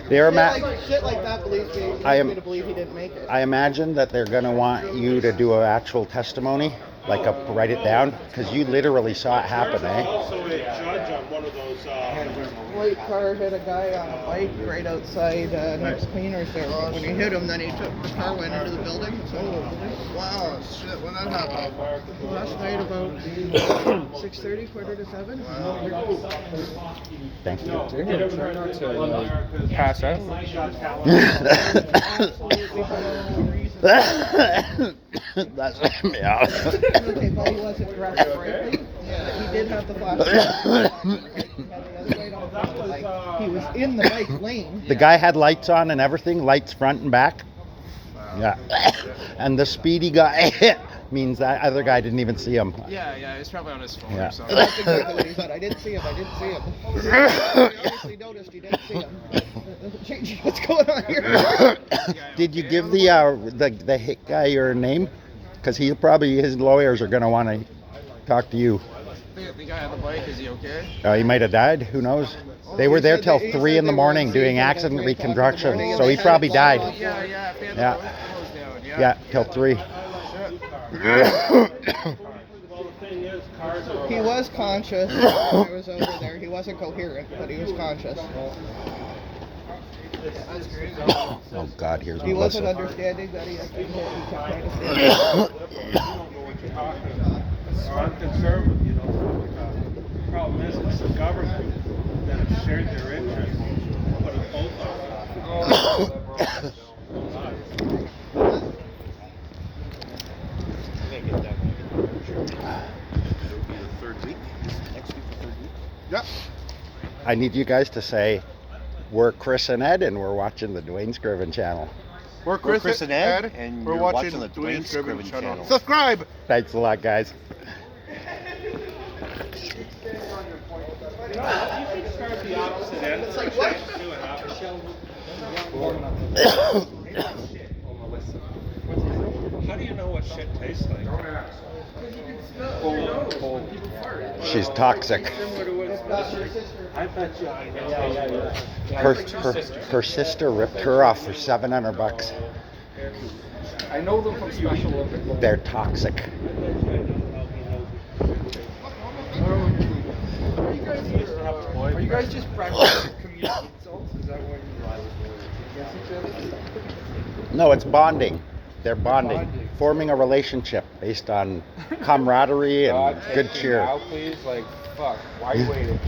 They were Shit like that believes me. I am- Me to believe he didn't make it. I imagine that they're gonna want you to do an actual testimony, like write it down, because you literally saw it happen, eh? Also a judge on one of those. White car hit a guy on a bike right outside next cleaners there. When he hit him, then the car went into the building. Wow, shit, when that happened? Last night about 6:30, 6:45. Thank you. Try not to pass out. Absolutely for no reason. That's yeah. Okay, but he wasn't dressed brightly. He did have the flashlight. He was in the bike lane. The guy had lights on and everything, lights front and back. Yeah. And the speedy guy hit means that other guy didn't even see him. Yeah, he's probably on his phone Yeah. or something. That's exactly what he said. I didn't see him. I obviously noticed he didn't see him. What's going on here? Did you give the hit guy your name? Because his lawyers are going to want to talk to you. The guy on the bike, is he okay? He might have died. Who knows? They were there till 3 in the morning doing accident reconstruction, so he probably died. Yeah, if they had the Yeah. road closed down, Yeah, till 3. Well, the thing is, cars He was conscious when I was over there. He wasn't coherent, but he was conscious. Oh God, here's He wasn't Melissa. understanding that he had been hit. He kept trying to stand. I'm conservative, you know. The problem is, it's the government that has shared their interests, put a both on. Yep. I need you guys to say, we're Chris and Ed, and we're watching the Dwayne Scriven channel. We're Chris and Ed, and we're watching the Dwayne Scriven channel. Subscribe! Thanks a lot, guys. You should start the opposite end. It's like, what? Do it How do you know what shit tastes like? She's toxic. I bet you I know. Her sister ripped her off for $700. I know them from Special Olympics. They're toxic. Are you guys just practicing community insults? Is that what you against each other? No, it's bonding. They're bonding. Forming a relationship based on camaraderie and good cheer. Now, please, like, fuck. Why are you waiting?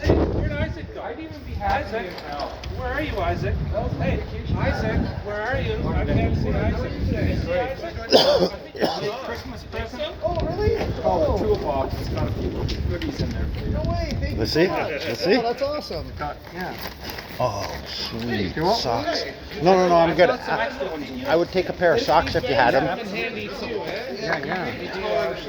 Hey, where'd Isaac go? I'd even be happy. Isaac, where are you, Isaac? Hey, Isaac, where are you? I can't see Isaac. Christmas present? Oh, really? Oh, the toolbox. It's got a few goodies in there for you. No way. Thank you Let's see. so much. Let's see. Oh, that's awesome. Yeah. Oh, sweet socks. No, I'm good. I would take a pair of socks if you had them.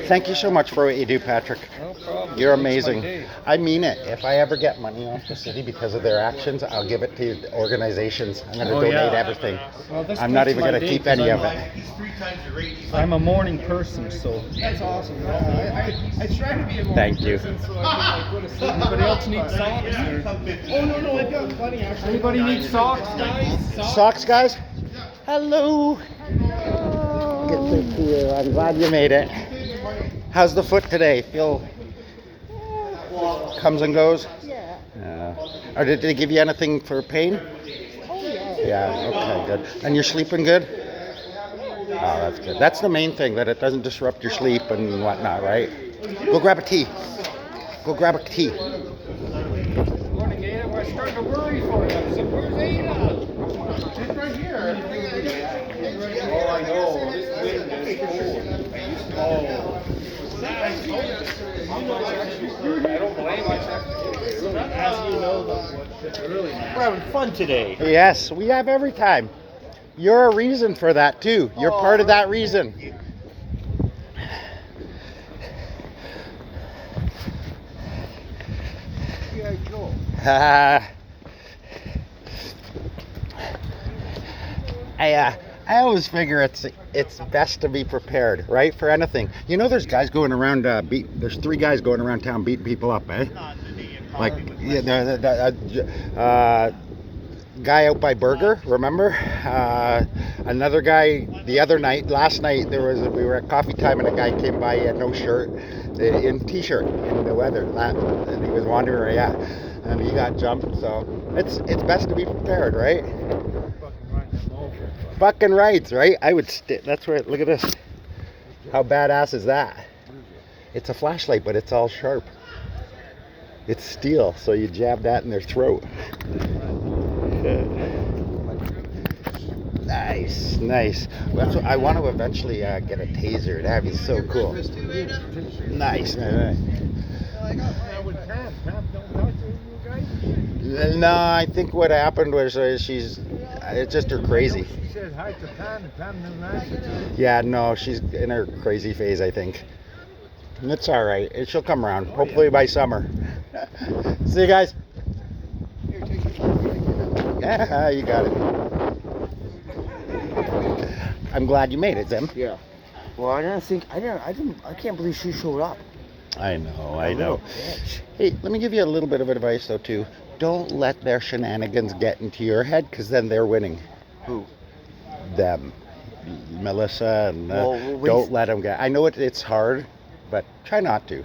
Thank you so much for what you do, Patrick. No problem. You're Makes my amazing. day. I mean it. If I ever get money off the city because of their actions, I'll give it to organizations. I'm going to donate everything. Well, this I'm not makes even my going to day keep 'cause any of I'm- it. I'm a morning person, so. That's awesome. I try to be a morning Thank you. person so I can like go to sleep. Anybody else need socks? Or? Oh no, I've got plenty actually. Anybody need socks, guys? Socks, guys? Hello. Good to see you. I'm glad you made it. How's the foot today? Feel comes and goes? Yeah. Or did they give you anything for pain? Oh yeah. Yeah, okay, good. And you're sleeping good? Oh, that's good. That's the main thing, that it doesn't disrupt your sleep and whatnot, right? Go grab a tea. Go grab a tea. Morning, Ada. We're starting to worry for you. I said, where's Ada? She's right here. Oh, I know. This wind is cold. Oh. I don't blame you. As you know, though, We're having fun today. Yes, we have every time. You're a reason for that, too. You're part of that reason. I always figure it's best to be prepared, right, for anything. You know, there's guys going around there's 3 guys going around town beating people up, eh? Like guy out by Burger, remember? Another guy last night we were at coffee time and a guy came by, he had no shirt, in t-shirt in the weather, and he was wandering, and he got jumped. So it's best to be prepared, right? Fucking rights, right? I would that's where, look at this. How badass is that? It's a flashlight, but it's all sharp. It's steel, so you jab that in their throat. Nice. That's what, I want to eventually get a taser. That'd be so cool. Nice. No, I think what happened was it's just her crazy. She said hi to Pam, and Pam didn't answer to her. Yeah, no, she's in her crazy phase, I think. It's all right. She'll come around, hopefully by summer. See you guys. Yeah, you got it. I'm glad you made it, Zim. Yeah. Well, I can't believe she showed up. I know. Hey, let me give you a little bit of advice, though, too. Don't let their shenanigans get into your head, because then they're winning. Who? Them. Melissa, and Well, don't let them get. I know it's hard, but try not to.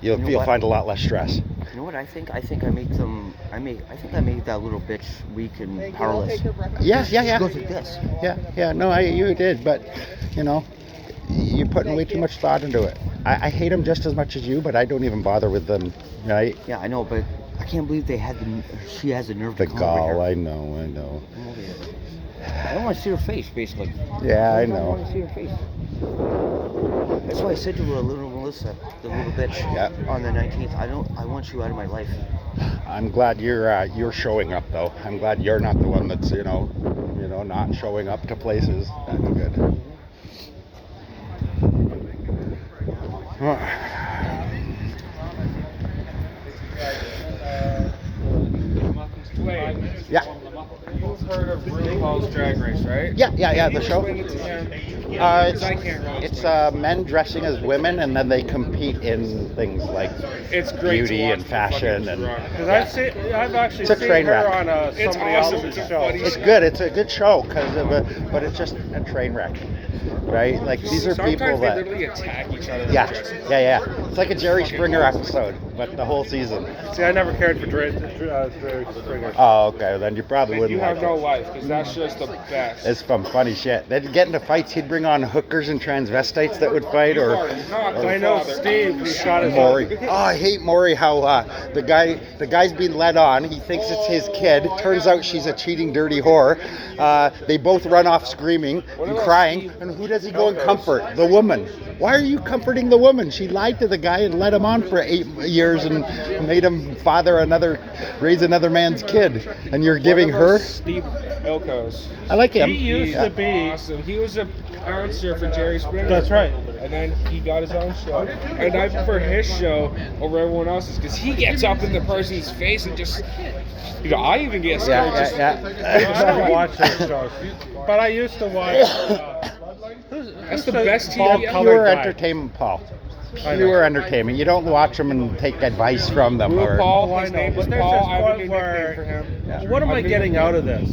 You'll You know you'll what? find a lot less stress. You know what I think? I think I make them. I think I make that little bitch weak and powerless. Yeah. She goes like this. Yeah. No, you did, but you know, you're putting way too much thought into it. I hate them just as much as you, but I don't even bother with them, right? Yeah, I know, but I can't believe she has the nerve The to come over gall, here. I know. Come over here. I don't want to see her face, basically. Yeah, I don't know. want to see her face. That's why I said to her, little Melissa, the little bitch, on the 19th, I want you out of my life. I'm glad you're showing up though. I'm glad you're not the one that's not showing up to places. That's good. Wait. Yeah. You've heard of RuPaul's Drag Race, right? Yeah, Can you the show. explain it to him? It's 'Cause I can't really it's explain it. men dressing as women, and then they compete in things like It's great to beauty watch and the fashion, fucking and run. Because yeah. I've actually It's a seen train her wreck. on It's somebody awesome. else's It's a show. funny it's good. It's a good show but it's just a train wreck, right? Like these are Sometimes people they that. literally attack each other. Yeah. It's like a Jerry Springer episode, but the whole season. See, I never cared for Jerry Springer. Oh, okay. Then you probably And wouldn't you have like no it. life, because that's just the best. It's some funny shit. They'd get into fights. He'd bring on hookers and transvestites that would fight, or I know Steve, who shot his Maury. Oh, I hate Maury. How the guy's being led on. He thinks it's his kid. Turns out she's a cheating, dirty whore. They both run off screaming and crying. And who does he go and comfort? The woman. Why are you comforting the woman? She lied to the guy and led him on for 8 years and made him raise another man's kid. And you're giving her. Steve Ilkos. I like him. He used to be. Awesome. He was a bouncer for Jerry Springer. That's right. And then he got his own show. And I prefer his show over everyone else's because he gets up in the person's face and just, I even get scared. I don't watch those shows, but I used to watch. That's the best Paul TV. Colored Pure guy? entertainment, Paul. I know. Pure entertainment. You don't watch them and take advice from them. Or, Paul, I his know, name but is there's Paul. this I have a point new where- nickname for him. What am I getting out of this?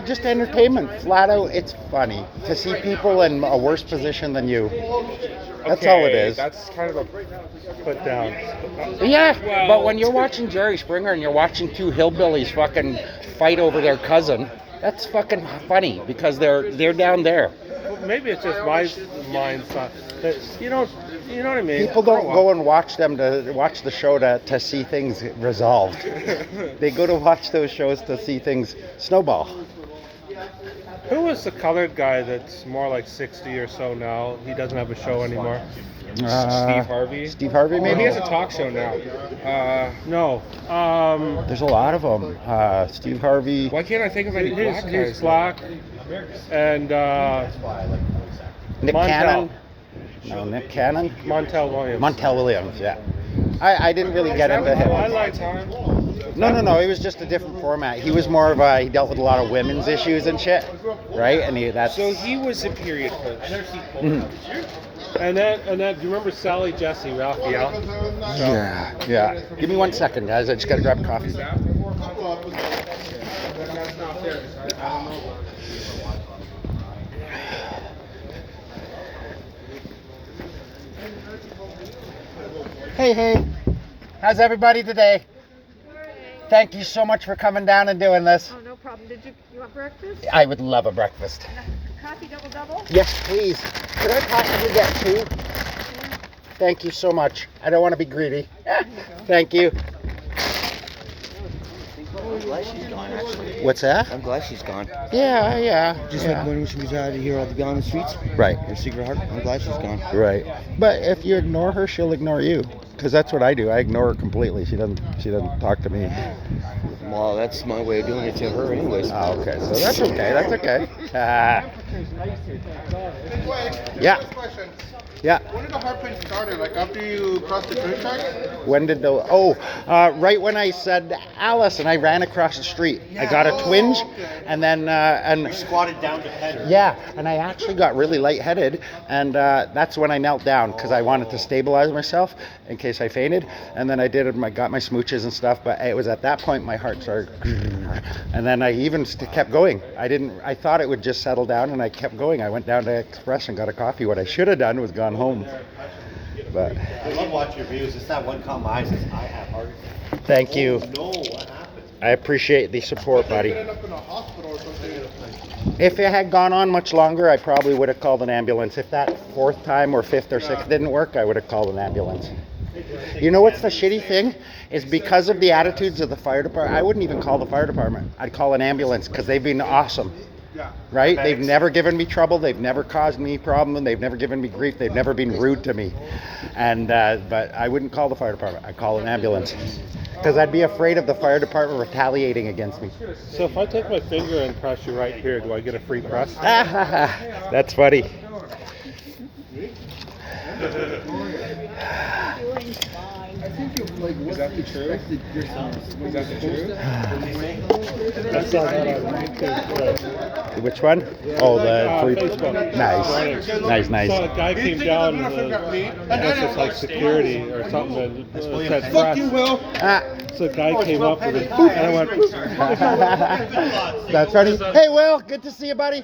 just entertainment. Flat out, it's funny to see people in a worse position than you. That's all it is. That's kind of a Put down. Yeah, Well- but when you're watching Jerry Springer and you're watching two hillbillies fucking fight over their cousin, that's fucking funny because they're down there. Maybe it's just my mindset. That you know what I mean. People don't go and watch the show to see things resolved. They go to watch those shows to see things snowball. Who is the colored guy that's more like 60 or so now? He doesn't have a show anymore. Steve Harvey. Steve Harvey, Well, maybe? he has a talk show now. No. There's a lot of them. Steve Harvey. Why can't I think of any black guys? He's black. And Nick Montel. Cannon. No, Nick Cannon. Montel Williams. Montel Williams, yeah. I didn't really get into him. I liked him. No. It was just a different format. He was more of he dealt with a lot of women's issues and shit, right? And So he was a period coach. Mhm. And then, do you remember Sally Jesse Raphael? Yeah. Give me 1 second, guys. I just gotta grab coffee. Hey. How's everybody today? Thank you so much for coming down and doing this. Oh, no problem. You want breakfast? I would love a breakfast. Coffee double? Yes, please. Could I possibly get 2? Thank you so much. I don't want to be greedy. Thank you. I'm glad she's gone, actually. What's that? I'm glad she's gone. Yeah. Just like when she was out here on the streets. Right. Her secret heart. I'm glad she's gone. Right. But if you ignore her, she'll ignore you. Because that's what I do. I ignore her completely. She doesn't talk to me. Well, that's my way of doing it to her, anyways. Oh, okay. So that's okay. Yeah. Yeah. When did the hard plane started? Like after you crossed the train tracks? When did the? Oh, right when I said Alice, and I ran across the street. I got a twinge, and then You squatted down to pet her. yeah, and I actually got really lightheaded, and that's when I knelt down because I wanted to stabilize myself in case I fainted. And then I did it. I got my smooches and stuff, but it was at that point my heart started, and then I even kept going. I thought it would just settle down, and I kept going. I went down to Express and got a coffee. What I should have done was gone home. But I love watching your views. It's that one caught my eyes. Says, I have heart attack. thank you. Oh, no, what happened? I appreciate the support, buddy. Ended up in a hospital or something. If it had gone on much longer, I probably would have called an ambulance. If that fourth time or fifth or sixth didn't work, I would have called an ambulance. You know what's the shitty thing? Is because of the attitudes of the fire department, I wouldn't even call the fire department. I'd call an ambulance because they've been awesome. Right? They've never given me trouble. They've never caused me problem. They've never given me grief. They've never been rude to me. And but I wouldn't call the fire department. I'd call an ambulance because I'd be afraid of the fire department retaliating against me. So if I take my finger and press you right here, do I get a free press? That's funny. Is that the truth? Is that the truth? I saw that on YouTube. Which one? Oh, the free. Facebook. Nice. So a guy came down and it's like security or something that said press. Will. So a guy came up with it and I went, That's funny. Hey, Will, good to see you, buddy.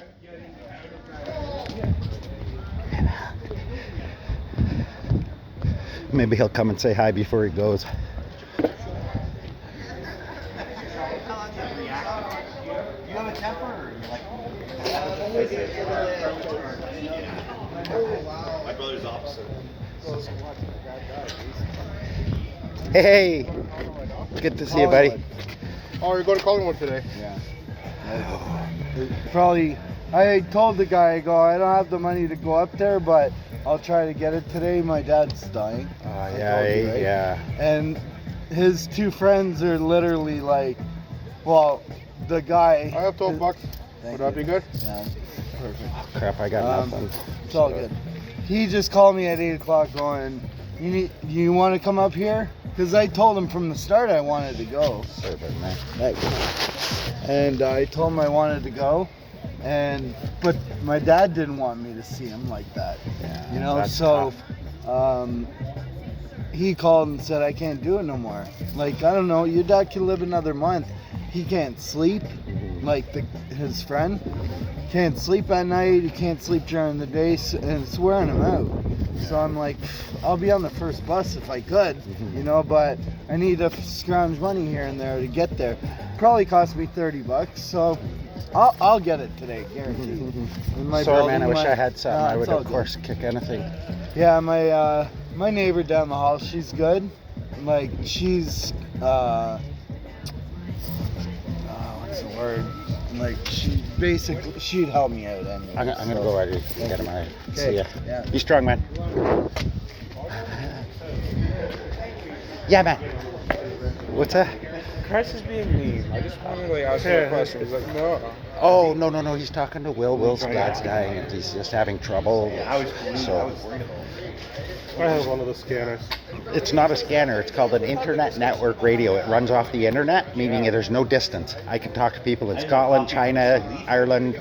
Maybe he'll come and say hi before he goes. You have a temper or you like? My brother's opposite. Hey, good to see you, buddy. Oh, you're going to Collingwood today? Yeah. Probably, I told the guy, I go, I don't have the money to go up there, but I'll try to get it today. My dad's dying. Yeah. And his two friends are literally like, well, the guy. I have $12. Would that be good? Yeah. Perfect. Oh, crap, I got nothing. It's all good. He just called me at 8 o'clock going, you want to come up here? Because I told him from the start I wanted to go. Sorry about that. And I told him I wanted to go. But my dad didn't want me to see him like that. Yeah, You know, that's so he called and said I can't do it no more. Like, I don't know, your dad can live another month. He can't sleep, like his friend. Can't sleep at night, he can't sleep during the day, and it's wearing him out. So I'm like, I'll be on the first bus if I could, you know, but I need to scrounge money here and there to get there. Probably cost me $30, so I'll get it today, guaranteed. Sorry, man, I wish I had something. I would, of course, kick anything. Yeah, my neighbor down the hall, she's good. Like, she's, what's the word? Like, she'd help me out anyway. I'm gonna go right here and get him out. See ya. Yeah. Be strong, man. Yeah, man. What's that? Chris is being mean. I just wanted to ask him a question. He's like, no. Oh, no. He's talking to Will. Will's dad's dying and he's just having trouble. I was worried about I have one of the scanners. It's not a scanner. It's called an internet network radio. It runs off the internet, meaning there's no distance. I can talk to people in Scotland, China, Ireland,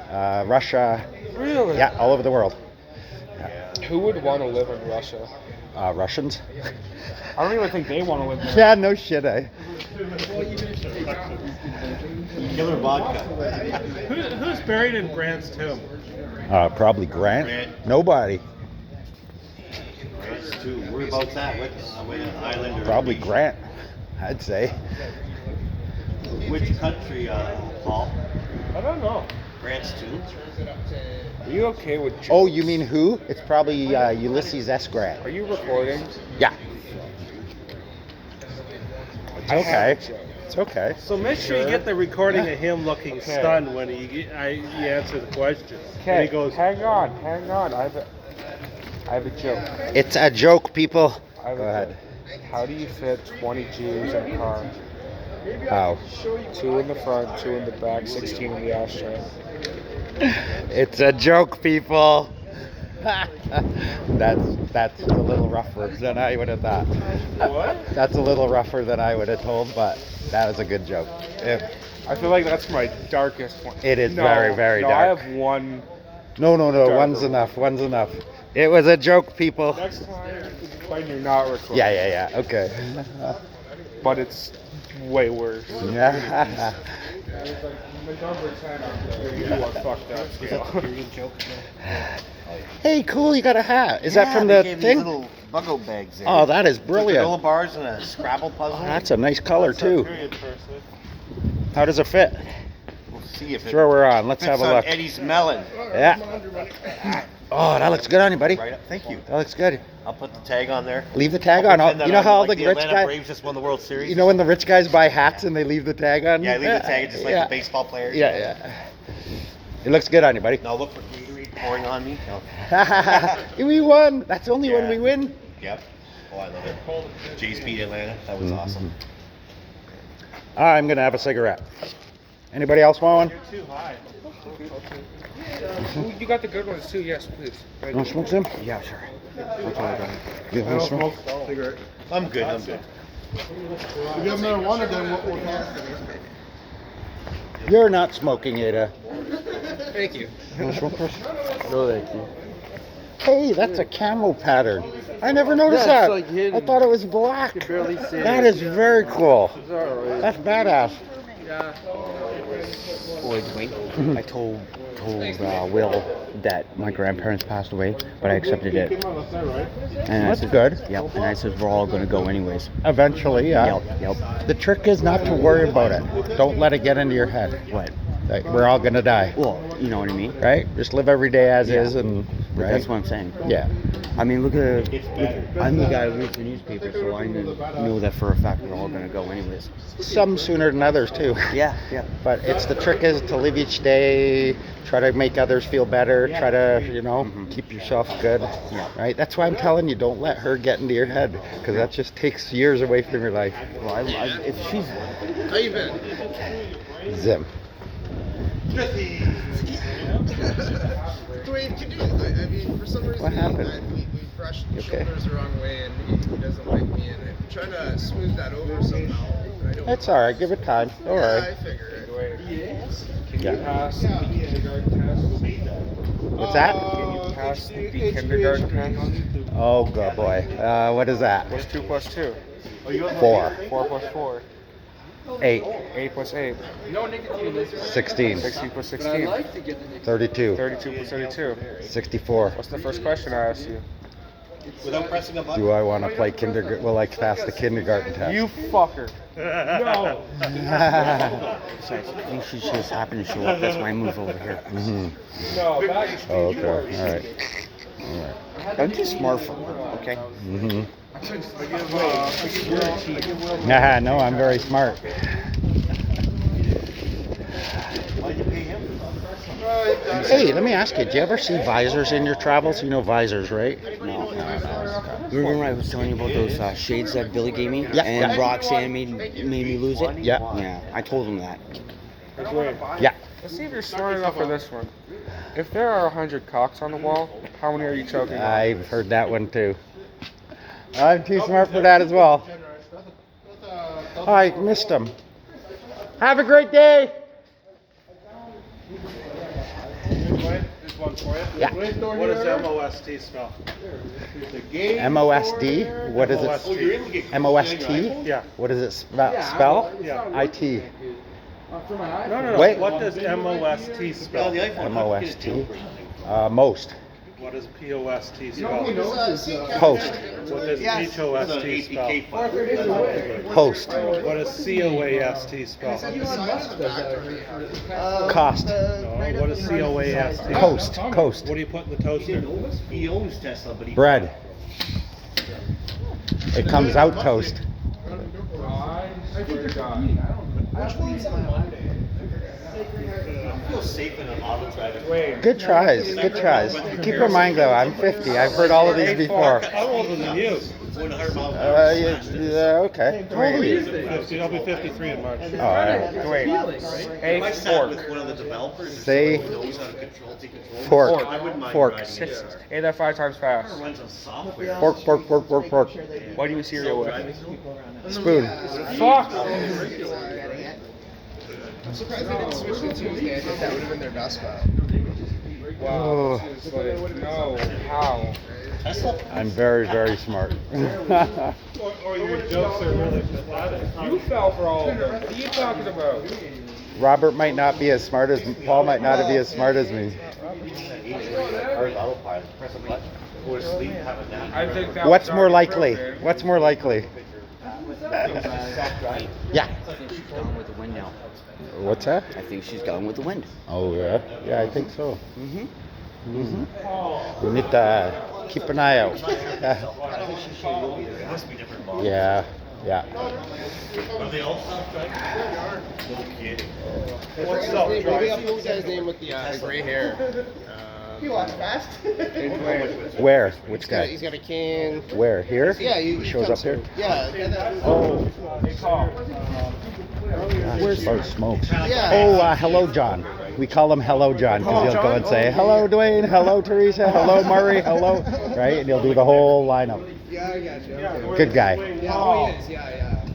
Russia. Really? Yeah, all over the world. Who would want to live in Russia? Russians. I don't even think they want to live there. Yeah, no shit, eh? Killer vodka. Who's buried in Grant's tomb? Probably Grant. Nobody. Grant's too. Whereabouts that? What island? Or Probably Grant, I'd say. Which country, Paul? I don't know. Grant's tomb. Are you okay with jokes? Oh, you mean who? It's probably Ulysses S. Grant. Are you recording? Yeah. It's okay. It's okay. So make sure you get the recording of him looking stunned when you answer the question. Okay, And he goes, hang on. I have a joke. It's a joke, people. I have Go a ahead. joke. How do you fit 20 Jews in a car? How? 2 in the front, 2 in the back, 16 in the ashtray. It's a joke, people. That's a little rougher than I would have thought. What? That's a little rougher than I would have told, but that was a good joke. I feel like that's my darkest one. It is very, very no, dark. I have one. No, Darker. one's enough. One's enough. It was a joke, people. Next time, when you're not recording. Yeah. Okay. But it's way worse. Yeah. It's like the number 10 on the you are fucked up scale. Hey, cool! You got a hat. Is that Yeah, from they the gave me thing? little buggo bags there. Oh, that is With brilliant. granola bars and a Scrabble puzzle. Oh, that's a nice color too. How does it fit? We'll see if it Throw her on. Let's fits have a on look. Eddie's melon. Yeah. Oh, that looks good on you, buddy. Right up. Thank you. That looks good. I'll put the tag on there. Leave the tag I'll on. pretend that You know I'm how all like the the rich Atlanta guys. Braves just won the World Series. You know when the rich guys buy hats and they leave the tag on? Yeah, leave the tag just like Yeah. the baseball players. Yeah. It looks good on you, buddy. Now look for Gatorade pouring on me. No. We won. That's only when we win. Yep. Oh, I love it. Jays beat Atlanta. That was awesome. I'm gonna have a cigarette. Anybody else want one? Too high. You got the good ones too, yes, please. You want to smoke some? Yeah, sure. You want to smoke? Cigarette. I'm good. I'm good. If you have another one, then we'll pass. You're not smoking, Ada. Thank you. You want to smoke first? No, thank you. Hey, that's a camel pattern. I never noticed Yeah, it's that. like hidden. I thought it was black. You can barely see That it. is very cool. It's alright. That's badass. Yeah. Boy, wait. I told Will that my grandparents passed away, but I accepted it. And I That's said, good. Yep. And I said we're all gonna go anyways. Eventually, yeah. Yep. The trick is not to worry about it. Don't let it get into your head. What? Like, we're all gonna die, Well, you know what I mean. right? Just live every day as Yeah. is, and But right. that's what I'm saying. Yeah. I mean, look, I'm the guy who reads the newspaper, so I know that for a fact we're all gonna go anyways. Some sooner than others too. Yeah. But it's the trick is to live each day, try to make others feel better, try to, keep yourself good. Yeah. Right? That's why I'm telling you, don't let her get into your head, because that just takes years away from your life. Well, if she's How you been? Zim. Dwayne, can you? I mean, for some reason, What happened? we brushed You okay? shoulders the wrong way, and he doesn't like me, and I'm trying to smooth that over somehow. But I don't. It's all right. Give it time. Don't Yeah, worry. I figure it. Can you Yeah. pass the kindergarten test? What's that? Can you pass the kindergarten test? Oh, good boy. What is that? What's 2 plus 2? 4, 4 plus 4. 8, 8 plus 8. 16, 16 plus 16. 32, 32 plus 32. 64. What's the first question I asked you? Without pressing a button. Do I want to play kindergarten? Will I pass the kindergarten test? You fucker. No. besides, I think she just happened to show up. That's why I moved over here. Mhm. No, that is Oh, okay. All right. I'm too smart for her. Okay. Mhm. Nah, no, I'm very smart. Hey, let me ask you, do you ever see visors in your travels? You know visors, right? No. Remember I was telling you about those shades that Billy gave me? Yeah, And yeah. Roxanne made me lose it? Yeah. Yeah, I told him that. Yeah. Let's see if you're smart enough for this one. If there are 100 cocks on the wall, how many are you choking on? I've heard that one too. I'm too smart for that as well. I missed them. Have a great day. There's one for you. Yeah. What does MOST spell? MOSD? What is it? MOST? Yeah. What does it spell? Yeah. IT. No. Wait. What does MOST spell? MOST. Most. What does POST spell? Post. What does HOST spell? Post. What does COAST spell? Cost. No, what is COAST? Coast. Coast. What do you put in the toaster? He always tests somebody. Bread. It comes out toast. I swear to God. feel safe in an auto driving. Wait. Good tries. Good tries. Keep in mind though, I'm 50. I've heard all of these before. How old was you? Okay. How old are you? 50. I'll be 53 in March. All right. Wait. If I sat with one of the developers Say who knows how to control, take control, fork. I wouldn't mind Fork. driving in a car. Say that 5 times fast. Runs on software. Fork, fork, fork, fork, fork. What do you cereal with? Spoon. Fuck! I'm surprised they didn't switch to Tuesday. I think that would have been their best spot. Wow. This is like, no. How? I'm very, very smart. Or your jokes are really pathetic. You fell for all of them. What are you talking about? Robert might not be as smart as Paul might not be as smart as me. I think that What's was more already likely? proven. What's more likely? Yeah. I think she's gone with the wind now. What's that? I think she's gone with the wind. Oh yeah. Yeah, I think so. Mm-hmm. Mm-hmm. We need to keep an eye out. Yeah. Yeah. Are they all self-driving? No kidding. What's the guy's name with the gray hair? You watch Fast? Where? Which guy? He's got a can. Where? Here? Yeah, He shows up here. Yeah. Oh. Where's Oh, smokes. Yeah. Oh, hello, John. We call him Hello, John, because he'll go and say, hello, Dwayne, hello, Teresa, hello, Murray, hello, right? And he'll do the whole lineup. Yeah, I got you. Okay. Good guy. Yeah, oh, he is. Yeah.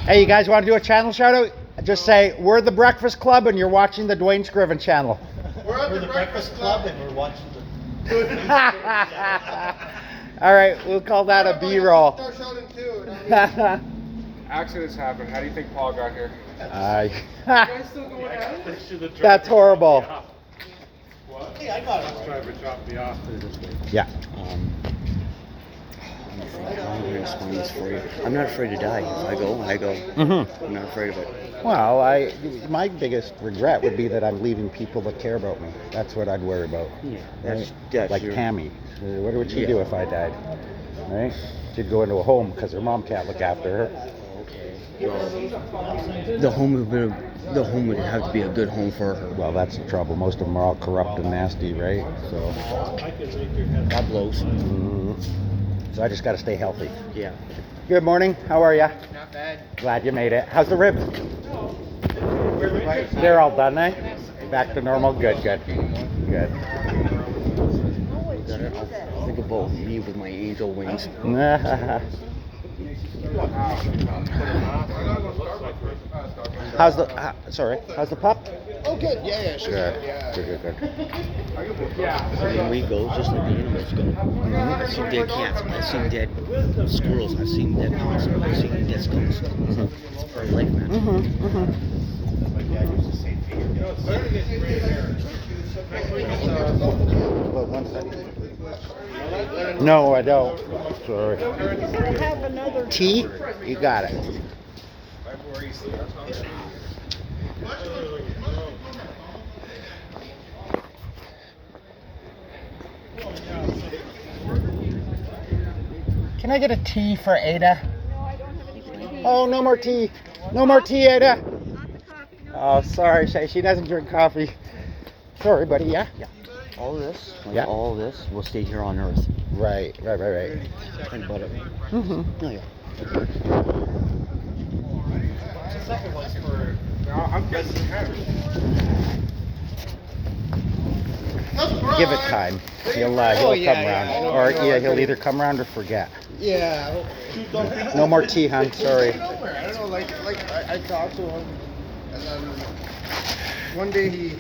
Hey, you guys want to do a channel shout out? Just say, we're the Breakfast Club and you're watching the Dwayne Scriven channel. We're the Breakfast Club and we're watching the... All right, we'll call that a B-roll. Accidents happen. How do you think Paul got here? That's horrible. Hey, I got it. Driver dropped me off. Yeah. How am I going to explain this for you? I'm not afraid to die. If I go, I go. Mm-hmm. I'm not afraid of it. Well, my biggest regret would be that I'm leaving people that care about me. That's what I'd worry about. Yeah, Right? that's Like your- Tammy. What would she do if I died? Right? She'd go into a home because her mom can't look after her. The home would have to be a good home for her. Well, that's the trouble. Most of them are all corrupt and nasty, right? So, That blows. so I just got to stay healthy. Yeah. Good morning. How are ya? Not bad. Glad you made it. How's the ribs? They're all done, eh? Back to normal. Good, good, good. Think about me with my angel wings. How's the? How's the pup? Oh, good. Yeah, sure. Good. Yeah. Good. And we go just like the animals go. I've seen dead cats. I've seen dead squirrels. I've seen dead possums. I've seen dead skunks. It's part of life, man. No, I don't. Sorry. I have another. Tea? You got it. Can I get a tea for Ada? No, I don't have any tea. Oh, no more tea. No more tea, Ada. Oh, sorry, she doesn't drink coffee. Sorry, buddy. Yeah. All this, Yeah. all this will stay here on Earth. Right. Think about it. Mm-hmm. Oh yeah. The second one's for. I'm guessing her. Give it time. He'll come around, or he'll either come around or forget. Yeah. No more tea, hon. Sorry. I don't know, like I talked to him, and then one day he.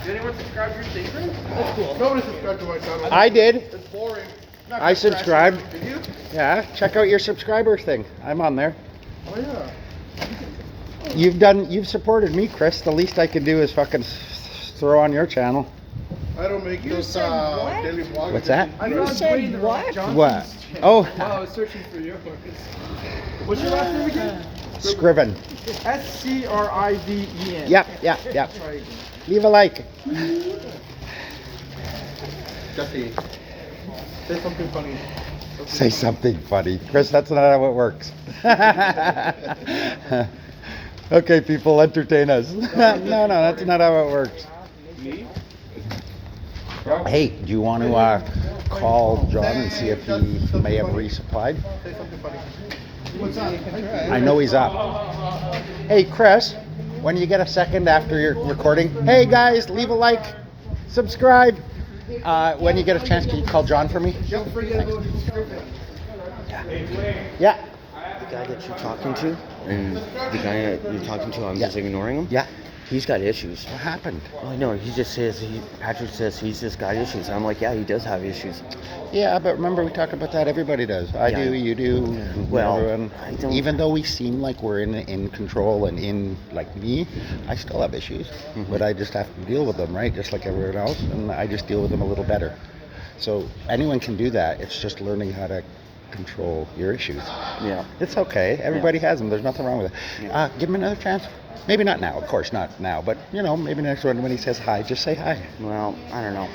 Did anyone subscribe to your statement? That's cool. Nobody subscribed to my channel. I did. It's boring. Not I subscribed. Did you? Yeah. Check out your subscriber thing. I'm on there. Oh yeah. You've supported me, Chris. The least I can do is fucking throw on your channel. I don't make those daily vlogs. What's that? You said what? What? Oh, I was searching for you. What's your last name again? Scriven. Scriven. Yep. Try again. Leave a like. Jesse, say something funny. Say something funny. Chris, that's not how it works. Okay, people, entertain us. No, that's not how it works. Me? Hey, do you want to call John and see if he may have resupplied? I know he's up. Hey, Chris, when you get a second after you're recording, hey guys, leave a like, subscribe. When you get a chance, can you call John for me? Yeah. The guy that you're talking to, and the guy that you're talking to, I'm Yeah. just ignoring him. Yeah. He's got issues. What happened? Well, I know. He just says Patrick says he's just got issues. I'm like, yeah, he does have issues. Yeah, but remember we talked about that. Everybody does. I Yeah. do. You do. Well, everyone. I don't- Even though we seem like we're in control and in like me, I still have issues. But I just have to deal with them, right? Just like everyone else, and I just deal with them a little better. So anyone can do that. It's just learning how to control your issues. Yeah. It's okay. Everybody has them. There's nothing wrong with it. Yeah. Give him another chance. Maybe not now, of course, not now. But maybe next one when he says hi, just say hi. Well, I don't know.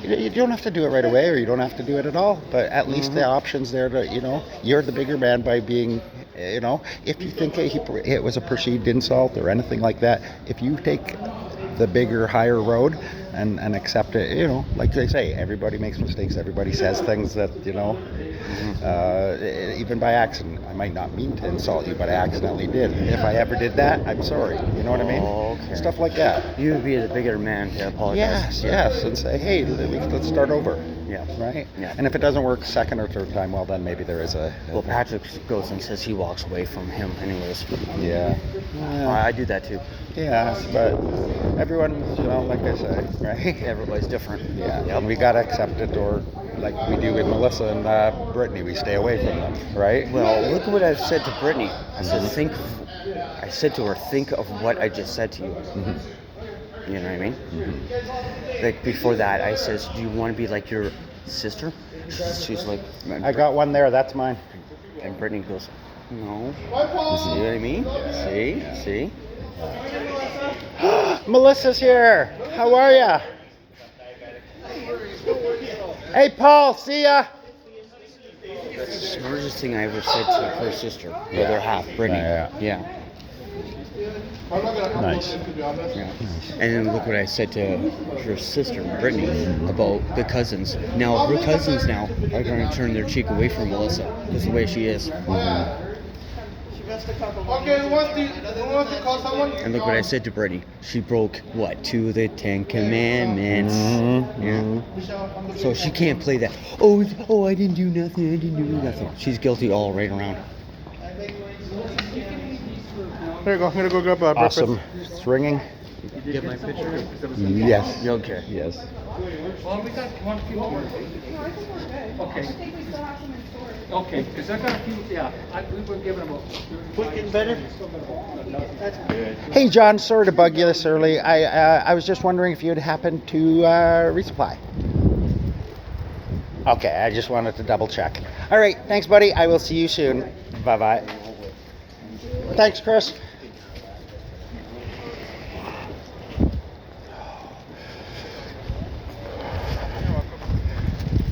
You don't have to do it right away, or you don't have to do it at all. But at least the option's there to, you're the bigger man by being, if you think it was a perceived insult or anything like that, if you take the bigger, higher road and accept it, like they say, everybody makes mistakes. Everybody says things that, even by accident. I might not mean to insult you, but I accidentally did. If I ever did that, I'm sorry. You know what I mean? Okay. Stuff like that. You would be the bigger man to apologize. Yes, and say, hey, let's start over. Yeah. Right? Yeah. And if it doesn't work second or third time, well, then maybe there is a... Well, Patrick goes and says he walks away from him anyways. Yeah. I do that too. Yes, but everyone's, like I say, right? Everybody's different. Yeah. And we got to accept it, or like we do with Melissa and Brittany, we stay away from them, right? Well, look at what I've said to Brittany. I said to her, think of what I just said to you. You know what I mean? Like before that, I says, do you want to be like your sister? She's like, I got one there, that's mine. And Brittany goes, no. See what I mean? See? Melissa's here. How are ya? Hey, Paul, see ya. That's the smartest thing I ever said to her sister, the other half, Brittany. Yeah. Nice. Yeah. And then look what I said to her sister, Brittany, about the cousins. Now, her cousins now are going to turn their cheek away from Melissa. That's the way she is. Okay, who wants to call someone? And look what I said to Brittany. She broke, what, 2 of the 10 commandments. Yeah. So she can't play that, oh, I didn't do nothing. She's guilty all right around. Here you go. I'm gonna go grab breakfast. Awesome. It's ringing. Did you get my picture? Yes. Okay. Yes. Well, we got one few more. Okay. Okay, because I got a few, we were giving them a... Getting better? That's good. Hey, John, sorry to bug you this early. I was just wondering if you'd happen to resupply. Okay, I just wanted to double check. All right, thanks, buddy. I will see you soon. Bye-bye. Thanks, Chris.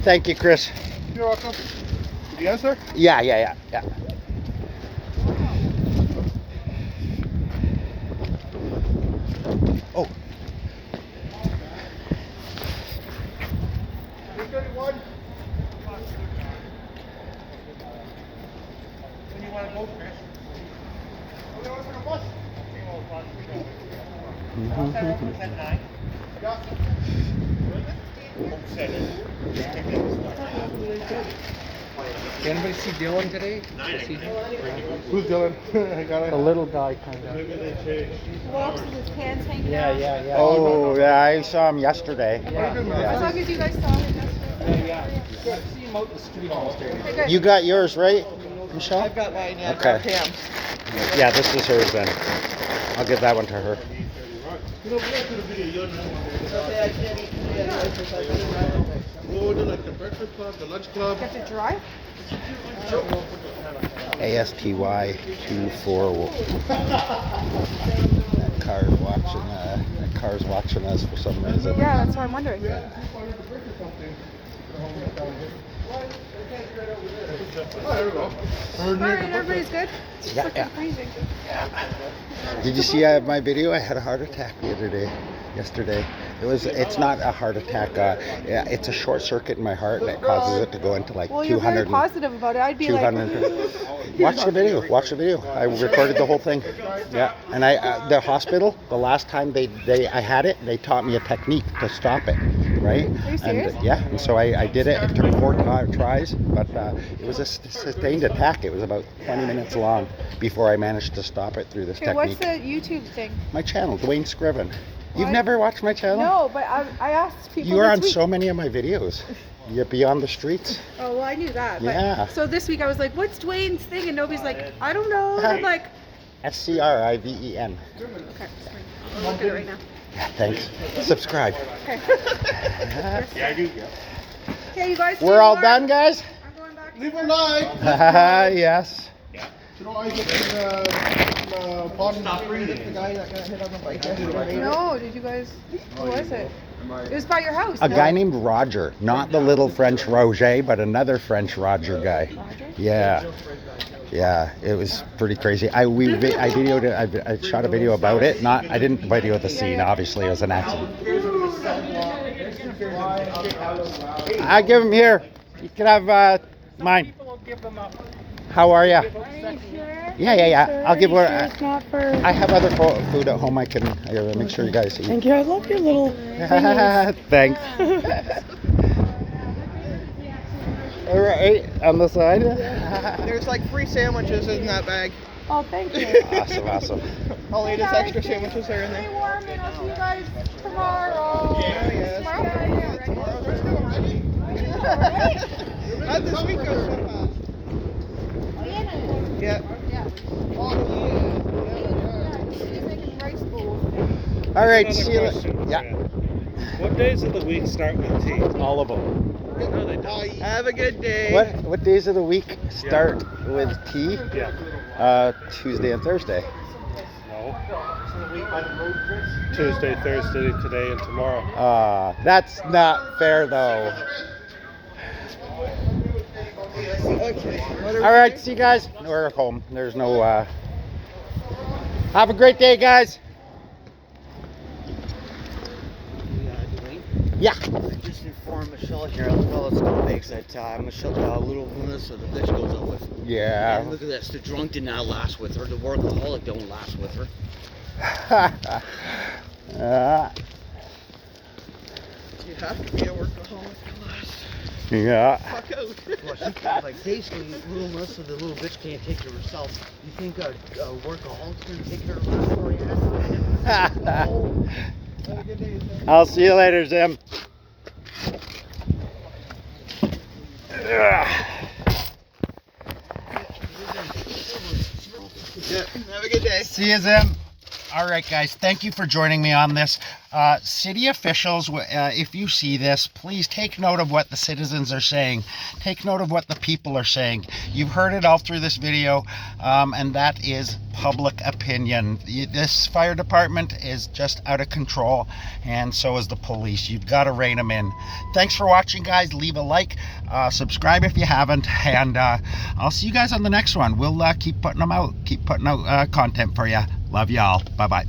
Thank you, Chris. You're welcome. The answer? Yeah. Oh. 331. When you want to go, Chris? We're going for the bus. Did anybody see Dylan today? Who's Dylan? I got it. The little guy, kind of. Walks with his pants hanging out. Yeah. Oh, yeah, I saw him yesterday. As long as you guys saw him yesterday. Yeah. See him out in the street almost every day. Okay, good. You got yours, right, Michelle? I've got mine, yeah. Okay. Pam. Yeah, this is hers then. I'll give that one to her. Okay, I can't eat today anyways because I've been around. Oh, the breakfast club, the lunch club. Get to drive? ASTY 24. That car's watching us for some reason. Yeah, that's what I'm wondering. Alright, everybody's good? It's Yeah, fucking yeah. freezing. Did you see my video? I had a heart attack the other day, yesterday. It's not a heart attack. Yeah, it's a short circuit in my heart, and it causes it to go into like Well, you're 200. very positive about it. I'd be 200. Watch the video. Watch the video. I recorded the whole thing. Yeah, and the hospital. The last time I had it, they taught me a technique to stop it. Right? Are you serious? And yeah, and so I did it. It took 4 tries, but it was a sustained attack. It was about 20 minutes long before I managed to stop it through this Okay, technique. what's the YouTube thing? My channel, Dwayne Scriven. You've What? never watched my channel? No, but I asked people. You are this on week. so many of my videos. You're beyond the streets. Oh well, I knew that. But, Yeah. So this week I was like, "What's Dwayne's thing?" And nobody's like, "I don't know." And I'm like, SCRIVEN. "Okay, I'm looking at it right now." Yeah, thanks. Subscribe. Okay. Yeah, I do. Yeah. Okay, you guys. We're all done, guys? I'm going back. Leave a like. Yes. You know, I get bottom. Stop breathing. The guy that got hit on the bike. No, did you guys? Who was it? It was by your house. A no? guy named Roger, not the little French Roger, but another French Roger guy. Roger? Yeah. Yeah, it was pretty crazy. I videoed it. I shot a video about it. I didn't video the scene. Obviously, it was an accident. I give him here. You can have mine. How are you? Yeah. I'll give her. I have other food at home. I can make sure you guys eat. Thank you. I love your little. Thanks. All right, on the side. There's like 3 sandwiches in that bag. Oh, thank you. Awesome. All 8 extra sandwiches are in Stay there. warm, and I'll see you guys tomorrow. Yes. How'd this week go so fast? Yeah. All right, Another see you later. question, Yeah, What days of the week start with T? all of them. No, they don't. Have a good day. What days of the week start with T? Yeah. Tuesday and Thursday. No. Tuesday, Thursday, today, and tomorrow. That's not fair though. Okay. All right, see you guys. We're home. There's no. Have a great day, guys. Yeah. I just informed Michelle here as well as scumbags that Michelle, little Melissa, the bitch goes out with. Yeah. And look at this, the drunk did not last with her, the workaholic don't last with her. You have to be a workaholic to last. Yeah. Fuck out. Well, she can't, like basically, little Melissa, the little bitch can't take care of herself. You think a workaholic's gonna take care of her for you? Have a good day, Sam. I'll see you later, Zim. Yeah. Have a good day. See you, Zim. All right, guys. Thank you for joining me on this. City officials, if you see this, please take note of what the citizens are saying. Take note of what the people are saying. You've heard it all through this video, and that is public opinion. This fire department is just out of control, and so is the police. You've got to rein them in. Thanks for watching, guys. Leave a like, subscribe if you haven't, and I'll see you guys on the next one. We'll keep putting them out, keep putting out content for you. Love y'all. Bye-bye.